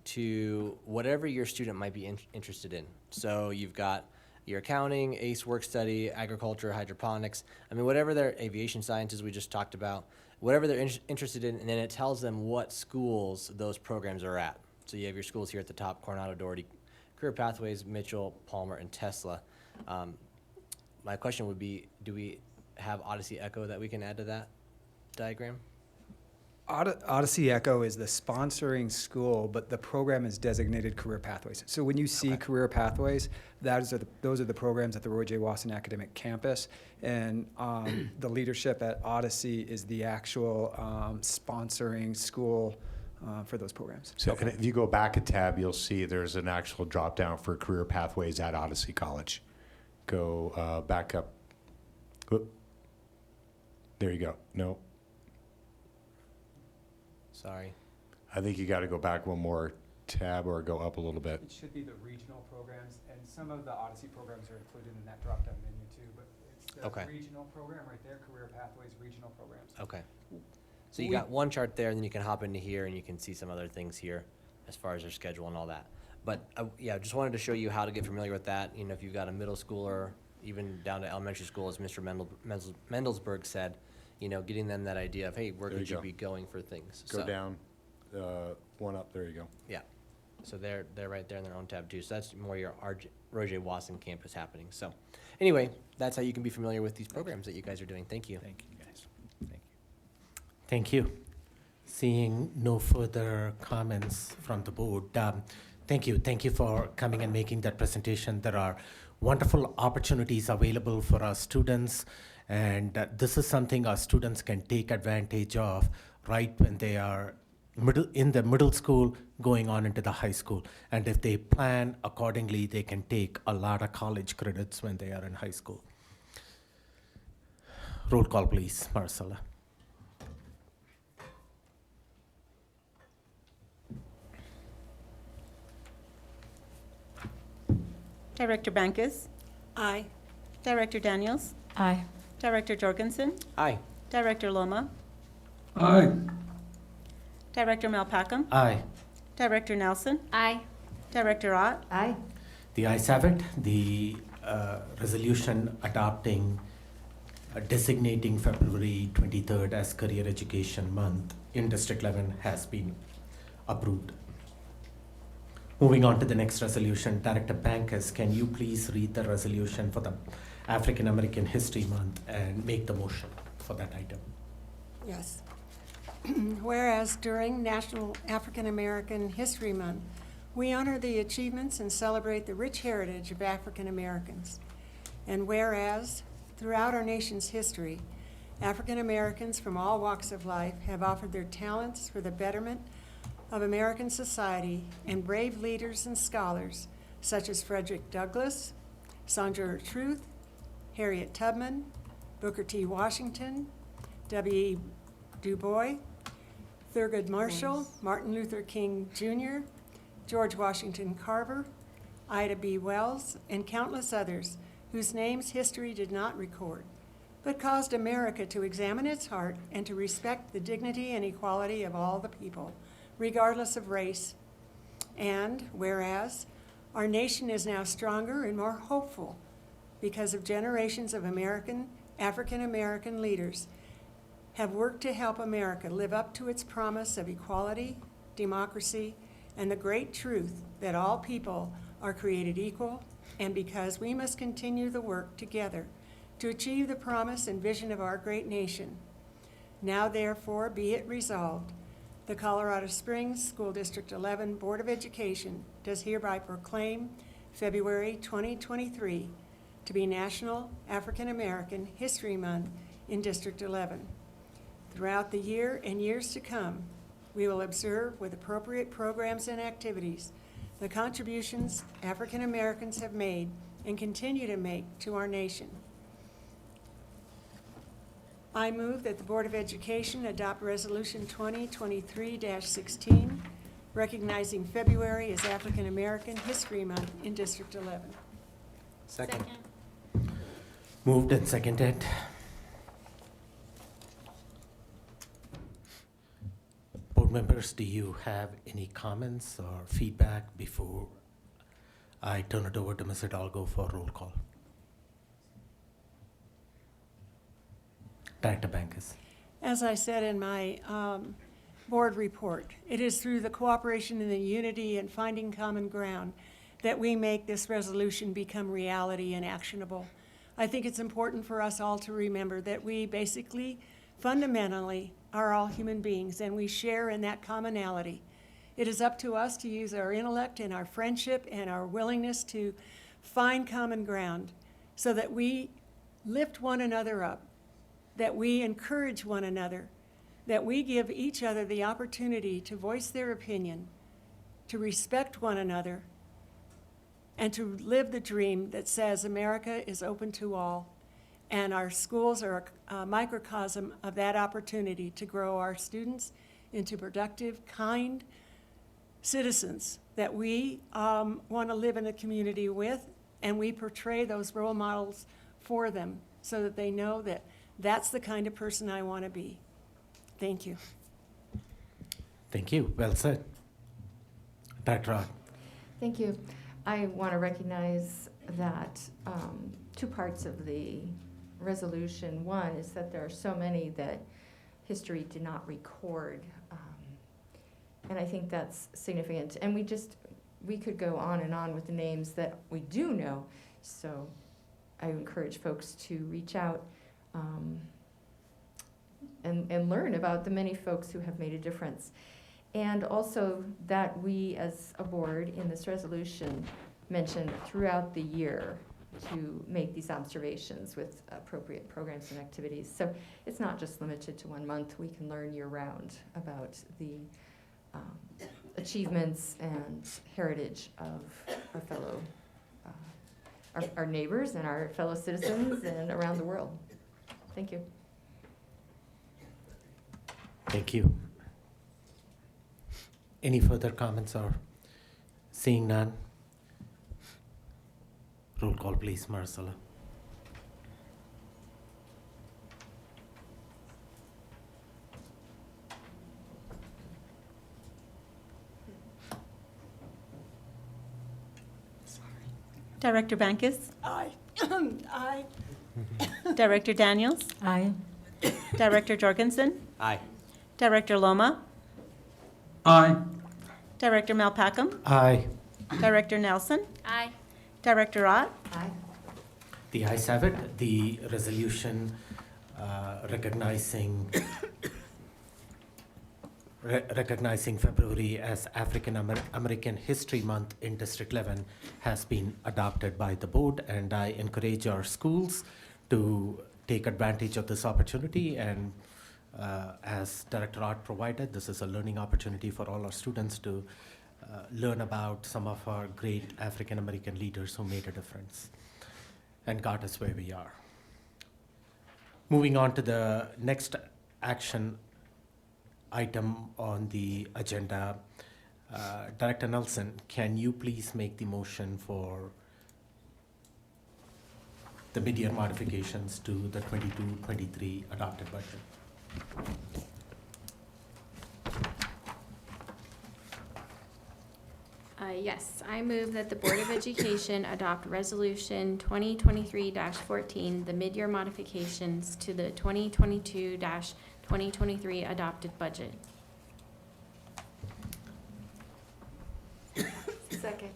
to whatever your student might be interested in. So you've got your accounting, ACE work study, agriculture, hydroponics. I mean, whatever their aviation sciences we just talked about, whatever they're interested in, and then it tells them what schools those programs are at. So you have your schools here at the top: Coronado, Doherty, Career Pathways, Mitchell, Palmer, and Tesla. My question would be, do we have Odyssey Echo that we can add to that diagram? Odyssey Echo is the sponsoring school, but the program is designated Career Pathways. So when you see Career Pathways, those are the programs at the Roy J. Wasson Academic Campus, and the leadership at Odyssey is the actual sponsoring school for those programs. So and if you go back a tab, you'll see there's an actual drop down for Career Pathways at Odyssey College. Go back up. Whoop. There you go. No. Sorry. I think you got to go back one more tab or go up a little bit. It should be the regional programs, and some of the Odyssey programs are included in that drop-down menu too, but it's the Okay. regional program right there, Career Pathways Regional Programs. Okay. So you got one chart there, and then you can hop into here, and you can see some other things here as far as their schedule and all that. But yeah, just wanted to show you how to get familiar with that. You know, if you've got a middle schooler, even down to elementary school, as Mr. Mendelsberg said, you know, getting them that idea of, hey, where There could you you go. be going for things? Go So, down, one up, there you go. Yeah. So they're right there in their own tab too. So that's more your Roger Wasson campus happening. So anyway, that's how you can be familiar with these programs that you guys are doing. Thank you. Thank you, guys. Thank you. Thank you. Seeing no further comments from the board, thank you. Thank you for coming and making that presentation. There are wonderful opportunities available for our students, and this is something our students can take advantage of right when they are in the middle school going on into the high school. And if they plan accordingly, they can take a lot of college credits when they are in high school. Roll call, please, Marcella. Director Bankus? Aye. Director Daniels? Aye. Director Jorgensen? Aye. Director Loma? Aye. Director Malpacum? Aye. Director Nelson? Aye. Director Ott? Aye. The ayes have it. The resolution adopting, designating February 23rd as Career Education Month in District 11 has been approved. Moving on to the next resolution, Director Bankus, can you please read the resolution for the African American History Month and make the motion for that item? Yes. Whereas during National African American History Month, we honor the achievements and celebrate the rich heritage of African Americans. And whereas throughout our nation's history, African Americans from all walks of life have offered their talents for the betterment of American society, and brave leaders and scholars such as Frederick Douglass, Sandra Truth, Harriet Tubman, Booker T. Washington, W.E. Du Bois, Thurgood Marshall, Martin Luther King Jr., George Washington Carver, Ida B. Wells, and countless others whose names history did not record, but caused America to examine its heart and to respect the dignity and equality of all the people, regardless of race. And whereas our nation is now stronger and more hopeful because of generations of African American leaders have worked to help America live up to its promise of equality, democracy, and the great truth that all people are created equal, and because we must continue the work together to achieve the promise and vision of our great nation. Now therefore be it resolved, the Colorado Springs School District 11 Board of Education does hereby proclaim February 2023 to be National African American History Month in District 11. Throughout the year and years to come, we will observe with appropriate programs and activities the contributions African Americans have made and continue to make to our nation. I move that the Board of Education adopt Resolution 2023-16, recognizing February as African American History Month in District 11. Second. Moved and seconded. Board members, do you have any comments or feedback before I turn it over to Ms. Hidalgo for roll call? Director Bankus. As I said in my board report, it is through the cooperation and the unity and finding common ground that we make this resolution become reality and actionable. I think it's important for us all to remember that we basically, fundamentally, are all human beings, and we share in that commonality. It is up to us to use our intellect and our friendship and our willingness to find common ground so that we lift one another up, that we encourage one another, that we give each other the opportunity to voice their opinion, to respect one another, and to live the dream that says America is open to all. And our schools are a microcosm of that opportunity to grow our students into productive, kind citizens that we want to live in a community with, and we portray those role models for them so that they know that that's the kind of person I want to be. Thank you. Thank you. Well said. Dr. Ott. Thank you. I want to recognize that two parts of the resolution. One is that there are so many that history did not record, and I think that's significant. And we just we could go on and on with the names that we do know. So I encourage folks to reach out and learn about the many folks who have made a difference. And also that we as a board in this resolution mention throughout the year to make these observations with appropriate programs and activities. So it's not just limited to 1 month. We can learn year-round about the achievements and heritage of our fellow, our neighbors and our fellow citizens and around the world. Thank you. Thank you. Any further comments or seeing none? Roll call, please, Marcella. Director Bankus? Aye. Aye. Director Daniels? Aye. Director Jorgensen? Aye. Director Loma? Aye. Director Malpacum? Aye. Director Nelson? Aye. Director Ott? Aye. The ayes have it. The resolution recognizing February as African American History Month in District 11 has been adopted by the board, and I encourage our schools to take advantage of this opportunity. And as Director Art provided, this is a learning opportunity for all our students to learn about some of our great African American leaders who made a difference and got us where we are. Moving on to the next action item on the agenda. Director Nelson, can you please make the motion for the mid-year modifications to the 22-23 adopted budget? Yes, I move that the Board of Education adopt Resolution 2023-14, the mid-year modifications to the 2022-2023 adopted budget. Second.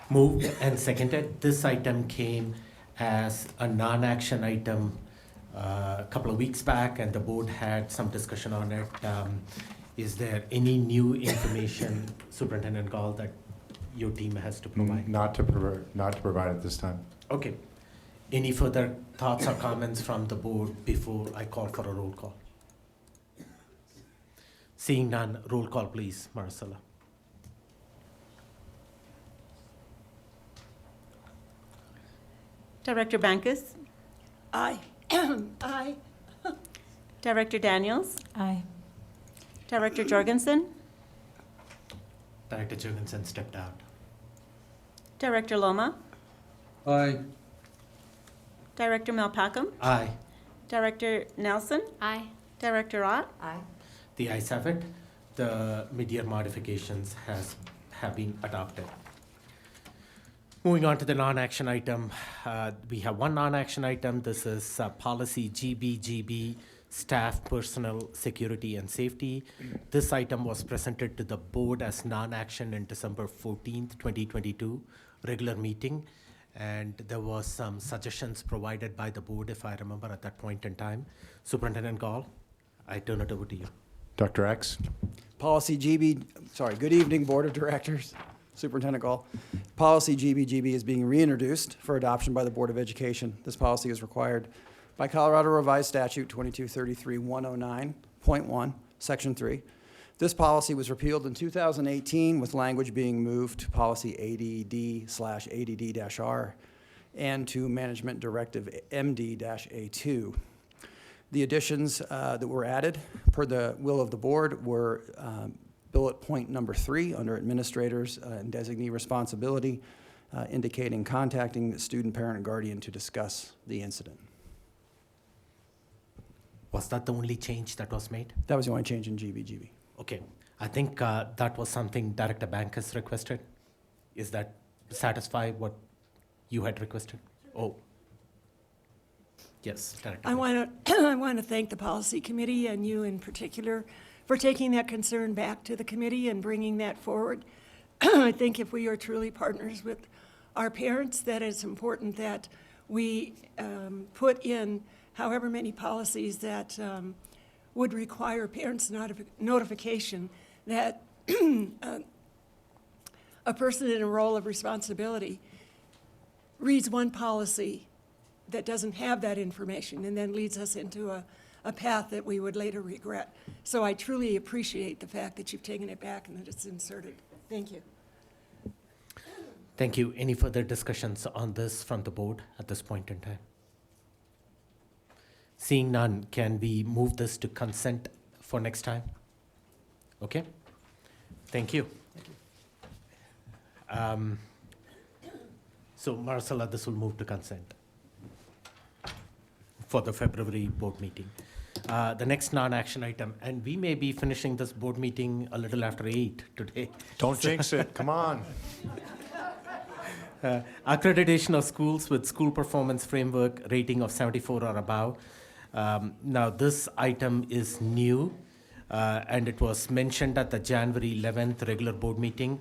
Moved and seconded. This item came as a non-action item a couple of weeks back, and the board had some discussion on it. Is there any new information, Superintendent Gall, that your team has to provide? Not to provide at this time. Okay. Any further thoughts or comments from the board before I call for a roll call? Seeing none, roll call, please, Marcella. Director Bankus? Aye. Aye. Director Daniels? Aye. Director Jorgensen? Director Jorgensen stepped out. Director Loma? Aye. Director Malpacum? Aye. Director Nelson? Aye. Director Ott? Aye. The ayes have it. The mid-year modifications have been adopted. Moving on to the non-action item, we have one non-action item. This is policy GBGB, staff, personnel, security, and safety. This item was presented to the board as non-action in December 14th, 2022, regular meeting. And there was some suggestions provided by the board, if I remember, at that point in time. Superintendent Gall, I turn it over to you. Dr. X? Good evening, Board of Directors. Superintendent Gall. Policy GBGB is being reintroduced for adoption by the Board of Education. This policy is required by Colorado Revised Statute 2233-109.1, Section 3. This policy was repealed in 2018 with language being moved to Policy ADD/ADD-R and to Management Directive MD-A2. The additions that were added per the will of the board were bullet point number 3 under administrators and designee responsibility, indicating contacting the student, parent, and guardian to discuss the incident. Was that the only change that was made? That was the only change in GBGB. Okay. I think that was something Director Bankus requested. Is that satisfy what you had requested? Oh. Yes, Director. I want to thank the policy committee and you in particular for taking that concern back to the committee and bringing that forward. I think if we are truly partners with our parents, that it's important that we put in however many policies that would require parents' notification that a person in a role of responsibility reads one policy that doesn't have that information and then leads us into a path that we would later regret. So I truly appreciate the fact that you've taken it back and that it's inserted. Thank you. Thank you. Any further discussions on this from the board at this point in time? Seeing none, can we move this to consent for next time? Okay. Thank you. So Marcella, this will move to consent for the February board meeting. The next non-action item, and we may be finishing this board meeting a little after 8 today. Don't jinx it, come on. Accreditation of schools with school performance framework rating of 74 or above. Now this item is new, and it was mentioned at the January 11th regular board meeting.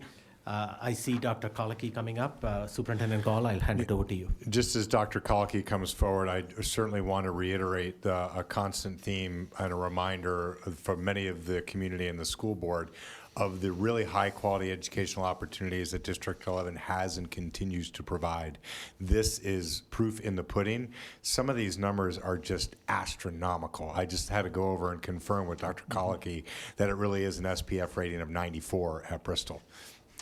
I see Dr. Kolacki coming up. Superintendent Gall, I'll hand it over to you. Just as Dr. Kolacki comes forward, I certainly want to reiterate a constant theme and a reminder for many of the community and the school board of the really high-quality educational opportunities that District 11 has and continues to provide. This is proof in the pudding. Some of these numbers are just astronomical. I just had to go over and confirm with Dr. Kolacki that it really is an SPF rating of 94 at Bristol.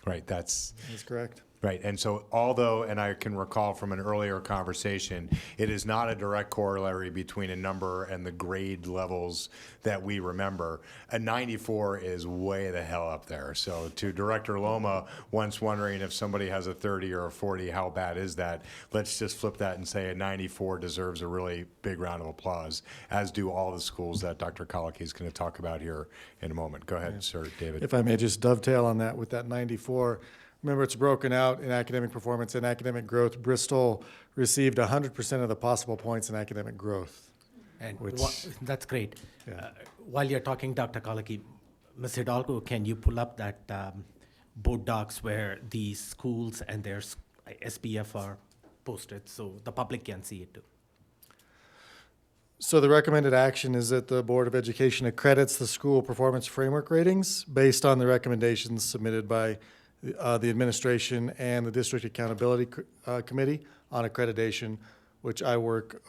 Right, that's correct. Right, and so although, and I can recall from an earlier conversation, it is not a direct corollary between a number and the grade levels that we remember, a 94 is way the hell up there. So to Director Loma, once wondering if somebody has a 30 or a 40, how bad is that? Let's just flip that and say a 94 deserves a really big round of applause, as do all the schools that Dr. Kolacki is going to talk about here in a moment. Go ahead, sir, David. If I may just dovetail on that with that 94, remember, it's broken out in academic performance and academic growth. Bristol received 100% of the possible points in academic growth. And that's great. Yeah. While you're talking, Dr. Kolacki, Ms. Hidalgo, can you pull up that board docs where the schools and their SPF are posted so the public can see it too? So the recommended action is that the Board of Education accredits the school performance framework ratings based on the recommendations submitted by the administration and the District Accountability Committee on accreditation, which I work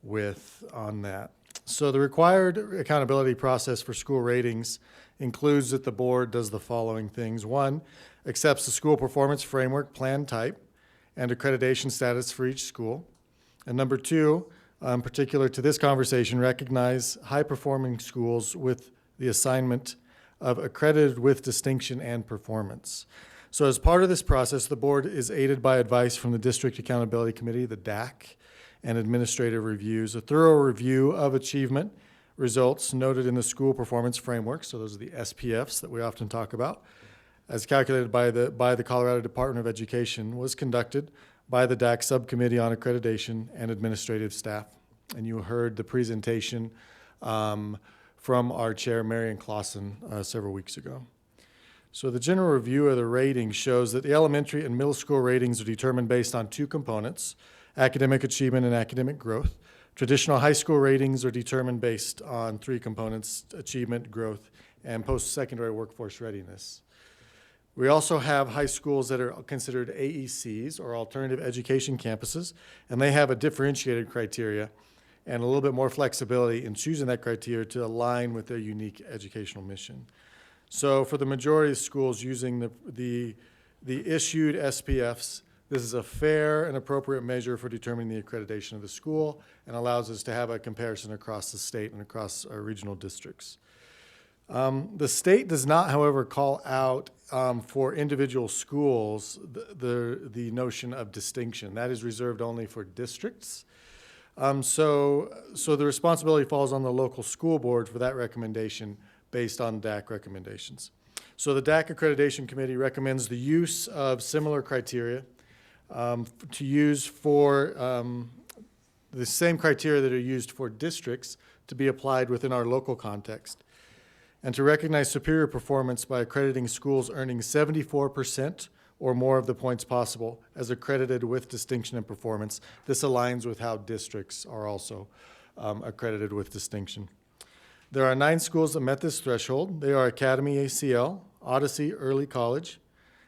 with on that. So the required accountability process for school ratings includes that the board does the following things. 1, accepts the school performance framework plan type and accreditation status for each school. And number 2, particular to this conversation, recognize high-performing schools with the assignment of accredited with distinction and performance. So as part of this process, the board is aided by advice from the District Accountability Committee, the DAC, and administrative reviews. A thorough review of achievement results noted in the school performance framework, so those are the SPFs that we often talk about, as calculated by the Colorado Department of Education, was conducted by the DAC Subcommittee on Accreditation and administrative staff. And you heard the presentation from our chair, Marion Clausen, several weeks ago. So the general review of the rating shows that the elementary and middle school ratings are determined based on 2 components, academic achievement and academic growth. Traditional high school ratings are determined based on 3 components, achievement, growth, and post-secondary workforce readiness. We also have high schools that are considered AECs, or alternative education campuses, and they have a differentiated criteria and a little bit more flexibility in choosing that criteria to align with their unique educational mission. So for the majority of schools using the issued SPFs, this is a fair and appropriate measure for determining the accreditation of the school and allows us to have a comparison across the state and across our regional districts. The state does not, however, call out for individual schools the notion of distinction. That is reserved only for districts. So the responsibility falls on the local school board for that recommendation based on DAC recommendations. So the DAC Accreditation Committee recommends the use of similar criteria to use for the same criteria that are used for districts to be applied within our local context. and to recognize superior performance by accrediting schools earning 74% or more of the points possible as accredited with distinction and performance. This aligns with how districts are also accredited with distinction. There are 9 schools that met this threshold. They are Academy ACL, Odyssey Early College,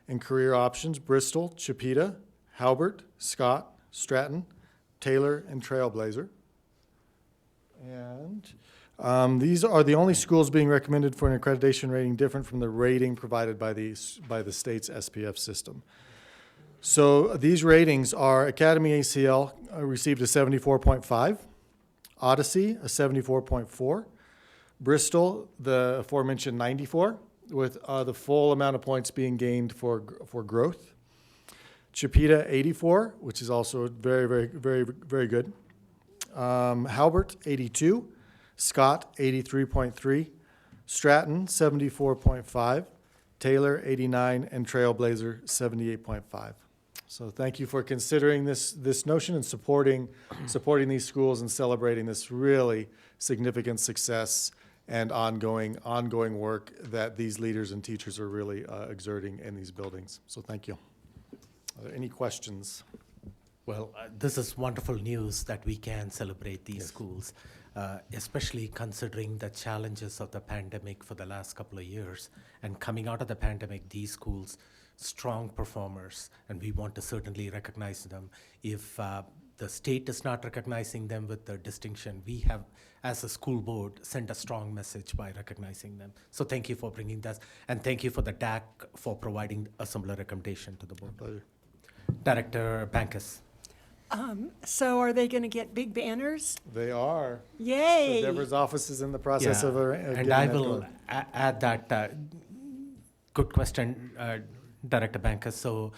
and Career Options, Bristol, Chipeta, Halbert, Scott, Stratton, Taylor, and Trailblazer. And these are the only schools being recommended for an accreditation rating different from the rating provided by the state's SPF system. So these ratings are Academy ACL received a 74.5, Odyssey a 74.4, Bristol the aforementioned 94, with the full amount of points being gained for growth. Chipeta 84, which is also very, very, very, very good. Halbert 82, Scott 83.3, Stratton 74.5, Taylor 89, and Trailblazer 78.5. So thank you for considering this notion and supporting these schools and celebrating this really significant success and ongoing work that these leaders and teachers are really exerting in these buildings. So thank you. Are there any questions? Well, this is wonderful news that we can celebrate these schools, especially considering the challenges of the pandemic for the last couple of years. And coming out of the pandemic, these schools, strong performers, and we want to certainly recognize them. If the state is not recognizing them with the distinction, we have, as a school board, sent a strong message by recognizing them. So thank you for bringing that, and thank you for the DAC for providing a similar recommendation to the board. Pleasure. Director Bankus. So are they going to get big banners? They are. Yay! So Deborah's office is in the process of and I will add that good question, Director Bankus. So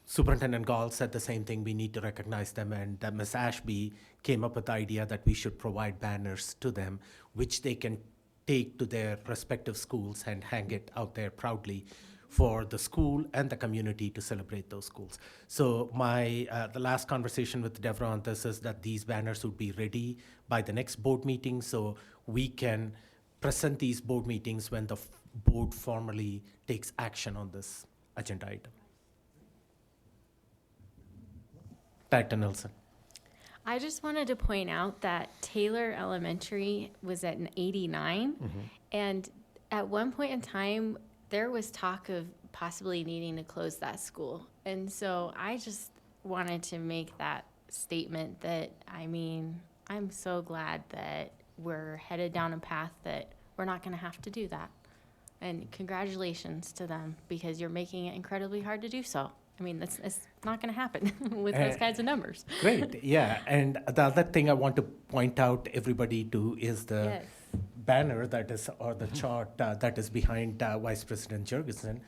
Superintendent Gall said the same thing. We need to recognize them, and Ms. Ashby came up with the idea that we should provide banners to them, which they can take to their respective schools and hang it out there proudly for the school and the community to celebrate those schools. So the last conversation with Deborah on this is that these banners would be ready by the next board meeting, so we can present these board meetings when the board formally takes action on this agenda item. Director Nelson. I just wanted to point out that Taylor Elementary was at an 89, and at one point in time, there was talk of possibly needing to close that school. And so I just wanted to make that statement that, I mean, I'm so glad that we're headed down a path that we're not going to have to do that. And congratulations to them, because you're making it incredibly hard to do so. I mean, it's not going to happen with those kinds of numbers. Great, yeah. And the other thing I want to point out everybody to is the banner that is, or the chart that is behind Vice President Jurgensen.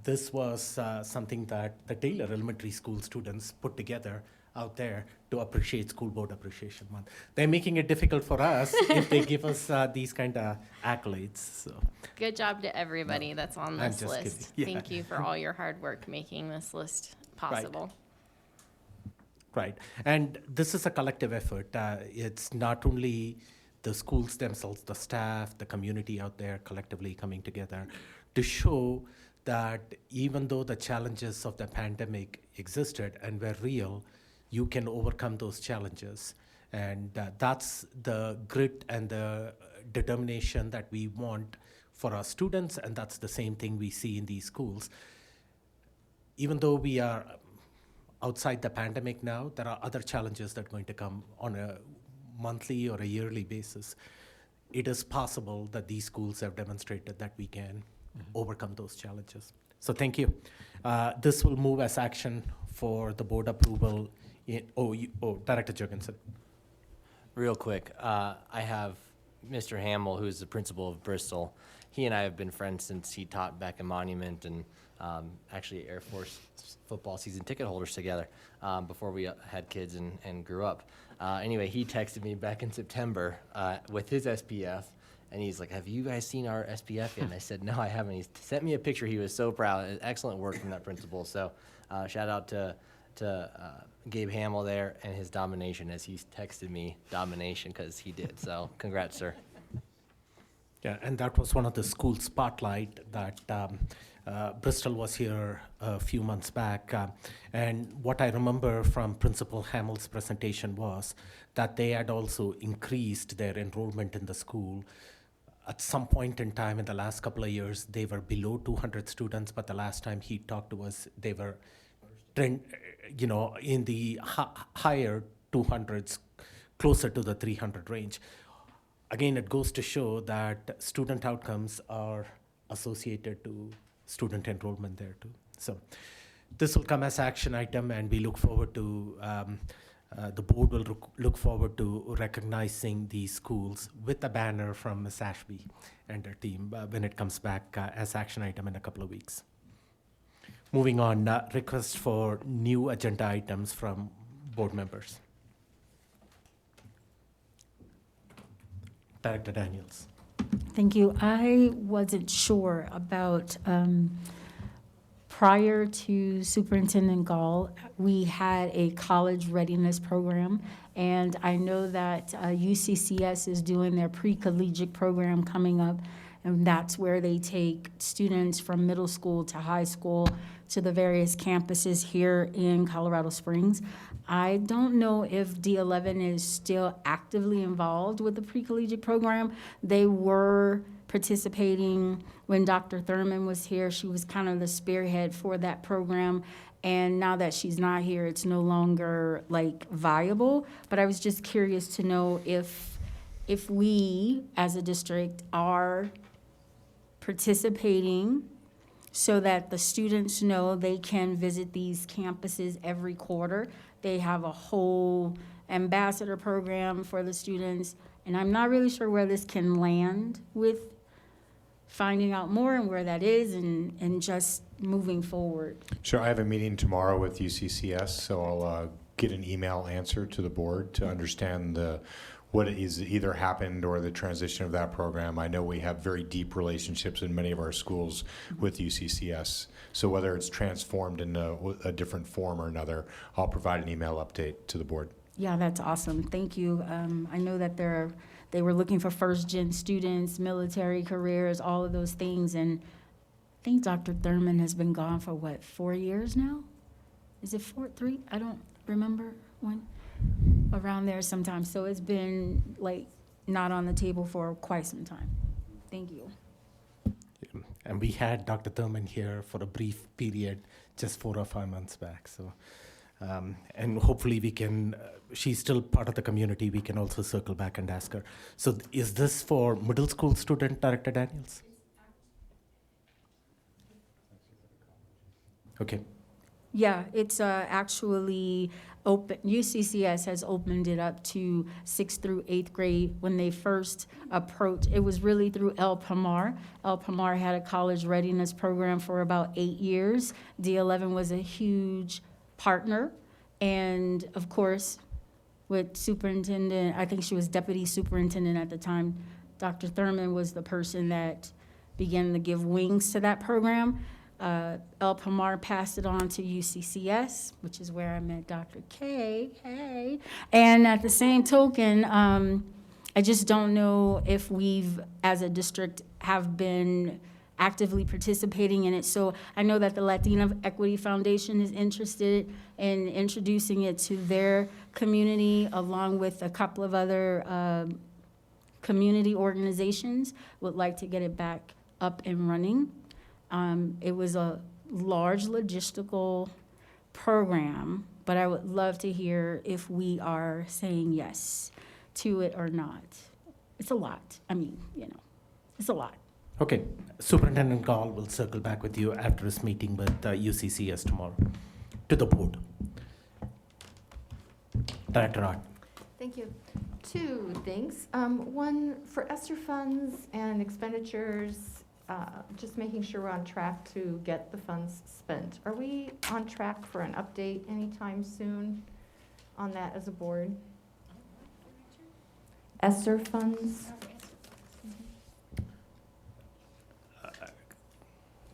This was something that the Taylor Elementary School students put together out there to appreciate School Board Appreciation Month. They're making it difficult for us if they give us these kind of accolades. So. Good job to everybody that's on this list. Kidding. Yeah. Thank you for all your hard work making this list possible. Right. And this is a collective effort. It's not only the schools themselves, the staff, the community out there collectively coming together to show that even though the challenges of the pandemic existed and were real, you can overcome those challenges. And that's the grit and the determination that we want for our students, and that's the same thing we see in these schools. Even though we are outside the pandemic now, there are other challenges that are going to come on a monthly or a yearly basis. It is possible that these schools have demonstrated that we can overcome those challenges. So thank you. This will move as action for the board approval. Director Jurgensen. Real quick, I have Mr. Hamill, who's the principal of Bristol. He and I have been friends since he taught back in Monument, and actually Air Force football season ticket holders together before we had kids and grew up. Anyway, he texted me back in September with his SPF, and he's like, "Have you guys seen our SPF yet?" And I said, "No, I haven't." He sent me a picture. He was so proud. Excellent work from that principal. So shout out to Gabe Hamill there and his domination, as he texted me domination, because he did. So congrats, sir. Yeah, and that was one of the school spotlight that Bristol was here a few months back. And what I remember from Principal Hamill's presentation was that they had also increased their enrollment in the school. At some point in time in the last couple of years, they were below 200 students, but the last time he talked to us, they were in the higher 200s, closer to the 300 range. Again, it goes to show that student outcomes are associated to student enrollment there too. So this will come as action item, and we look forward to, the board will look forward to recognizing these schools with a banner from Ms. Ashby and her team when it comes back as action item in a couple of weeks. Moving on, request for new agenda items from board members. Director Daniels. Thank you. I wasn't sure about, prior to Superintendent Gall, we had a college readiness program, and I know that UCCS is doing their pre-collegiate program coming up, and that's where they take students from middle school to high school to the various campuses here in Colorado Springs. I don't know if D11 is still actively involved with the pre-collegiate program. They were participating when Dr. Thurman was here. She was kind of the spearhead for that program. And now that she's not here, it's no longer like viable. But I was just curious to know if we as a district are participating so that the students know they can visit these campuses every quarter. They have a whole ambassador program for the students, and I'm not really sure where this can land with finding out more and where that is and just moving forward. Sure, I have a meeting tomorrow with UCCS, so I'll get an email answer to the board to understand what is either happened or the transition of that program. I know we have very deep relationships in many of our schools with UCCS. So whether it's transformed in a different form or another, I'll provide an email update to the board. Yeah, that's awesome. Thank you. I know that they were looking for first-gen students, military careers, all of those things. And I think Dr. Thurman has been gone for, 4 years now? Is it 3? I don't remember when. Around there sometime. So it's been not on the table for quite some time. Thank you. And we had Dr. Thurman here for a brief period just 4 or 5 months back. So, and hopefully we can, she's still part of the community. We can also circle back and ask her. So is this for middle school student, Director Daniels? Okay. Yeah, it's actually open. UCCS has opened it up to 6th through 8th grade. When they first approached, it was really through El Pomar. El Pomar had a college readiness program for about 8 years. D11 was a huge partner. And of course, with Superintendent, I think she was Deputy Superintendent at the time, Dr. Thurman was the person that began to give wings to that program. El Pomar passed it on to UCCS, which is where I met Dr. K. Hey. And at the same token, I just don't know if we've, as a district, have been actively participating in it. So I know that the Latina Equity Foundation is interested in introducing it to their community, along with a couple of other community organizations would like to get it back up and running. It was a large logistical program, but I would love to hear if we are saying yes to it or not. It's a lot. I mean, it's a lot. Okay. Superintendent Gall will circle back with you after his meeting with UCCS tomorrow to the board. Director Art. Thank you. 2 things. One, for ESSER funds and expenditures, just making sure we're on track to get the funds spent. Are we on track for an update anytime soon on that as a board? ESSER funds?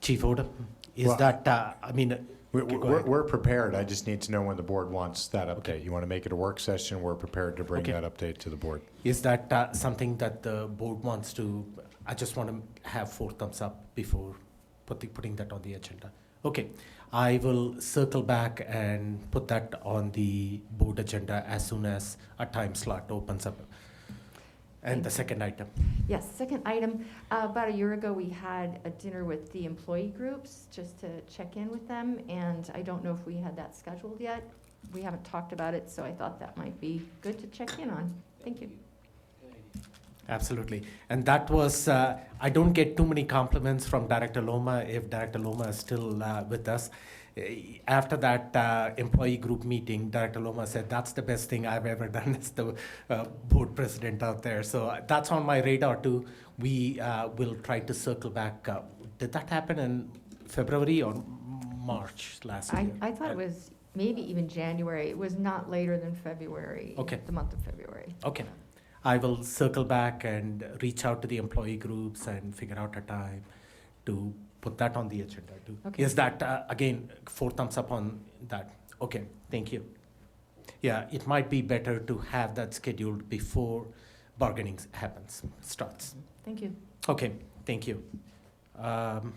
Chief Odom, is that, I mean, we're prepared. I just need to know when the board wants that update. Okay. You want to make it a work session, we're prepared to bring that update to the board. Is that something that the board wants to I just want to have 4 thumbs up before putting that on the agenda. Okay, I will circle back and put that on the board agenda as soon as a time slot opens up. And the second item. Yes, second item, about a year ago, we had a dinner with the employee groups just to check in with them, and I don't know if we had that scheduled yet. We haven't talked about it, so I thought that might be good to check in on. Thank you. Absolutely. And that was, I don't get too many compliments from Director Loma, if Director Loma is still with us. After that employee group meeting, Director Loma said, that's the best thing I've ever done as the board president out there. So that's on my radar too. We will try to circle back. Did that happen in February or March last year? I thought it was maybe even January. It was not later than February. Okay. The month of February. Okay. I will circle back and reach out to the employee groups and figure out a time to put that on the agenda too. Okay. Is that, again, 4 thumbs up on that? Okay, thank you. Yeah, it might be better to have that scheduled before bargaining starts. Thank you. Okay, thank you. Director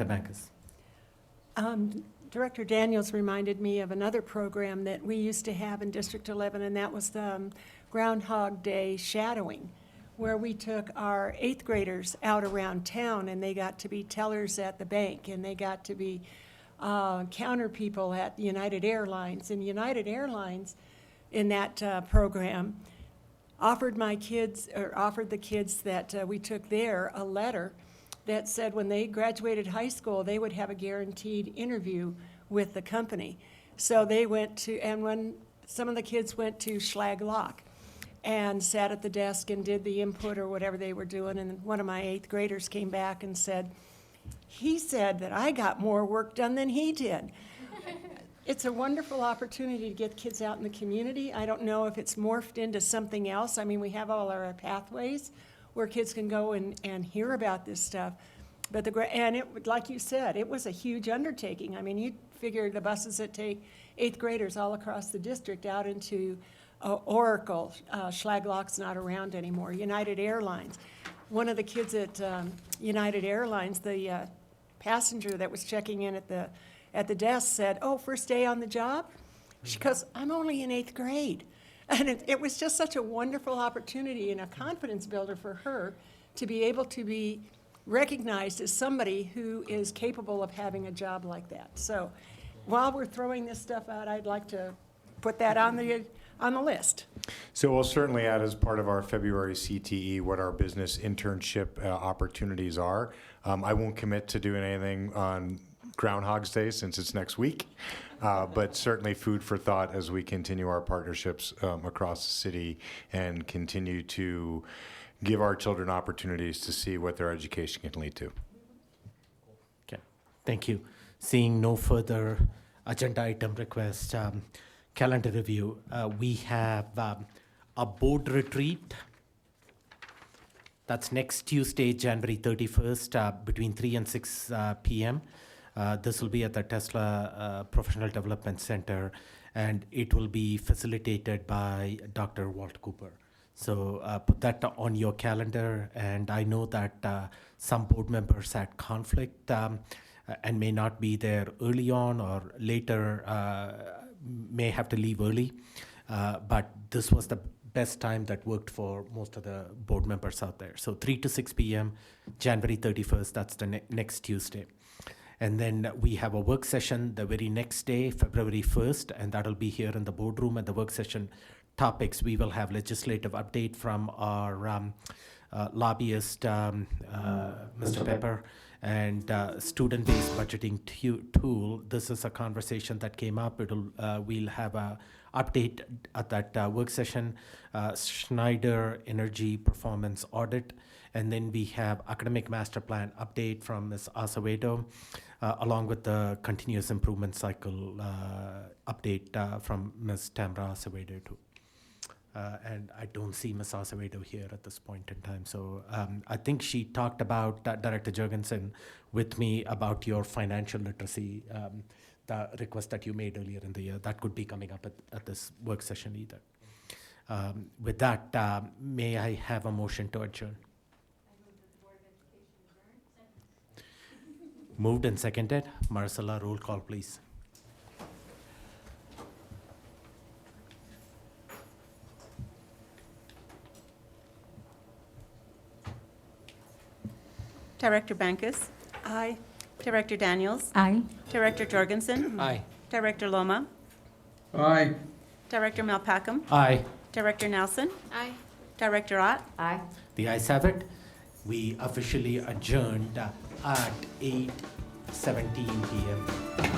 Bankus. Director Daniels reminded me of another program that we used to have in District 11, and that was the Groundhog Day shadowing, where we took our 8th graders out around town, and they got to be tellers at the bank, and they got to be counter people at United Airlines. And United Airlines, in that program, offered the kids that we took there a letter that said when they graduated high school, they would have a guaranteed interview with the company. So they went to, and when some of the kids went to Schlag Lock and sat at the desk and did the input or whatever they were doing, and one of my 8th graders came back and said, he said that I got more work done than he did. It's a wonderful opportunity to get kids out in the community. I don't know if it's morphed into something else. I mean, we have all our pathways where kids can go and hear about this stuff. But like you said, it was a huge undertaking. I mean, you figure the buses that take 8th graders all across the district out into Oracle, Schlag Lock's not around anymore, United Airlines. One of the kids at United Airlines, the passenger that was checking in at the desk said, "Oh, first day on the job?" She goes, "I'm only in 8th grade." And it was just such a wonderful opportunity and a confidence builder for her to be able to be recognized as somebody who is capable of having a job like that. So while we're throwing this stuff out, I'd like to put that on the list. So we'll certainly add as part of our February CTE what our business internship opportunities are. I won't commit to doing anything on Groundhog's Day since it's next week, but certainly food for thought as we continue our partnerships across the city and continue to give our children opportunities to see what their education can lead to. Okay, thank you. Seeing no further agenda item requests, calendar review, we have a board retreat. That's next Tuesday, January 31st, between 3 and 6 p.m. This will be at the Tesla Professional Development Center, and it will be facilitated by Dr. Walt Cooper. So put that on your calendar, and I know that some board members had conflict and may not be there early on or later, may have to leave early, but this was the best time that worked for most of the board members out there. So 3 to 6 p.m., January 31st, that's the next Tuesday. And then we have a work session the very next day, February 1st, and that'll be here in the boardroom. And the work session topics, we will have legislative update from our lobbyist, Mr. Pepper, and student-based budgeting tool. This is a conversation that came up. We'll have a update at that work session, Schneider Energy Performance Audit, and then we have academic master plan update from Ms. Acevedo, along with the continuous improvement cycle update from Ms. Tamra Acevedo too. And I don't see Ms. Acevedo here at this point in time. So I think she talked about, Director Jurgensen, with me about your financial literacy, the request that you made earlier in the year. That could be coming up at this work session either. With that, may I have a motion to adjourn? Moved and seconded. Marcella, roll call, please. Director Bankus? Aye. Director Daniels? Aye. Director Jorgensen? Aye. Director Loma? Aye. Director Malpacum? Aye. Director Nelson? Aye. Director Ott? Aye. The ayes have it. We officially adjourned at 8:17 p.m.